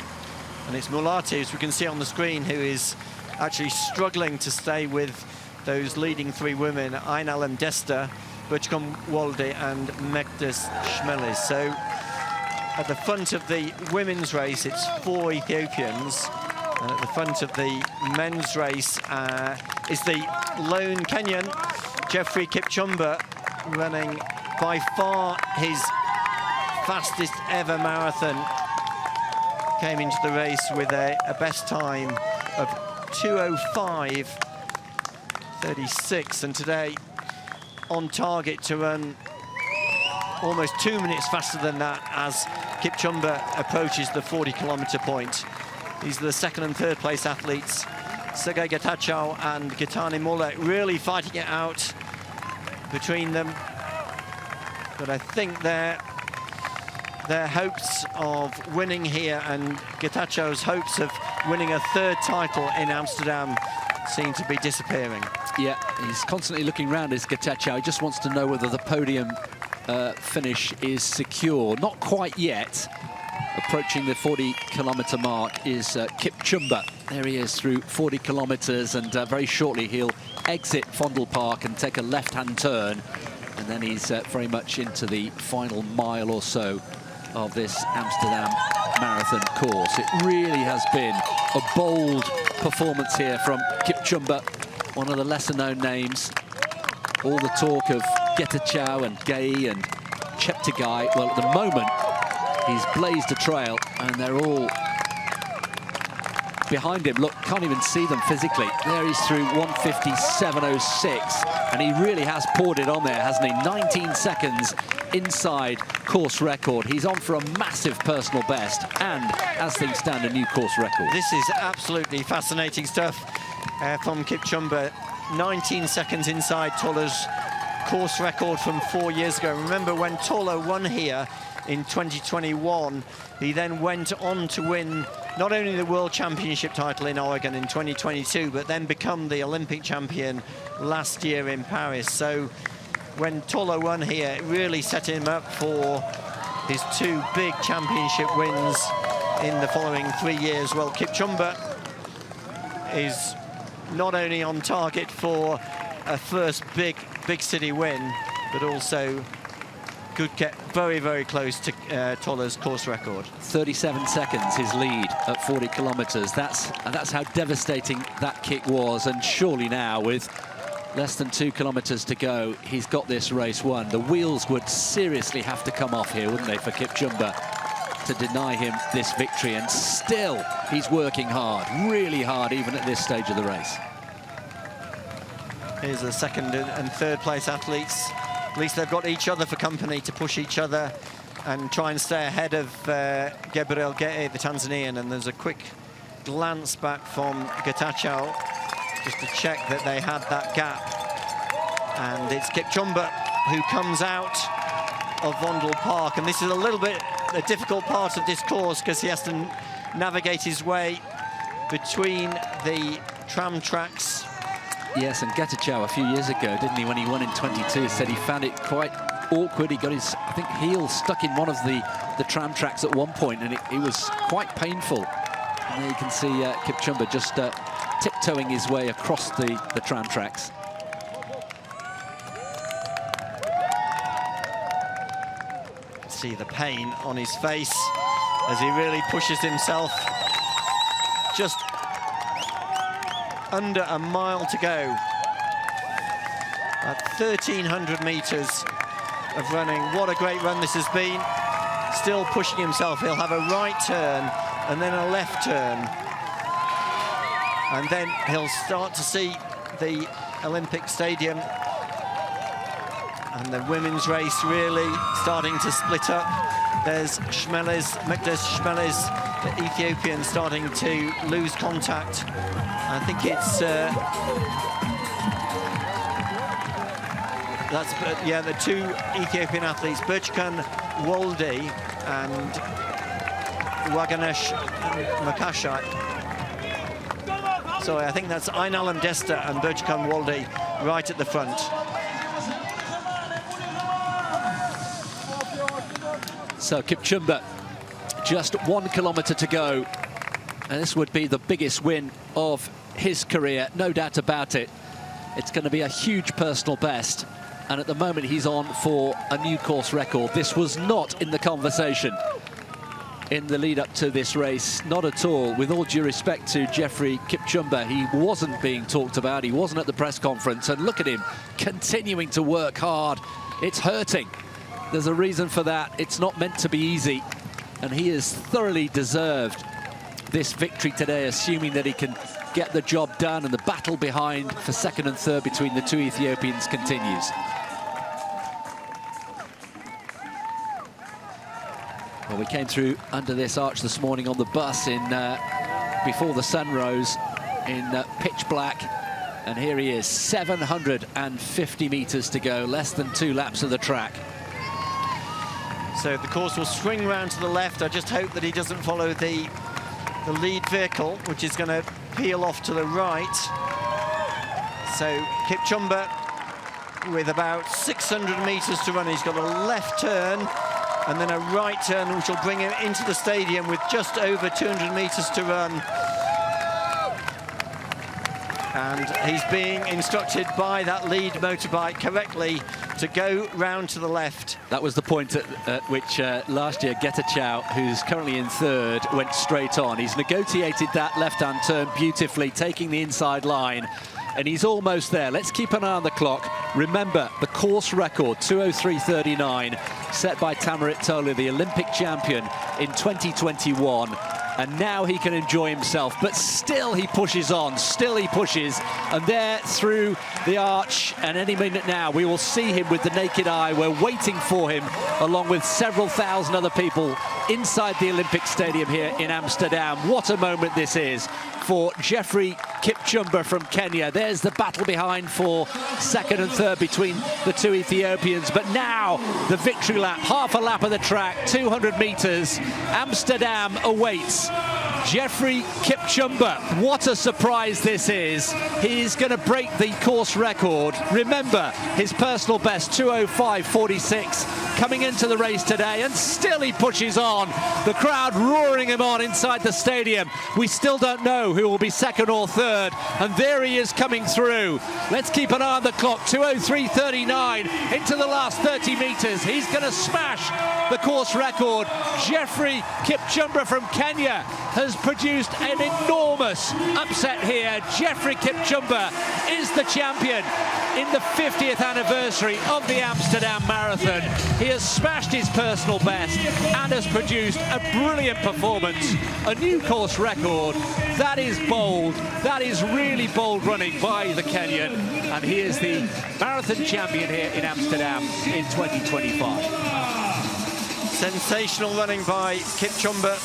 And it's Mulati, as we can see on the screen, who is actually struggling to stay with those leading 3 women, Ainalem Desta, Berchkom Walde and Mekdes Shimeles. So at the front of the women's race, it's 4 Ethiopians. And at the front of the men's race is the lone Kenyan, Geoffrey Kipchumba, running by far his fastest ever marathon. Came into the race with a best time of 2:05.36, and today on target to run almost 2 minutes faster than that as Kipchumba approaches the 40-kilometer point. These are the second and third place athletes, Segai Getachew and Getane Mola, really fighting it out between them. But I think their hopes of winning here and Getachew's hopes of winning a 3rd title in Amsterdam seem to be disappearing. Yeah, he's constantly looking around, is Getachew. He just wants to know whether the podium finish is secure. Not quite yet. Approaching the 40-kilometer mark is Kipchumba. There he is through 40 kilometers, and very shortly he'll exit Fondle Park and take a left-hand turn, and then he's very much into the final mile or so of this Amsterdam marathon course. It really has been a bold performance here from Kipchumba, one of the lesser-known names. All the talk of Getachew and Gay and Cheptegei. Well, at the moment, he's blazed a trail, and they're all behind him. Look, can't even see them physically. There he's through 1:57.06, and he really has poured it on there, hasn't he? 19 seconds inside course record. He's on for a massive personal best, and as things stand, a new course record. This is absolutely fascinating stuff from Kipchumba. 19 seconds inside Tola's course record from 4 years ago. Remember when Tola won here in 2021, he then went on to win not only the World Championship title in Oregon in 2022, but then become the Olympic champion last year in Paris. So when Tola won here, it really set him up for his 2 big championship wins in the following 3 years. Well, Kipchumba is not only on target for a first big city win, but also could get very, very close to Tola's course record. 37 seconds his lead at 40 kilometers. That's how devastating that kick was, and surely now, with less than 2 kilometers to go, he's got this race won. The wheels would seriously have to come off here, wouldn't they, for Kipchumba to deny him this victory, and still he's working hard, really hard, even at this stage of the race. Here's the second and third place athletes. At least they've got each other for company to push each other and try and stay ahead of Gabriel Gete, the Tanzanian. And there's a quick glance back from Getachew just to check that they had that gap. And it's Kipchumba who comes out of Vondel Park. And this is a little bit a difficult part of this course because he has to navigate his way between the tram tracks. Yes, and Getachew a few years ago, didn't he, when he won in 22, said he found it quite awkward. He got his, I think, heel stuck in one of the tram tracks at one point, and it was quite painful. And there you can see Kipchumba just tiptoeing his way across the tram tracks. See the pain on his face as he really pushes himself. Just under a mile to go. At 1,300 meters of running. What a great run this has been. Still pushing himself. He'll have a right turn and then a left turn. And then he'll start to see the Olympic Stadium and the women's race really starting to split up. There's Mekdes Shmeles, the Ethiopian, starting to lose contact. I think it's the two Ethiopian athletes, Berchkan Wolde and Waganesh Makashai. Sorry, I think that's Einalam Desta and Berchkan Wolde right at the front. So Kipchumba, just 1 kilometre to go. And this would be the biggest win of his career, no doubt about it. It's going to be a huge personal best. And at the moment, he's on for a new course record. This was not in the conversation in the lead up to this race, not at all. With all due respect to Geoffrey Kipchumba, he wasn't being talked about. He wasn't at the press conference. And look at him continuing to work hard. It's hurting. There's a reason for that. It's not meant to be easy. And he has thoroughly deserved this victory today, assuming that he can get the job done, and the battle behind for second and third between the two Ethiopians continues. Well, we came through under this arch this morning on the bus in before the sun rose in pitch black, and here he is, 750 meters to go, less than 2 laps of the track. So the course will swing round to the left. I just hope that he doesn't follow the lead vehicle, which is going to peel off to the right. So Kipchumba with about 600 meters to run. He's got a left turn and then a right turn, which will bring him into the stadium with just over 200 meters to run. And he's being instructed by that lead motorbike correctly to go round to the left. That was the point at which last year Getachew, who's currently in third, went straight on. He's negotiated that left-hand turn beautifully, taking the inside line, and he's almost there. Let's keep an eye on the clock. Remember, the course record, 2:03.39, set by Tamarit Tolu, the Olympic champion in 2021. And now he can enjoy himself, but still he pushes on, still he pushes. And there through the arch, and any minute now, we will see him with the naked eye. We're waiting for him, along with several thousand other people inside the Olympic Stadium here in Amsterdam. What a moment this is for Geoffrey Kipchumba from Kenya. There's the battle behind for second and third between the two Ethiopians. But now the victory lap, half a lap of the track, 200 meters. Amsterdam awaits Geoffrey Kipchumba. What a surprise this is. He's going to break the course record. Remember, his personal best, 2:05.46, coming into the race today, and still he pushes on. The crowd roaring him on inside the stadium. We still don't know who will be second or third, and there he is coming through. Let's keep an eye on the clock, 2:03.39 into the last 30 meters. He's going to smash the course record. Geoffrey Kipchumba from Kenya has produced an enormous upset here. Geoffrey Kipchumba is the champion in the 50th anniversary of the Amsterdam Marathon. He has smashed his personal best and has produced a brilliant performance, a new course record. That is bold. That is really bold running by the Kenyan, and he is the marathon champion here in Amsterdam in 2025. Sensational running by Kipchumba,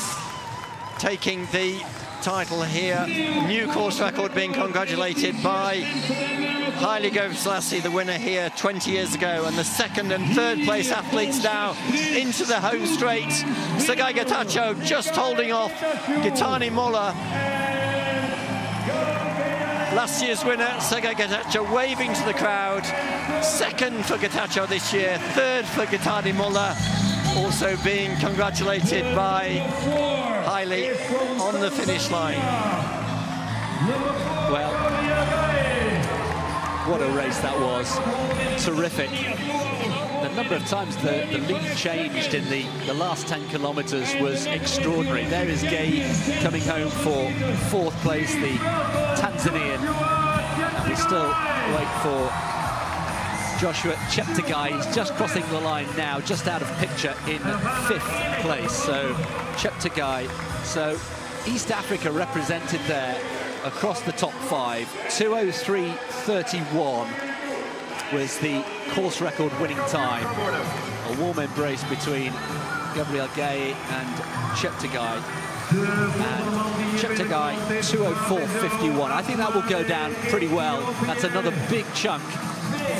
taking the title here. New course record being congratulated by Haile Gebrselassie, the winner here 20 years ago, and the second and third place athletes now into the home straight. Sergei Getachew just holding off Gitani Molla. Last year's winner, Sergei Getachew, waving to the crowd. Second for Getachew this year, third for Gitani Molla, also being congratulated by Haile on the finish line. Well, what a race that was. Terrific. The number of times the lead changed in the last 10 kilometres was extraordinary. There is Gay coming home for fourth place, the Tanzanian. And we still wait for Joshua Cheptegei. He's just crossing the line now, just out of picture in fifth place. So Cheptegei, so East Africa represented there across the top five. 2:03.31 was the course record winning time. A warm embrace between Gabriel Gay and Cheptegei. And Cheptegei 2:04.51. I think that will go down pretty well. That's another big chunk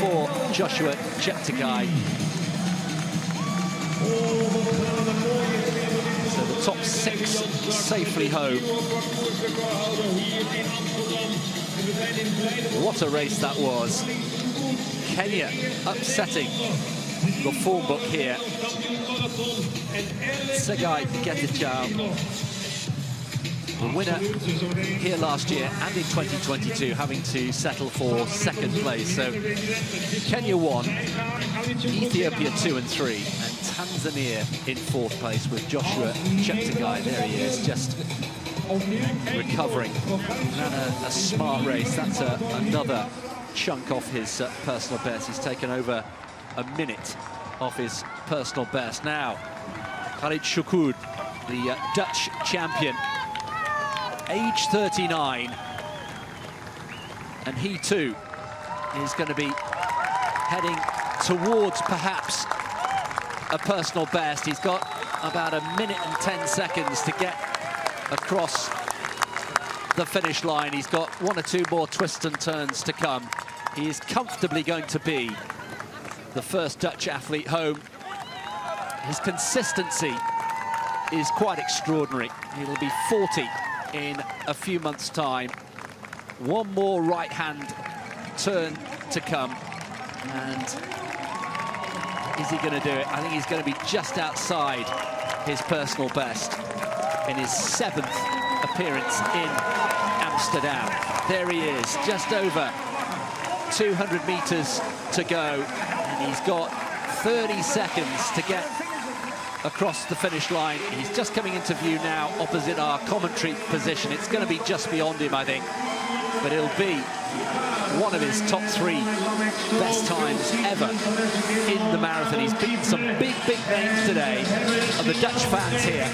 for Joshua Cheptegei. So the top six safely home. What a race that was. Kenya upsetting the form book here. Sergei Getachew, the winner here last year and in 2022, having to settle for second place. So Kenya 1, Ethiopia 2 and 3, and Tanzania in fourth place with Joshua Cheptegei. There he is, just recovering. And a smart race. That's another chunk off his personal best. He's taken over a minute off his personal best. Now, Khalid Choukoud, the Dutch champion, age 39, and he too is going to be heading towards perhaps a personal best. He's got about a minute and 10 seconds to get across the finish line. He's got one or two more twists and turns to come. He is comfortably going to be the first Dutch athlete home. His consistency is quite extraordinary. He'll be 40 in a few months' time. One more right-hand turn to come. And is he going to do it? I think he's going to be just outside his personal best in his 7th appearance in Amsterdam. There he is, just over 200 meters to go, and he's got 30 seconds to get across the finish line. He's just coming into view now opposite our commentary position. It's going to be just beyond him, I think, but it'll be one of his top 3 best times ever in the marathon. He's beaten some big names today, and the Dutch fans here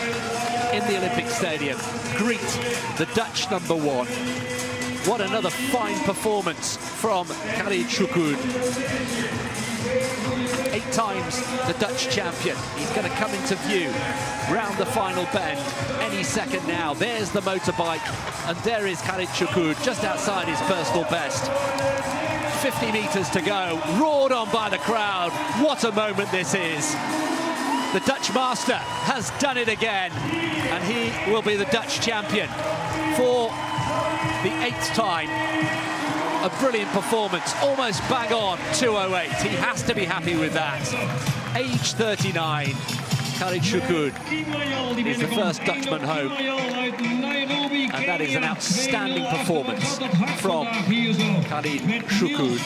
in the Olympic Stadium greet the Dutch #1. What another fine performance from Khalid Choukoud. 8 times the Dutch champion. He's going to come into view round the final bend any second now. There's the motorbike, and there is Khalid Choukoud just outside his personal best. 50 meters to go, roared on by the crowd. What a moment this is. The Dutch master has done it again, and he will be the Dutch champion for the 8th time. A brilliant performance, almost bang on 2:08. He has to be happy with that. Age 39, Khalid Choukoud is the first Dutchman home, and that is an outstanding performance from Khalid Choukoud.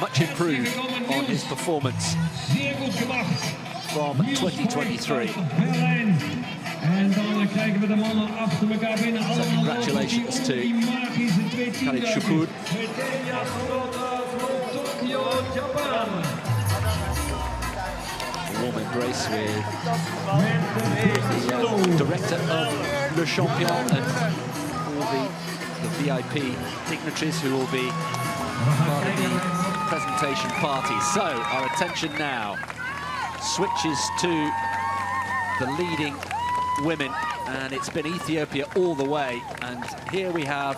Much improved on his performance from 2023. So congratulations to Khalid Choukoud. A warm embrace with the director of Le Champion and all the VIP dignitaries who will be part of the presentation party. So our attention now switches to the leading women, and it's been Ethiopia all the way. And here we have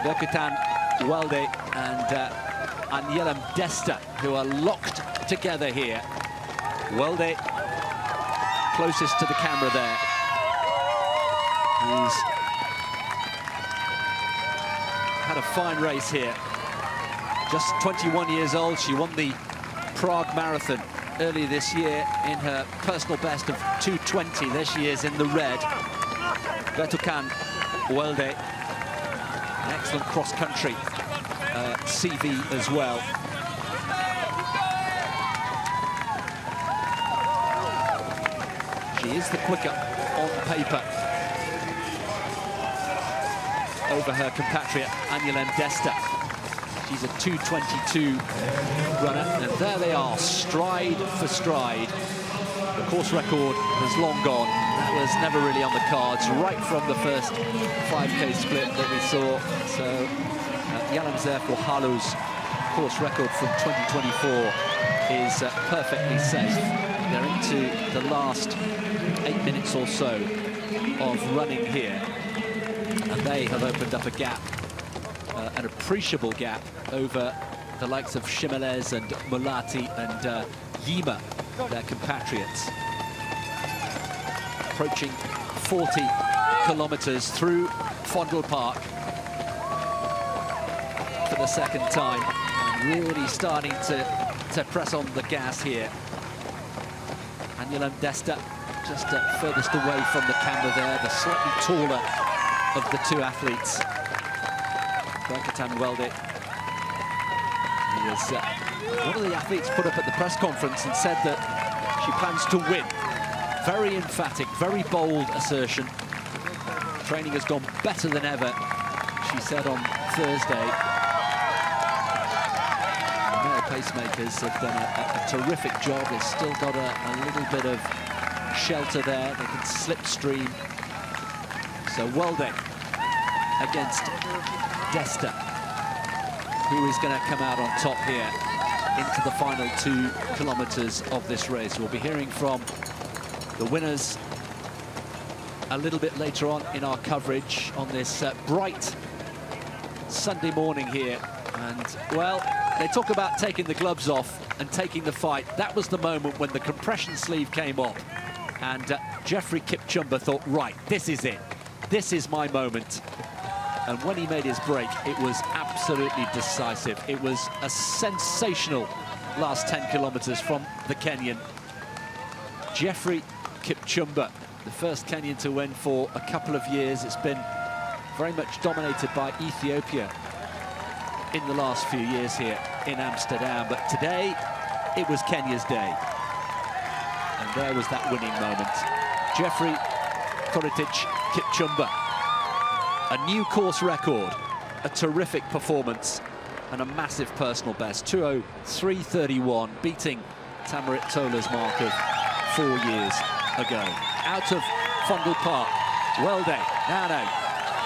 Berkatan Welde and Anyelem Desta, who are locked together here. Welde closest to the camera there. He's had a fine race here. Just 21 years old. She won the Prague Marathon earlier this year in her personal best of 2:20. There she is in the red. Bertukan Welde, an excellent cross-country CV as well. She is the quicker on paper over her compatriot Anyelem Desta. She's a 2:22 runner, and there they are, stride for stride. The course record has long gone. That was never really on the cards, right from the first 5K split that we saw. So Yalamzer Halu's course record from 2024 is perfectly safe. They're into the last 8 minutes or so of running here, and they have opened up a gap, an appreciable gap, over the likes of Shimelez and Mulati and Yima, their compatriots. Approaching 40 kilometers through Fondle Park for the second time, and really starting to press on the gas here. Anyelem Desta just furthest away from the camera there, the slightly taller of the two athletes. Berkatan Welde. He was one of the athletes put up at the press conference and said that she plans to win. Very emphatic, very bold assertion. Training has gone better than ever, she said on Thursday. The male pacemakers have done a terrific job. They've still got a little bit of shelter there. They can slipstream. So Welde against Desta, who is going to come out on top here into the final 2 kilometers of this race. We'll be hearing from the winners a little bit later on in our coverage on this bright Sunday morning here. And, well, they talk about taking the gloves off and taking the fight. That was the moment when the compression sleeve came off, and Geoffrey Kipchumba thought, right, this is it. This is my moment. And when he made his break, it was absolutely decisive. It was a sensational last 10 kilometers from the Kenyan. Geoffrey Kipchumba, the first Kenyan to win for a couple of years. It's been very much dominated by Ethiopia in the last few years here in Amsterdam. But today, it was Kenya's day. And there was that winning moment. Geoffrey Kipchumba. A new course record, a terrific performance, and a massive personal best. 2:03.31, beating Tamarit Tola's mark of 4 years ago. Out of Fondle Park, Welde, Nano.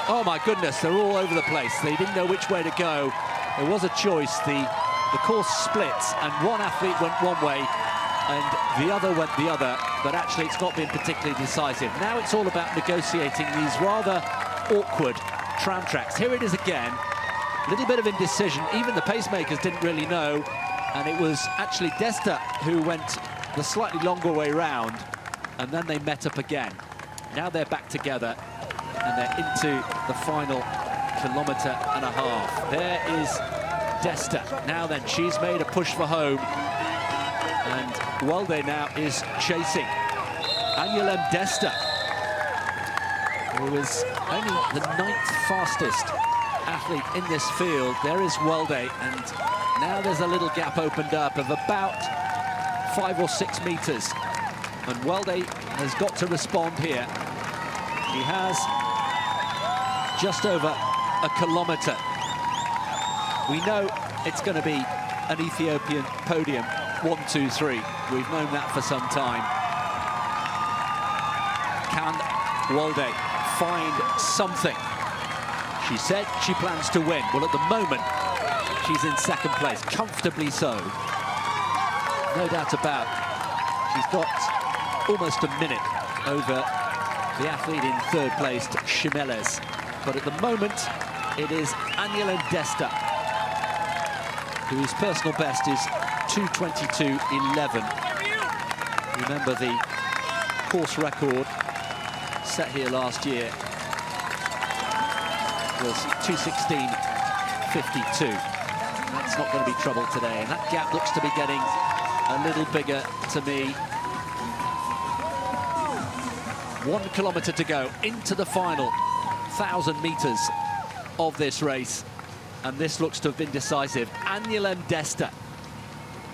Oh my goodness, they're all over the place. They didn't know which way to go. There was a choice. The course splits, and one athlete went one way, and the other went the other, but actually it's not been particularly decisive. Now it's all about negotiating these rather awkward tram tracks. Here it is again, a little bit of indecision. Even the pacemakers didn't really know, and it was actually Desta who went the slightly longer way round, and then they met up again. Now they're back together, and they're into the final kilometre and a half. There is Desta. Now then, she's made a push for home, and Welde now is chasing. Anyelem Desta, who was only the 9th fastest athlete in this field. There is Welde, and now there's a little gap opened up of about 5 or 6 meters. And Welde has got to respond here. He has just over a kilometre. We know it's going to be an Ethiopian podium, 1, 2, 3. We've known that for some time. Can Welde find something? She said she plans to win. Well, at the moment, she's in second place, comfortably so. No doubt about it. She's got almost a minute over the athlete in third place, Shimeles. But at the moment, it is Aniela Desta, whose personal best is 2:22.11. Remember the course record set here last year was 2:16.52. That's not going to be trouble today, and that gap looks to be getting a little bigger to me. 1 kilometre to go into the final 1,000 meters of this race, and this looks to have been decisive. Aniela Desta,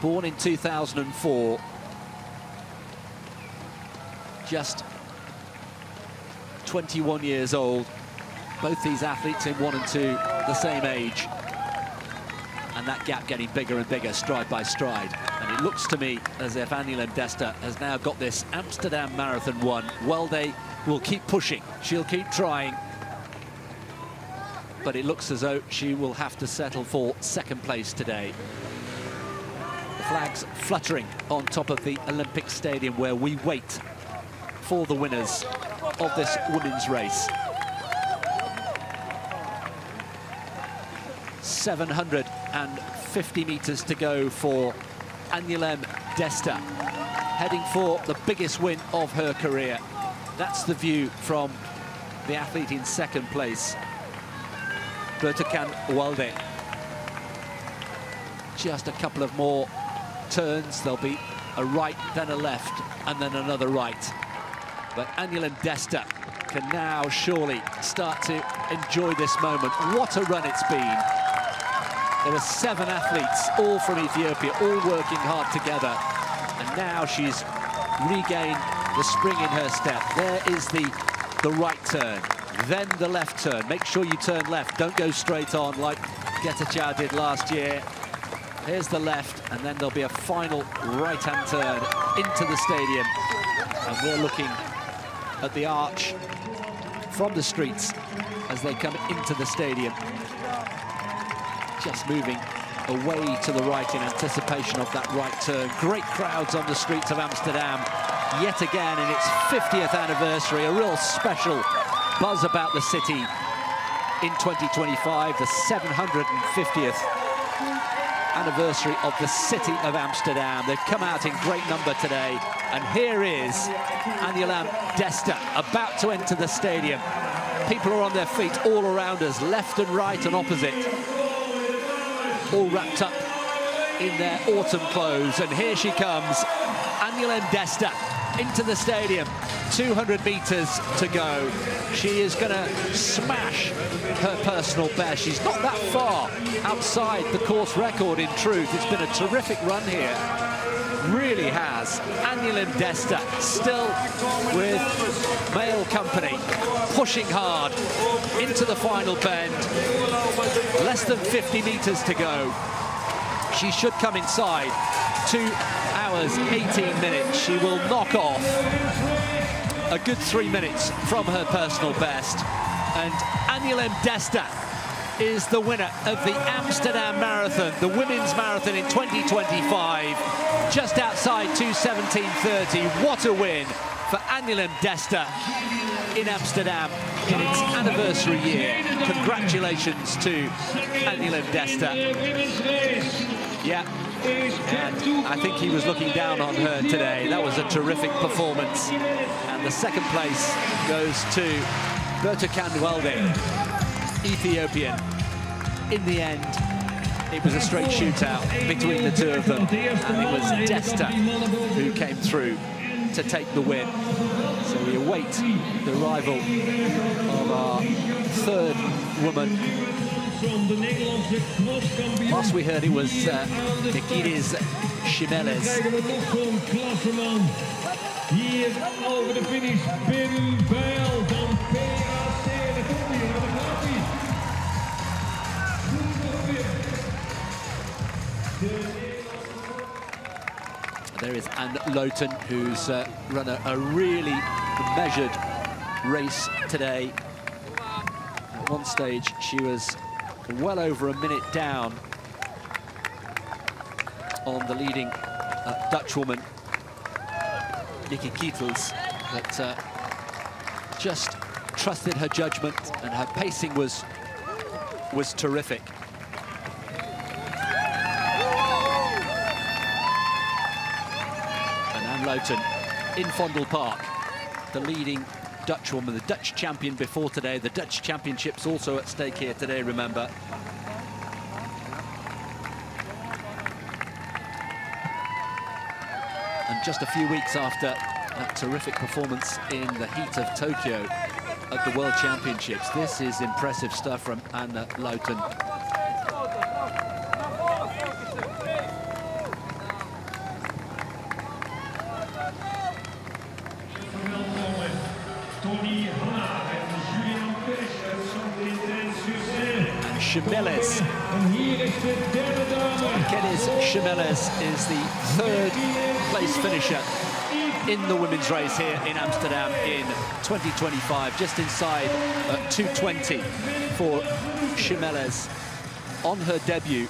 born in 2004, just 21 years old. Both these athletes in 1 and 2 the same age, and that gap getting bigger and bigger stride by stride. And it looks to me as if Aniela Desta has now got this Amsterdam Marathon won. Welday will keep pushing, she'll keep trying, but it looks as though she will have to settle for second place today. The flags fluttering on top of the Olympic Stadium, where we wait for the winners of this women's race. 750 meters to go for Aniela Desta, heading for the biggest win of her career. That's the view from the athlete in second place, Bertakan Welday. Just a couple of more turns. There'll be a right, then a left, and then another right. But Aniela Desta can now surely start to enjoy this moment. What a run it's been. There were 7 athletes, all from Ethiopia, all working hard together. And now she's regained the spring in her step. There is the right turn, then the left turn. Make sure you turn left. Don't go straight on like Getachew did last year. Here's the left, and then there'll be a final right-hand turn into the stadium. And we're looking at the arch from the streets as they come into the stadium. Just moving away to the right in anticipation of that right turn. Great crowds on the streets of Amsterdam yet again in its 50th anniversary. A real special buzz about the city in 2025, the 750th anniversary of the city of Amsterdam. They've come out in great number today, and here is Aniela Desta about to enter the stadium. People are on their feet all around us, left and right and opposite, all wrapped up in their autumn clothes. And here she comes, Aniela Desta, into the stadium. 200 meters to go. She is going to smash her personal best. She's not that far outside the course record, in truth. It's been a terrific run here. Really has. Aniela Desta still with male company, pushing hard into the final bend. Less than 50 meters to go. She should come inside 2 hours, 18 minutes. She will knock off a good 3 minutes from her personal best. And Aniela Desta is the winner of the Amsterdam Marathon, the women's marathon in 2025, just outside 2:17:30. What a win for Aniela Desta in Amsterdam in its anniversary year. Congratulations to Aniela Desta. Yeah, and I think he was looking down on her today. That was a terrific performance. And the second place goes to Bertakan Welday, Ethiopian. In the end, it was a straight shootout between the two of them, and it was Desta who came through to take the win. So we await the arrival of our third woman. Last we heard it was Nikidis Shimeles. Hier over de finish, Pim Bijl van PAC. There is Anne Lowton, who's run a really measured race today. At one stage, she was well over a minute down on the leading Dutch woman, Nikki Kietels, but just trusted her judgment, and her pacing was terrific. And Anne Lowton in Fondle Park, the leading Dutch woman, the Dutch champion before today. The Dutch Championships also at stake here today, remember. And just a few weeks after that terrific performance in the heat of Tokyo at the World Championships, this is impressive stuff from Anne Lowton. And Chimelles. Kennis Chimelles is the third place finisher in the women's race here in Amsterdam in 2025, just inside 2:20 for Chimelles on her debut.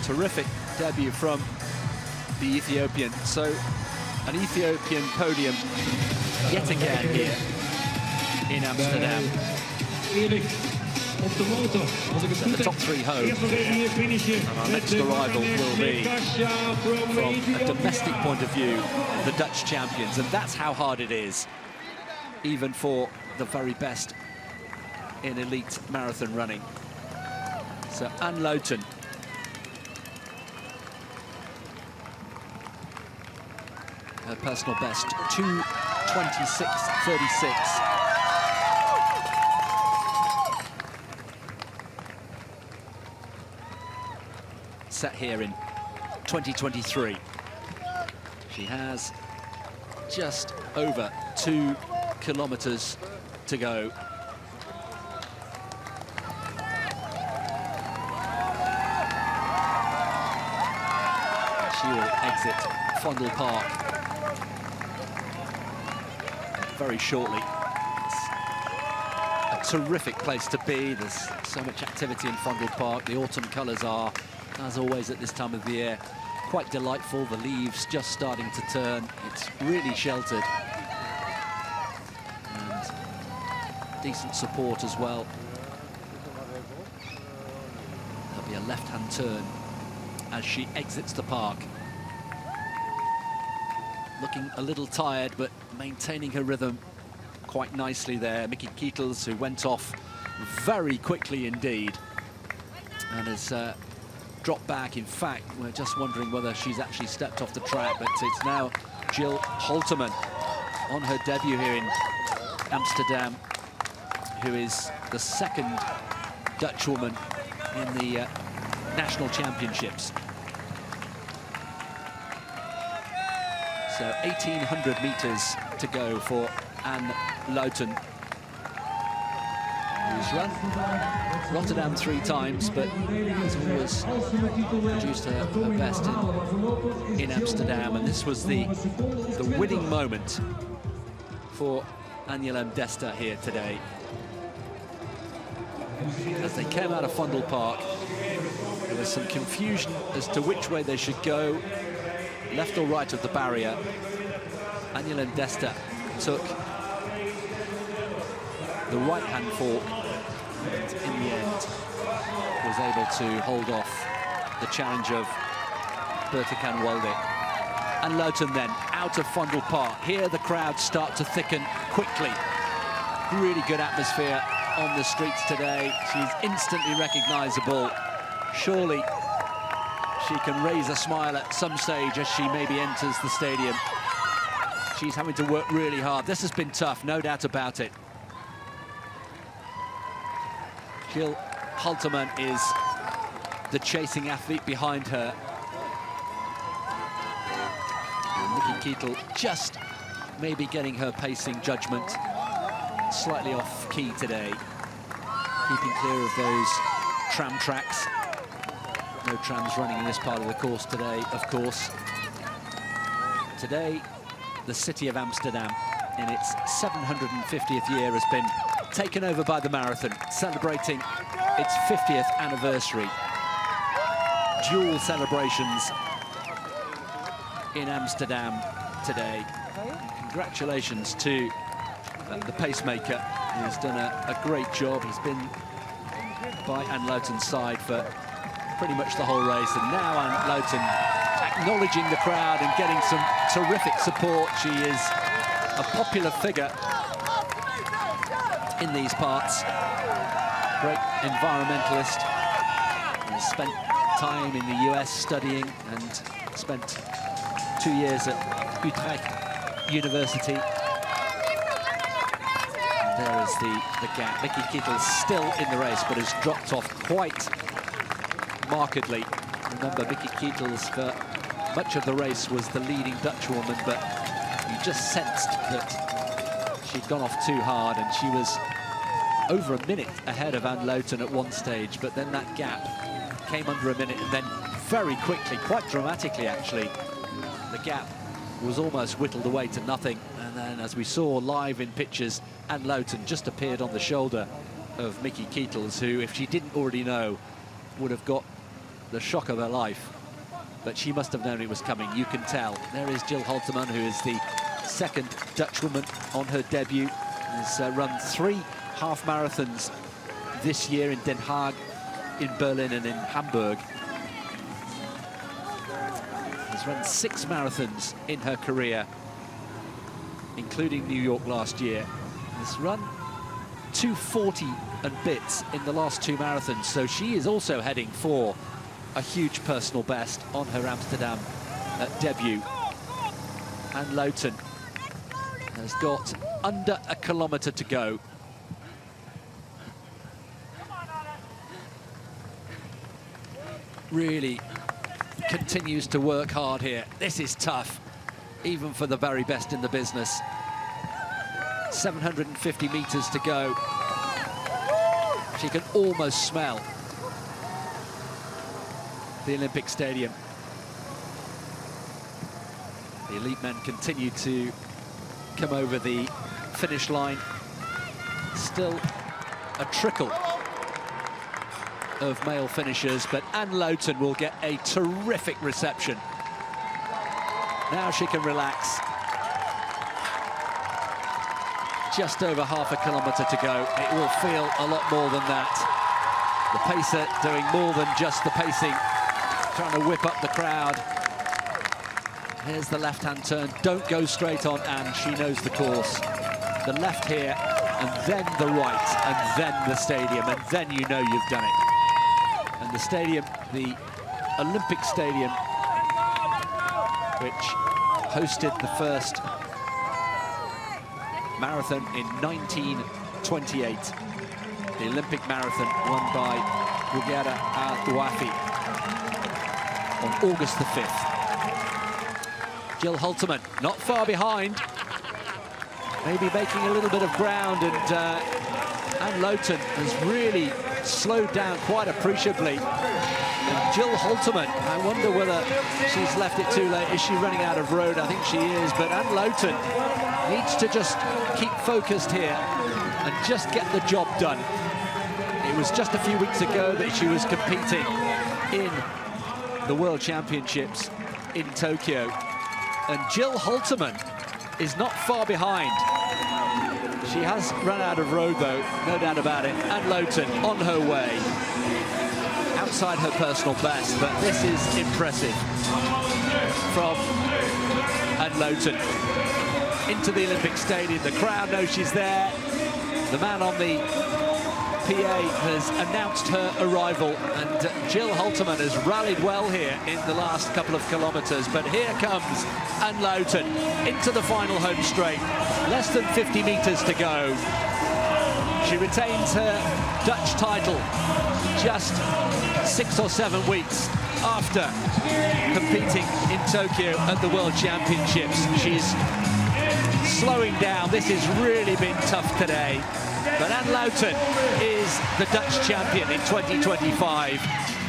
Terrific debut from the Ethiopian. So an Ethiopian podium yet again here in Amsterdam. So the top three home, and our next arrival will be, from a domestic point of view, the Dutch champions, and that's how hard it is, even for the very best in elite marathon running. So Anne Lowton, her personal best, 2:26.36. Set here in 2023. She has just over 2 kilometers to go. She will exit Fondle Park very shortly. It's a terrific place to be. There's so much activity in Fondle Park. The autumn colours are, as always at this time of the year, quite delightful. The leaves just starting to turn. It's really sheltered. And decent support as well. There'll be a left-hand turn as she exits the park. Looking a little tired, but maintaining her rhythm quite nicely there. Mickey Kietels, who went off very quickly indeed, and has dropped back. In fact, we're just wondering whether she's actually stepped off the track, but it's now Jill Holterman on her debut here in Amsterdam, who is the second Dutch woman in the national championships. So 1,800 meters to go for Anne Lowton, who's run Rotterdam 3 times, but has always produced her best in Amsterdam. And this was the winning moment for Anja Desta here today. As they came out of Fondle Park, there was some confusion as to which way they should go, left or right of the barrier. Anja Desta took the right-hand fork, and in the end was able to hold off the challenge of Bertakan Walde. And Lowton then out of Fondle Park. Here the crowds start to thicken quickly. Really good atmosphere on the streets today. She's instantly recognizable. Surely she can raise a smile at some stage as she maybe enters the stadium. She's having to work really hard. This has been tough, no doubt about it. Jill Holterman is the chasing athlete behind her. And Mickey Kietel just maybe getting her pacing judgment slightly off key today. Keeping clear of those tram tracks. No trams running in this part of the course today, of course. Today, the city of Amsterdam, in its 750th year, has been taken over by the marathon, celebrating its 50th anniversary. Dual celebrations in Amsterdam today. Congratulations to the pacemaker, has done a great job. He's been by Anne Loughton's side for pretty much the whole race, and now Anne Loughton acknowledging the crowd and getting some terrific support. She is a popular figure in these parts. Great environmentalist. Has spent time in the US studying and spent 2 years at Utrecht University. And there is the gap. Mickey Keitels still in the race, but has dropped off quite markedly. Remember, Mickey Keitels for much of the race was the leading Dutch woman, but you just sensed that she'd gone off too hard, and she was over a minute ahead of Anne Loughton at one stage, but then that gap came under a minute, and then very quickly, quite dramatically actually, the gap was almost whittled away to nothing. And then, as we saw live in pictures, Anne Loughton just appeared on the shoulder of Mickey Keitels, who, if she didn't already know, would have got the shock of her life. But she must have known it was coming, you can tell. There is Jill Halterman, who is the second Dutch woman on her debut. Has run 3 half marathons this year in Den Haag, in Berlin and in Hamburg. Has run 6 marathons in her career, including New York last year. Has run 2:40 and bits in the last 2 marathons, so she is also heading for a huge personal best on her Amsterdam debut. And Loughton has got under a kilometre to go. Really continues to work hard here. This is tough, even for the very best in the business. 750 meters to go. She can almost smell the Olympic Stadium. The elite men continue to come over the finish line. Still a trickle of male finishers, but Anne Loughton will get a terrific reception. Now she can relax. Just over half a kilometre to go. It will feel a lot more than that. The pacer doing more than just the pacing, trying to whip up the crowd. Here's the left-hand turn. Don't go straight on Anne, she knows the course. The left here, and then the right, and then the stadium, and then you know you've done it. And the stadium, the Olympic Stadium, which hosted the first marathon in 1928. The Olympic marathon won by Bougara Al-Douafi on August the 5th. Jill Halterman not far behind, maybe making a little bit of ground, and Anne Loughton has really slowed down quite appreciably. And Jill Halterman, I wonder whether she's left it too late. Is she running out of road? I think she is, but Anne Loughton needs to just keep focused here and just get the job done. It was just a few weeks ago that she was competing in the World Championships in Tokyo. And Jill Halterman is not far behind. She has run out of road, though, no doubt about it. Anne Loughton on her way. Outside her personal best, but this is impressive from Anne Loughton. Into the Olympic Stadium, the crowd knows she's there. The man on the PA has announced her arrival, and Jill Halterman has rallied well here in the last couple of kilometres, but here comes Anne Loughton into the final home straight. Less than 50 metres to go. She retains her Dutch title just 6 or 7 weeks after competing in Tokyo at the World Championships. She's slowing down. This has really been tough today. But Anne Loughton is the Dutch champion in 2025.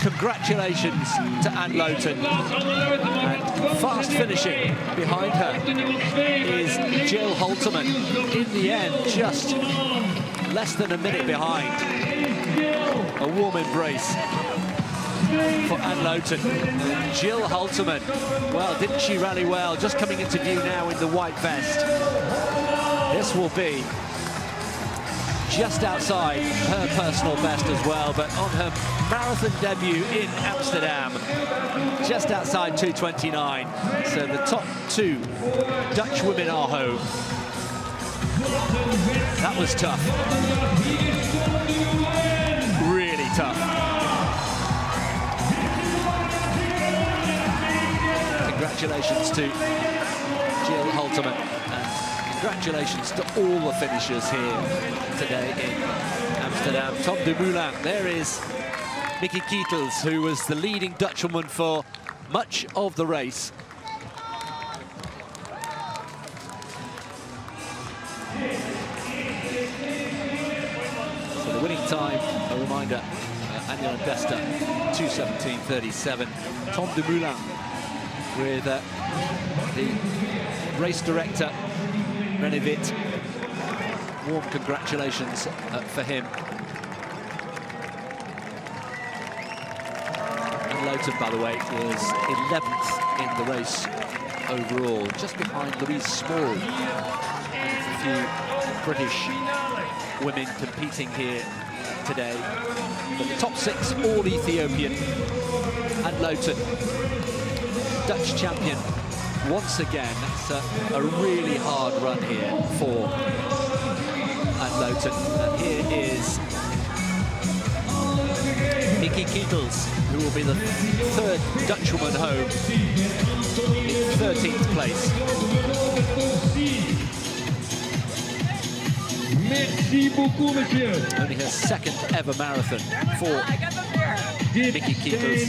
Congratulations to Anne Loughton. And fast finishing behind her is Jill Halterman. In the end, just less than a minute behind. A warm embrace for Anne Loughton. Jill Halterman, well, didn't she rally well? Just coming into view now in the white vest. This will be just outside her personal best as well, but on her marathon debut in Amsterdam, just outside 2:29. So the top two Dutch women are home. That was tough. Really tough. Congratulations to Jill Holterman, and congratulations to all the finishers here today in Amsterdam. Tom Dumoulin, there is Nikki Kietels, who was the leading Dutchwoman for much of the race. So the winning time, a reminder, Aniela Desta, 2:17.37. Tom Dumoulin with the race director, René Witt. Warm congratulations for him. And Lowton, by the way, was 11th in the race overall, just behind Louise Small. And a few British women competing here today. But the top six, all Ethiopian. And Lowton, Dutch champion once again. It's a really hard run here for Lowton. And here is Nikki Kietels, who will be the third Dutchwoman home in 13th place. Merci beaucoup, monsieur. Only her second ever marathon for Nikki Kietels.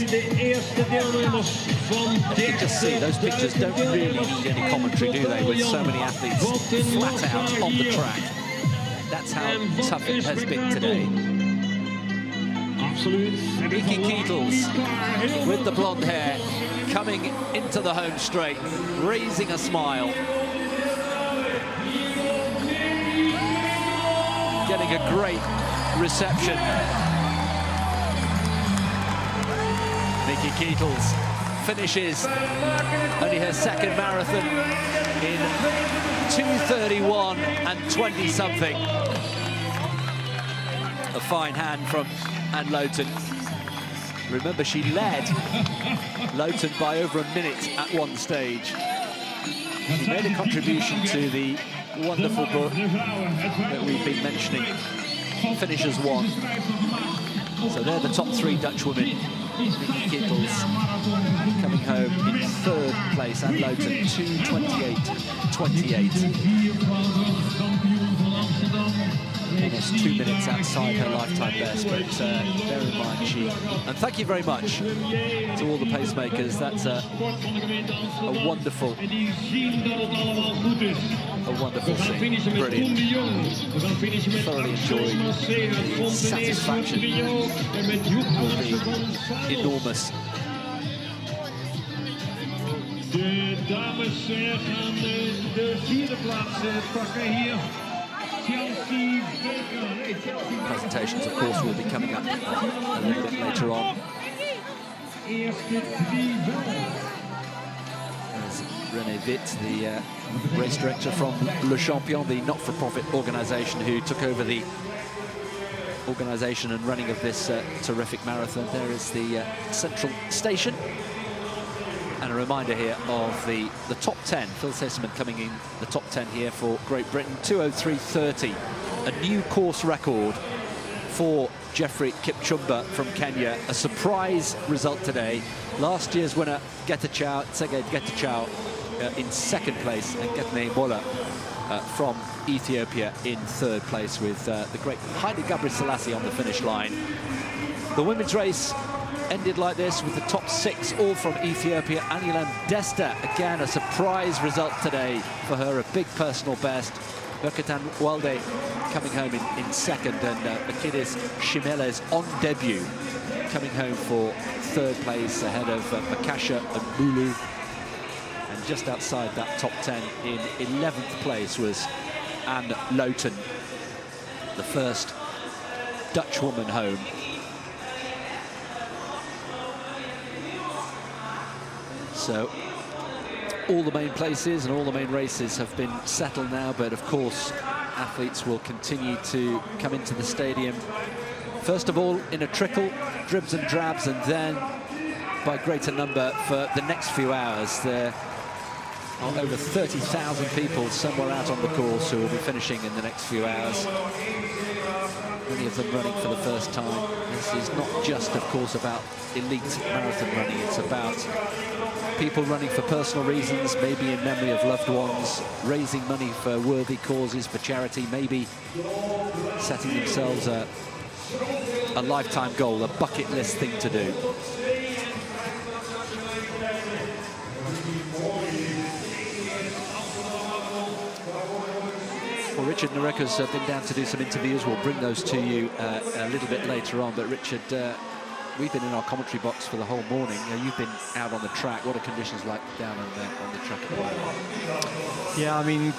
You can just see those pictures don't really need any commentary, do they? With so many athletes flat out on the track. That's how tough it has been today. Nikki Kietels with the blonde hair coming into the home straight, raising a smile. Getting a great reception. Nikki Kietels finishes only her second marathon in 2:31 and 20-something. A fine hand from Anne Lowton. Remember, she led Lowton by over a minute at one stage. She made a contribution to the wonderful book that we've been mentioning, Finishers One. So they're the top three Dutch women. Nikki Kietels coming home in third place, and Lowton 2:28.28. Almost 2 minutes outside her lifetime best, but bear in mind and thank you very much to all the pacemakers. That's a wonderful thing. Brilliant. Thoroughly enjoyed. The satisfaction will be enormous. De dames gaan de vierde plaats pakken hier. Presentations, of course, will be coming up a little bit later on. There's René Witt, the race director from Le Champion, the not-for-profit organisation who took over the organisation and running of this terrific marathon. There is the central station. And a reminder here of the top 10. Phil Sisman coming in the top 10 here for Great Britain. 2:03.30, a new course record for Jeffrey Kipchumba from Kenya. A surprise result today. Last year's winner, Tsege Getachew, in second place, and Getne Bola from Ethiopia in third place, with the great Haile Gebrselassie on the finish line. The women's race ended like this, with the top six all from Ethiopia. Aniela Desta, again, a surprise result today for her, a big personal best. Berkatan Walde coming home in second, and Makidis Shimeles on debut coming home for third place ahead of Makasha and Mulu. And just outside that top 10 in 11th place was Anne Lowton, the first Dutch woman home. So all the main places and all the main races have been settled now, but of course athletes will continue to come into the stadium. First of all, in a trickle, dribs and drabs, and then by greater number for the next few hours. There are over 30,000 people somewhere out on the course who will be finishing in the next few hours. Many of them running for the first time. This is not just, of course, about elite marathon running. It's about people running for personal reasons, maybe in memory of loved ones, raising money for worthy causes, for charity, maybe setting themselves a lifetime goal, a bucket list thing to do. Well, Richard Nareca's been down to do some interviews. We'll bring those to you a little bit later on. But Richard, we've been in our commentary box for the whole morning. You've been out on the track. What are conditions like down on the track at the moment? Yeah, I mean,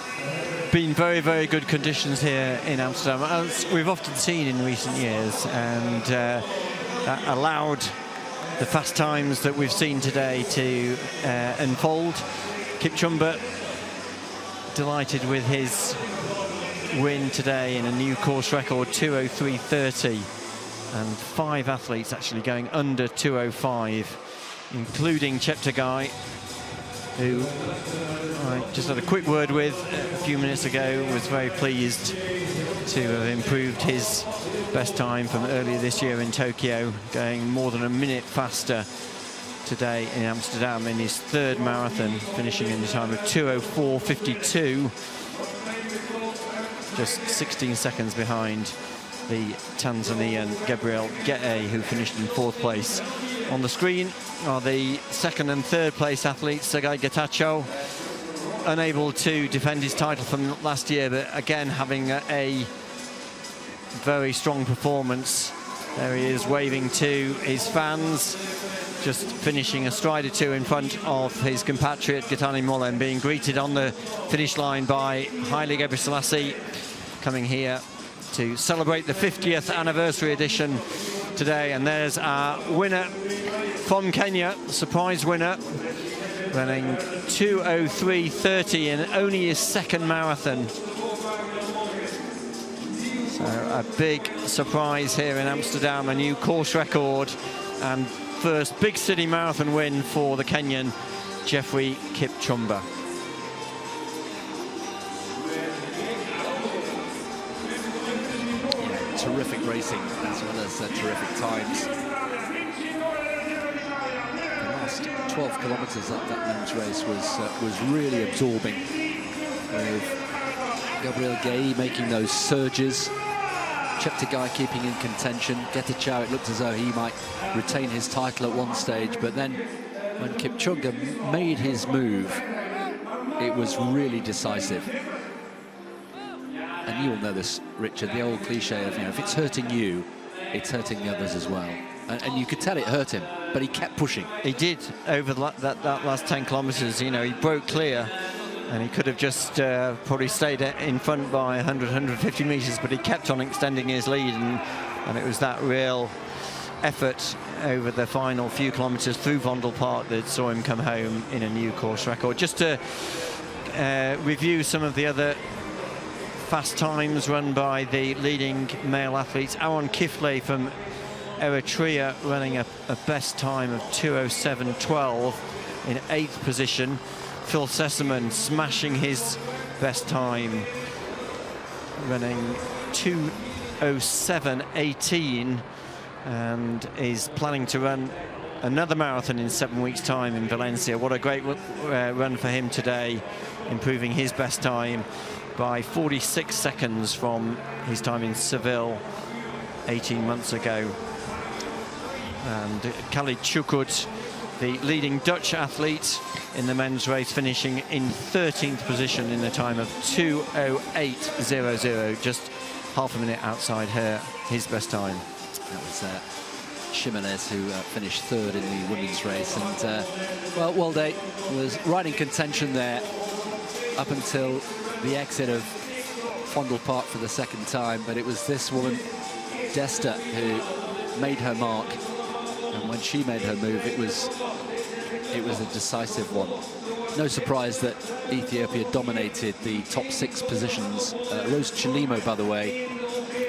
been very, very good conditions here in Amsterdam, as we've often seen in recent years, and that allowed the fast times that we've seen today to unfold. Kipchumba delighted with his win today in a new course record, 2:03:30, and 5 athletes actually going under 2:05, including Cheptegei, who I just had a quick word with a few minutes ago, was very pleased to have improved his best time from earlier this year in Tokyo, going more than a minute faster today in Amsterdam in his 3rd marathon, finishing in the time of 2:04:52, just 16 seconds behind the Tanzanian Gabriel Gete, who finished in 4th place. On the screen are the 2nd and 3rd place athletes. Sergei Getachew, unable to defend his title from last year, but again having a very strong performance. There he is waving to his fans, just finishing a stride or two in front of his compatriot Gitani Mollem, being greeted on the finish line by Haile Gebrselassie, coming here to celebrate the 50th anniversary edition today. And there's our winner from Kenya, surprise winner, running 2:03:30 in only his 2nd marathon. So a big surprise here in Amsterdam, a new course record and first big city marathon win for the Kenyan Geoffrey Kipchumba. Yeah, terrific racing as well as terrific times. The last 12 kilometres up that men's race was really absorbing, with Gabriel Gete making those surges, Cheptegei keeping in contention. Getachew, it looked as though he might retain his title at one stage, but then when Kipchumba made his move, it was really decisive. And you all know this, Richard, the old cliche of, if it's hurting you, it's hurting the others as well. And you could tell it hurt him, but he kept pushing. He did over that last 10 kilometres. He broke clear, and he could have just probably stayed in front by 100, 150 metres, but he kept on extending his lead, and it was that real effort over the final few kilometres through Vondel Park that saw him come home in a new course record. Just to review some of the other fast times run by the leading male athletes. Aaron Kifle from Eritrea running a best time of 2:07:12 in 8th position. Phil Sessamon smashing his best time, running 2:07:18, and is planning to run another marathon in 7 weeks' time in Valencia. What a great run for him today, improving his best time by 46 seconds from his time in Seville 18 months ago. And Khalid Chukut, the leading Dutch athlete in the men's race, finishing in 13th position in the time of 2:08:00, just half a minute outside his best time. That was Ximenez who finished 3rd in the women's race, and well, Walde was right in contention there up until the exit of Vondel Park for the 2nd time, but it was this woman, Desta, who made her mark, and when she made her move, it was it was a decisive one. No surprise that Ethiopia dominated the top 6 positions. Rose Chilimo, by the way,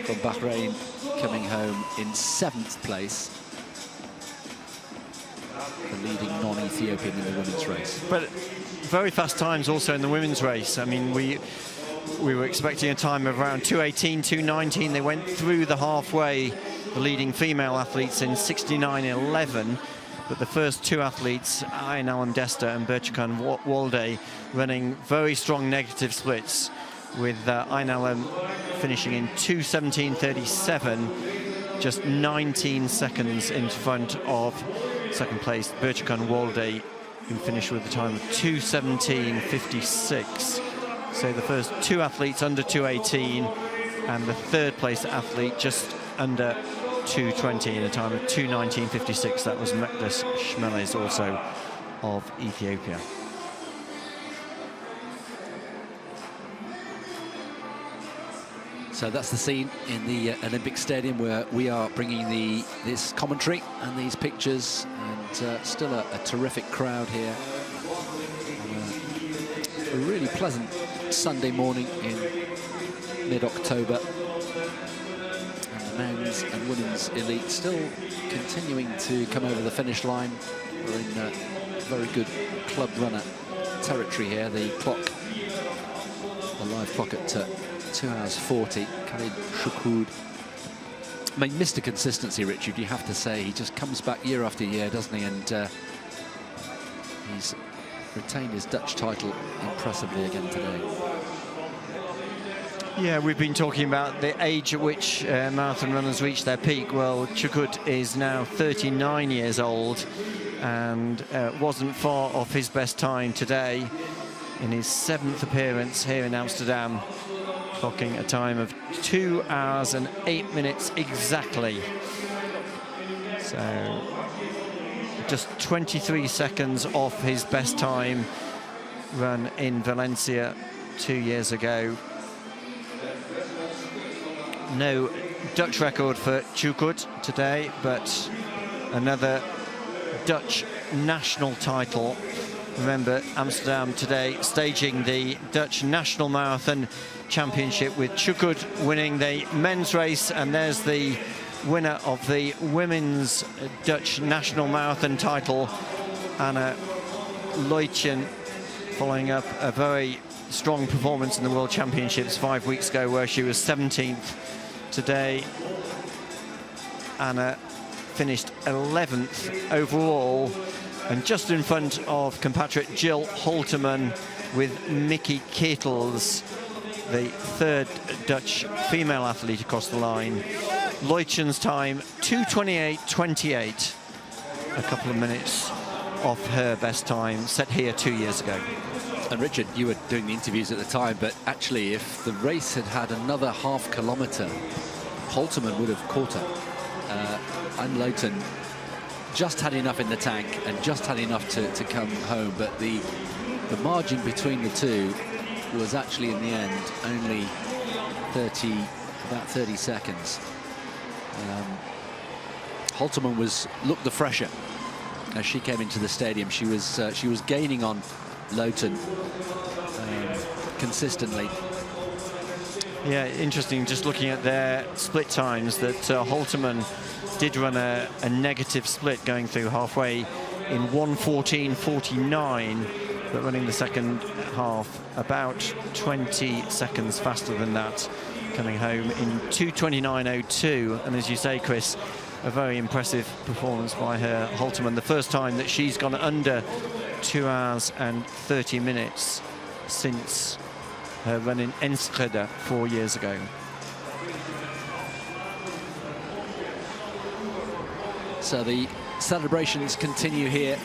from Bahrain, coming home in 7th place. The leading non-Ethiopian in the women's race. But very fast times also in the women's race. I mean, we were expecting a time of around 2:18, 2:19. They went through the halfway, the leading female athletes, in 69:11. But the first 2 athletes, Ayn Alam Desta and Berçkan Walde, running very strong negative splits, with Ayn Alam finishing in 2:17.37, just 19 seconds in front of second place Berçkan Walde, who finished with a time of 2:17.56. So the first 2 athletes under 2:18, and the third place athlete just under 2:20 in a time of 2:19.56. That was Mekles Shmeles, also of Ethiopia. So that's the scene in the Olympic Stadium where we are bringing this commentary and these pictures, and still a terrific crowd here. A really pleasant Sunday morning in mid-October. And the men's and women's elite still continuing to come over the finish line. We're in very good club runner territory here. The live clock at 2 hours 40. Khalid Shukud. I mean, Mr. Consistency, Richard, you have to say. He just comes back year after year, doesn't he? And he's retained his Dutch title impressively again today. Yeah, we've been talking about the age at which marathon runners reach their peak. Well, Shukud is now 39 years old and wasn't far off his best time today in his 7th appearance here in Amsterdam, clocking a time of 2 hours and 8 minutes exactly. So just 23 seconds off his best time run in Valencia 2 years ago. No Dutch record for Shukud today, but another Dutch national title. Remember, Amsterdam today staging the Dutch National Marathon Championship, with Shukud winning the men's race, and there's the winner of the women's Dutch National Marathon title, Anna Leutjen, following up a very strong performance in the World Championships 5 weeks ago, where she was 17th. Today, Anna finished 11th overall, and just in front of compatriot Jill Holterman, with Mickey Ketels, the 3rd Dutch female athlete across the line. Leutjen's time, 2:28.28, a couple of minutes off her best time, set here 2 years ago. And Richard, you were doing the interviews at the time, but actually, if the race had had another half kilometre, Holterman would have caught her. And Leutjen just had enough in the tank and just had enough to come home, but the margin between the two was actually, in the end, only about 30 seconds. Holterman looked the fresher as she came into the stadium. She was gaining on Leutjen consistently. Yeah, interesting, just looking at their split times, that Holterman did run a negative split going through halfway in 1:14.49, but running the second half about 20 seconds faster than that, coming home in 2:29.02. And as you say, Chris, a very impressive performance by her, Holterman, the first time that she's gone under 2 hours and 30 minutes since her run in Enschede 4 years ago. So the celebrations continue here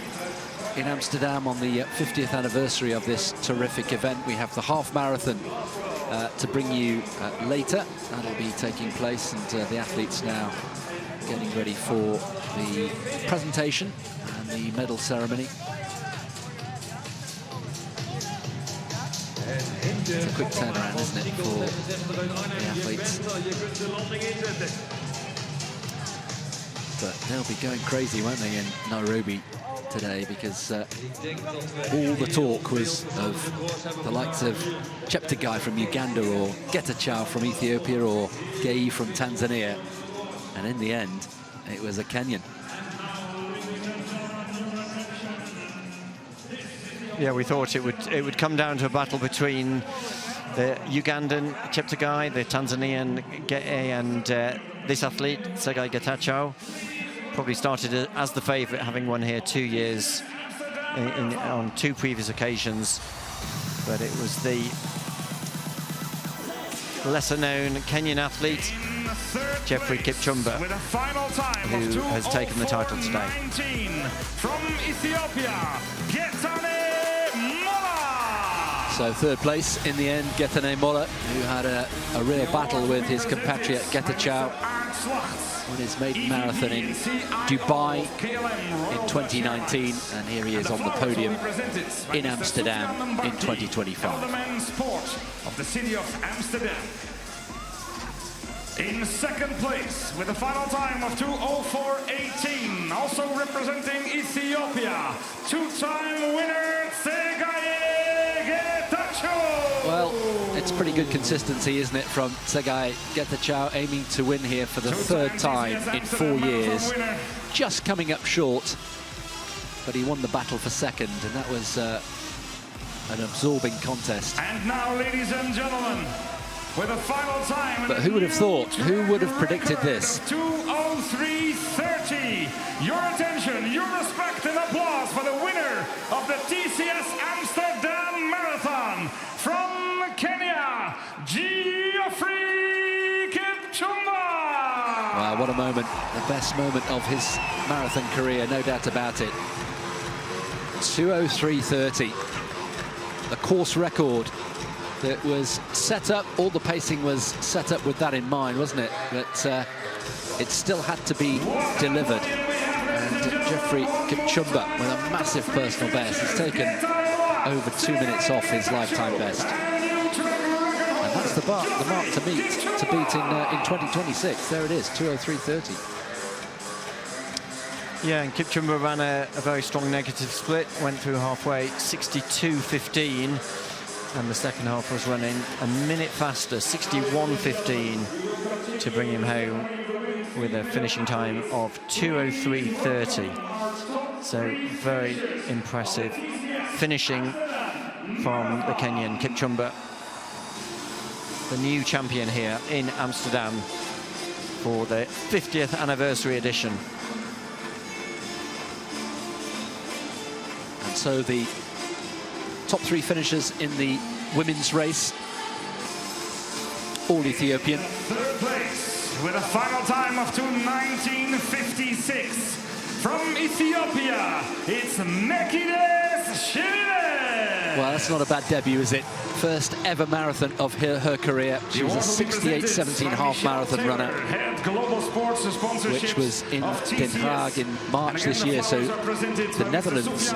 in Amsterdam on the 50th anniversary of this terrific event. We have the half marathon to bring you later. That'll be taking place, and the athletes now getting ready for the presentation and the medal ceremony. It's a quick turnaround, isn't it, for the athletes? But they'll be going crazy, won't they, in Nairobi today, because all the talk was of the likes of Cheptegei from Uganda, or Getachew from Ethiopia, or Gei from Tanzania. And in the end, it was a Kenyan. Yeah, we thought it would come down to a battle between the Ugandan Cheptegei, the Tanzanian Gei, and this athlete, Tsegay Getachew. Probably started as the favourite, having won here 2 years on 2 previous occasions. But it was the lesser-known Kenyan athlete, Jeffrey Kipchumba, who has taken the title today. From Ethiopia, So third place in the end, Getane Mola, who had a real battle with his compatriot Getachew on his maiden marathon in Dubai in 2019, and here he is on the podium in Amsterdam in 2025. Of the city of Amsterdam. In second place with a final time of 2:04.18, also representing Ethiopia, two-time winner Tsegay Getachew. Well, it's pretty good consistency, isn't it, from Tsegay Getachew, aiming to win here for the third time in 4 years. Just coming up short, but he won the battle for second, and that was an absorbing contest. And now, ladies and gentlemen, with a final time. But who would have thought? Who would have predicted this? 2:03.30. Your attention, your respect and applause for the winner of the TCS Amsterdam Marathon from Kenya, Jeffrey Kipchumba. Wow, what a moment. The best moment of his marathon career, no doubt about it. 2:03.30. The course record that was set up, all the pacing was set up with that in mind, wasn't it? But it still had to be delivered. And Jeffrey Kipchumba with a massive personal best. He's taken over 2 minutes off his lifetime best. And that's the mark to beat in 2026. There it is, 2:03.30. Yeah, and Kipchumba ran a very strong negative split, went through halfway, 62.15. And the second half was running a minute faster, 61.15, to bring him home with a finishing time of 2:03.30. So very impressive finishing from the Kenyan Kipchumba, the new champion here in Amsterdam for the 50th anniversary edition. And so the top 3 finishers in the women's race, all Ethiopian. Third place with a final time of 2:19.56. From Ethiopia, it's Mekides Shirine. Well, that's not a bad debut, is it? First ever marathon of her career. She was a 68.17 half marathon runner, which was in Den Haag in March this year. So the Netherlands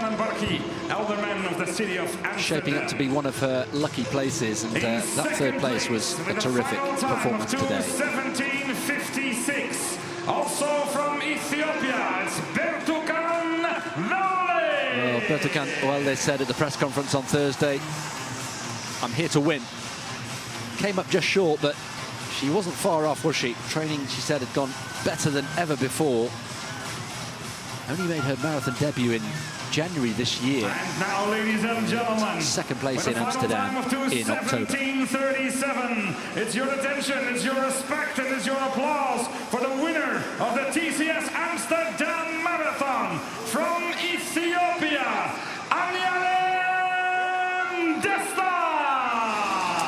shaping up to be one of her lucky places, and that third place was a terrific performance today. 17:56. Also from Ethiopia, it's Bertukan Lole. Well, Bertukan, well, they said at the press conference on Thursday, I'm here to win. Came up just short, but she wasn't far off, was she? Training, she said, had gone better than ever before. Only made her marathon debut in January this year. And now, ladies and gentlemen, second place in Amsterdam in October. 17:37. It's your attention, it's your respect, and it's your applause for the winner of the TCS Amsterdam Marathon from Ethiopia, Anyalem Desta.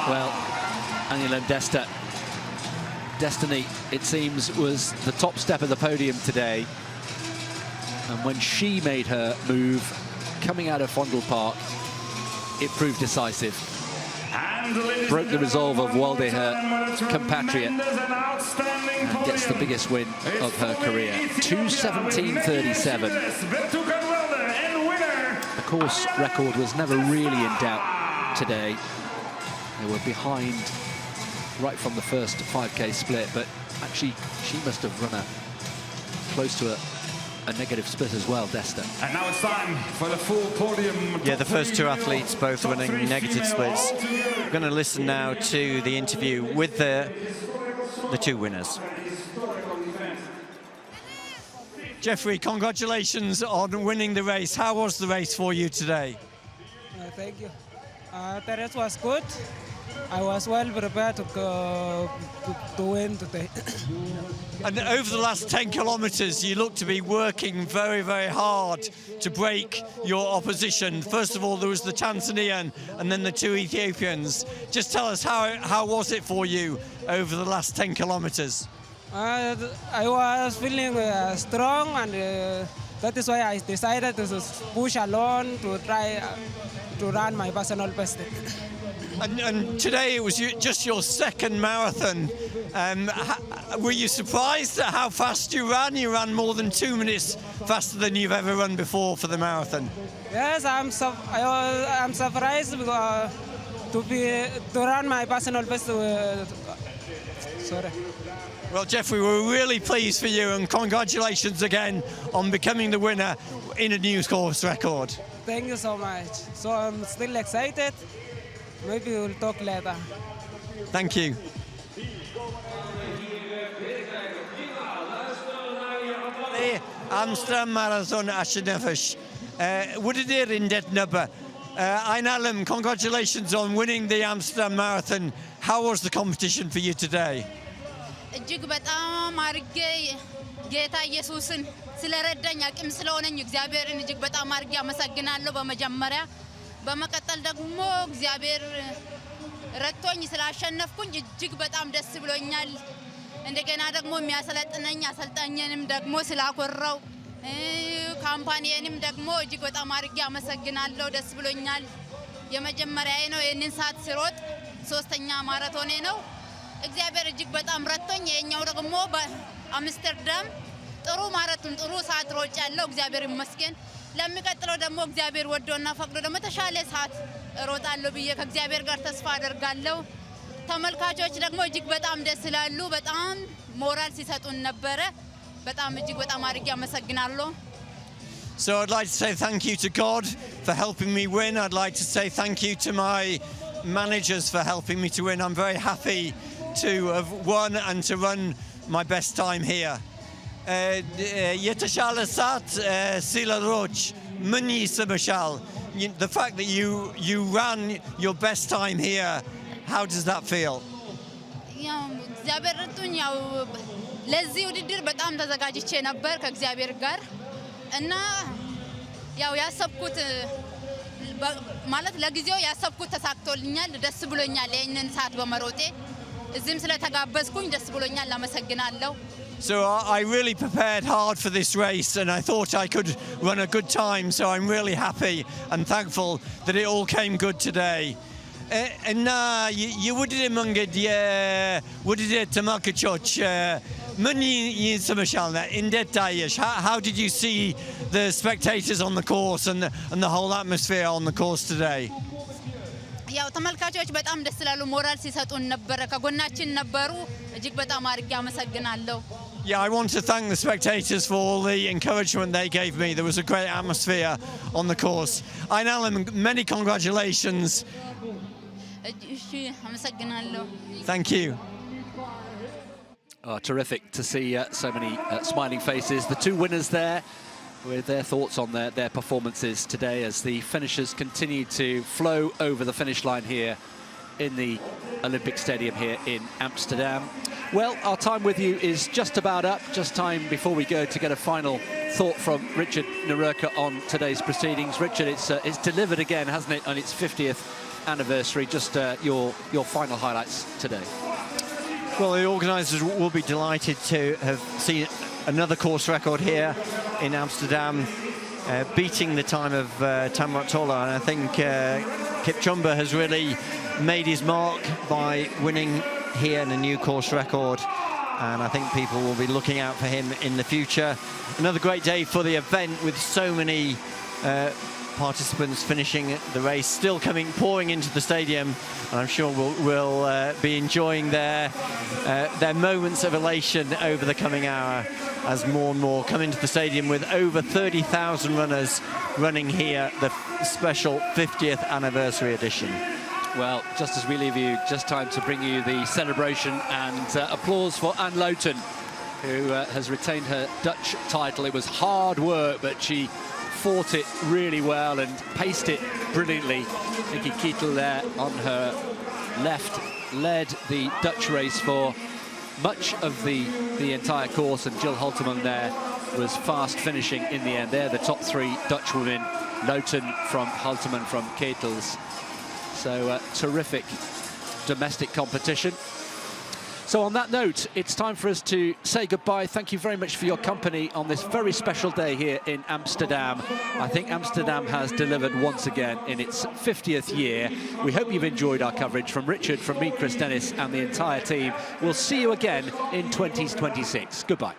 Well, Anyalem Desta, destiny, it seems, was the top step of the podium today. And when she made her move, coming out of Fondle Park, it proved decisive. Broke the resolve of Walde, her compatriot, and gets the biggest win of her career. 2:17.37. The course record was never really in doubt today. They were behind right from the first 5K split, but actually she must have run a close to a negative split as well, Desta. And now it's time for the full podium. Yeah, the first two athletes both running negative splits. We're going to listen now to the interview with the two winners. Jeffrey, congratulations on winning the race. How was the race for you today? Thank you. The race was good. I was well prepared to win today. And over the last 10 kilometers, you look to be working very, very hard to break your opposition. First of all, there was the Tanzanian and then the two Ethiopians. Just tell us, how was it for you over the last 10 kilometers? I was feeling strong, and that is why I decided to push alone to try to run my personal best. And today it was just your second marathon. Were you surprised at how fast you ran? You ran more than 2 minutes faster than you've ever run before for the marathon. Yes, I'm surprised because to run my personal best. Sorry. Well, Jeffrey, we're really pleased for you, and congratulations again on becoming the winner in a new course record. Thank you so much. So I'm still excited. Maybe we'll talk later. Thank you. Amsterdam Marathon aşınafış. Wudidir indet nubba. Aynalım, congratulations on winning the Amsterdam Marathon. How was the competition for you today? እጅግ በጣም አርጌ ጌታ ኢየሱስን ስለረዳኝ አቅም ስለሆነኝ እግዚአብሔርን እጅግ በጣም አርጌ አመሰግናለሁ በመጀመሪያ በመቀጠል ደግሞ እግዚአብሔር ረድቶኝ ስላሸነፍኩኝ እጅግ በጣም ደስ ብሎኛል እንደገና ደግሞ የሚያሰለጥነኝ አሰልጣኝንም ደግሞ ስላኮራው ካምፓኒዬንም ደግሞ እጅግ በጣም አርጌ አመሰግናለሁ ደስ ብሎኛል የመጀመሪያዬ ነው ይሄንን ሰዓት ስሮጥ ሶስተኛ ማራቶኔ ነው እግዚአብሔር እጅግ በጣም ረድቶኝ የኛው ደግሞ በአምስተርዳም ጥሩ ማራቶን ጥሩ ሰዓት ሮጫለሁ እግዚአብሔር ይመስገን ለሚቀጥለው ደግሞ እግዚአብሔር ወዶና ፈቅዶ ደግሞ ተሻለ ሰዓት ሮጣለሁ ብዬ ከእግዚአብሔር ጋር ተስፋ አደርጋለሁ ተመልካቾች ደግሞ እጅግ በጣም ደስ ይላሉ በጣም ሞራል ሲሰጡን ነበር በጣም እጅግ በጣም አድርጌ አመሰግናለሁ So I'd like to say thank you to God for helping me win. I'd like to say thank you to my managers for helping me to win. I'm very happy to have won and to run my best time here. Yetashal Asat Sila Roch Muni Sabashal. The fact that you ran your best time here, how does that feel? እግዚአብሔር ረድቶኝ ያው ለዚህ ውድድር በጣም ተዘጋጅቼ ነበር ከእግዚአብሔር ጋር እና ያው ያሰብኩት ማለት ለጊዜው ያሰብኩት ተሳክቶልኛል ደስ ብሎኛል ይሄንን ሰዓት በመሮጤ እዚህም ስለተጋበዝኩኝ ደስ ብሎኛል አመሰግናለሁ So I really prepared hard for this race and I thought I could run a good time so I'm really happy and thankful that it all came good today. And you would it munged would it tamakachoch muni yinsamishalna in that dayish how did you see the spectators on the course and the whole atmosphere on the course today? ያው ተመልካቾች በጣም ደስ ይላሉ ሞራል ሲሰጡን ነበር ከጎናችን ነበሩ እጅግ በጣም አርጌ አመሰግናለሁ Yeah, I want to thank the spectators for all the encouragement they gave me. There was a great atmosphere on the course. Ainalam, many congratulations. Thank you. Oh, terrific to see so many smiling faces. The two winners there with their thoughts on their performances today as the finishers continue to flow over the finish line here in the Olympic Stadium here in Amsterdam. Well, our time with you is just about up. Just time before we go to get a final thought from Richard Nerurka on today's proceedings. Richard, it's delivered again, hasn't it, on its 50th anniversary. Just your final highlights today. Well, the organisers will be delighted to have seen another course record here in Amsterdam, beating the time of Tamrat Tola, and I think Kipchumba has really made his mark by winning here in a new course record, and I think people will be looking out for him in the future. Another great day for the event with so many participants finishing the race, still pouring into the stadium, and I'm sure we'll be enjoying their moments of elation over the coming hour as more and more come into the stadium, with over 30,000 runners running here, the special 50th anniversary edition. Well, just as we leave you, just time to bring you the celebration and applause for Anne Lowton, who has retained her Dutch title. It was hard work, but she fought it really well and paced it brilliantly. Nikki Kietel there on her left led the Dutch race for much of the entire course, and Jill Halterman there was fast finishing in the end. They're the top three Dutch women, Lowton from Halterman from Ketels. So terrific domestic competition. So on that note, it's time for us to say goodbye. Thank you very much for your company on this very special day here in Amsterdam. I think Amsterdam has delivered once again in its 50th year. We hope you've enjoyed our coverage. From Richard, from me, Chris Dennis, and the entire team. We'll see you again in 2026. Goodbye.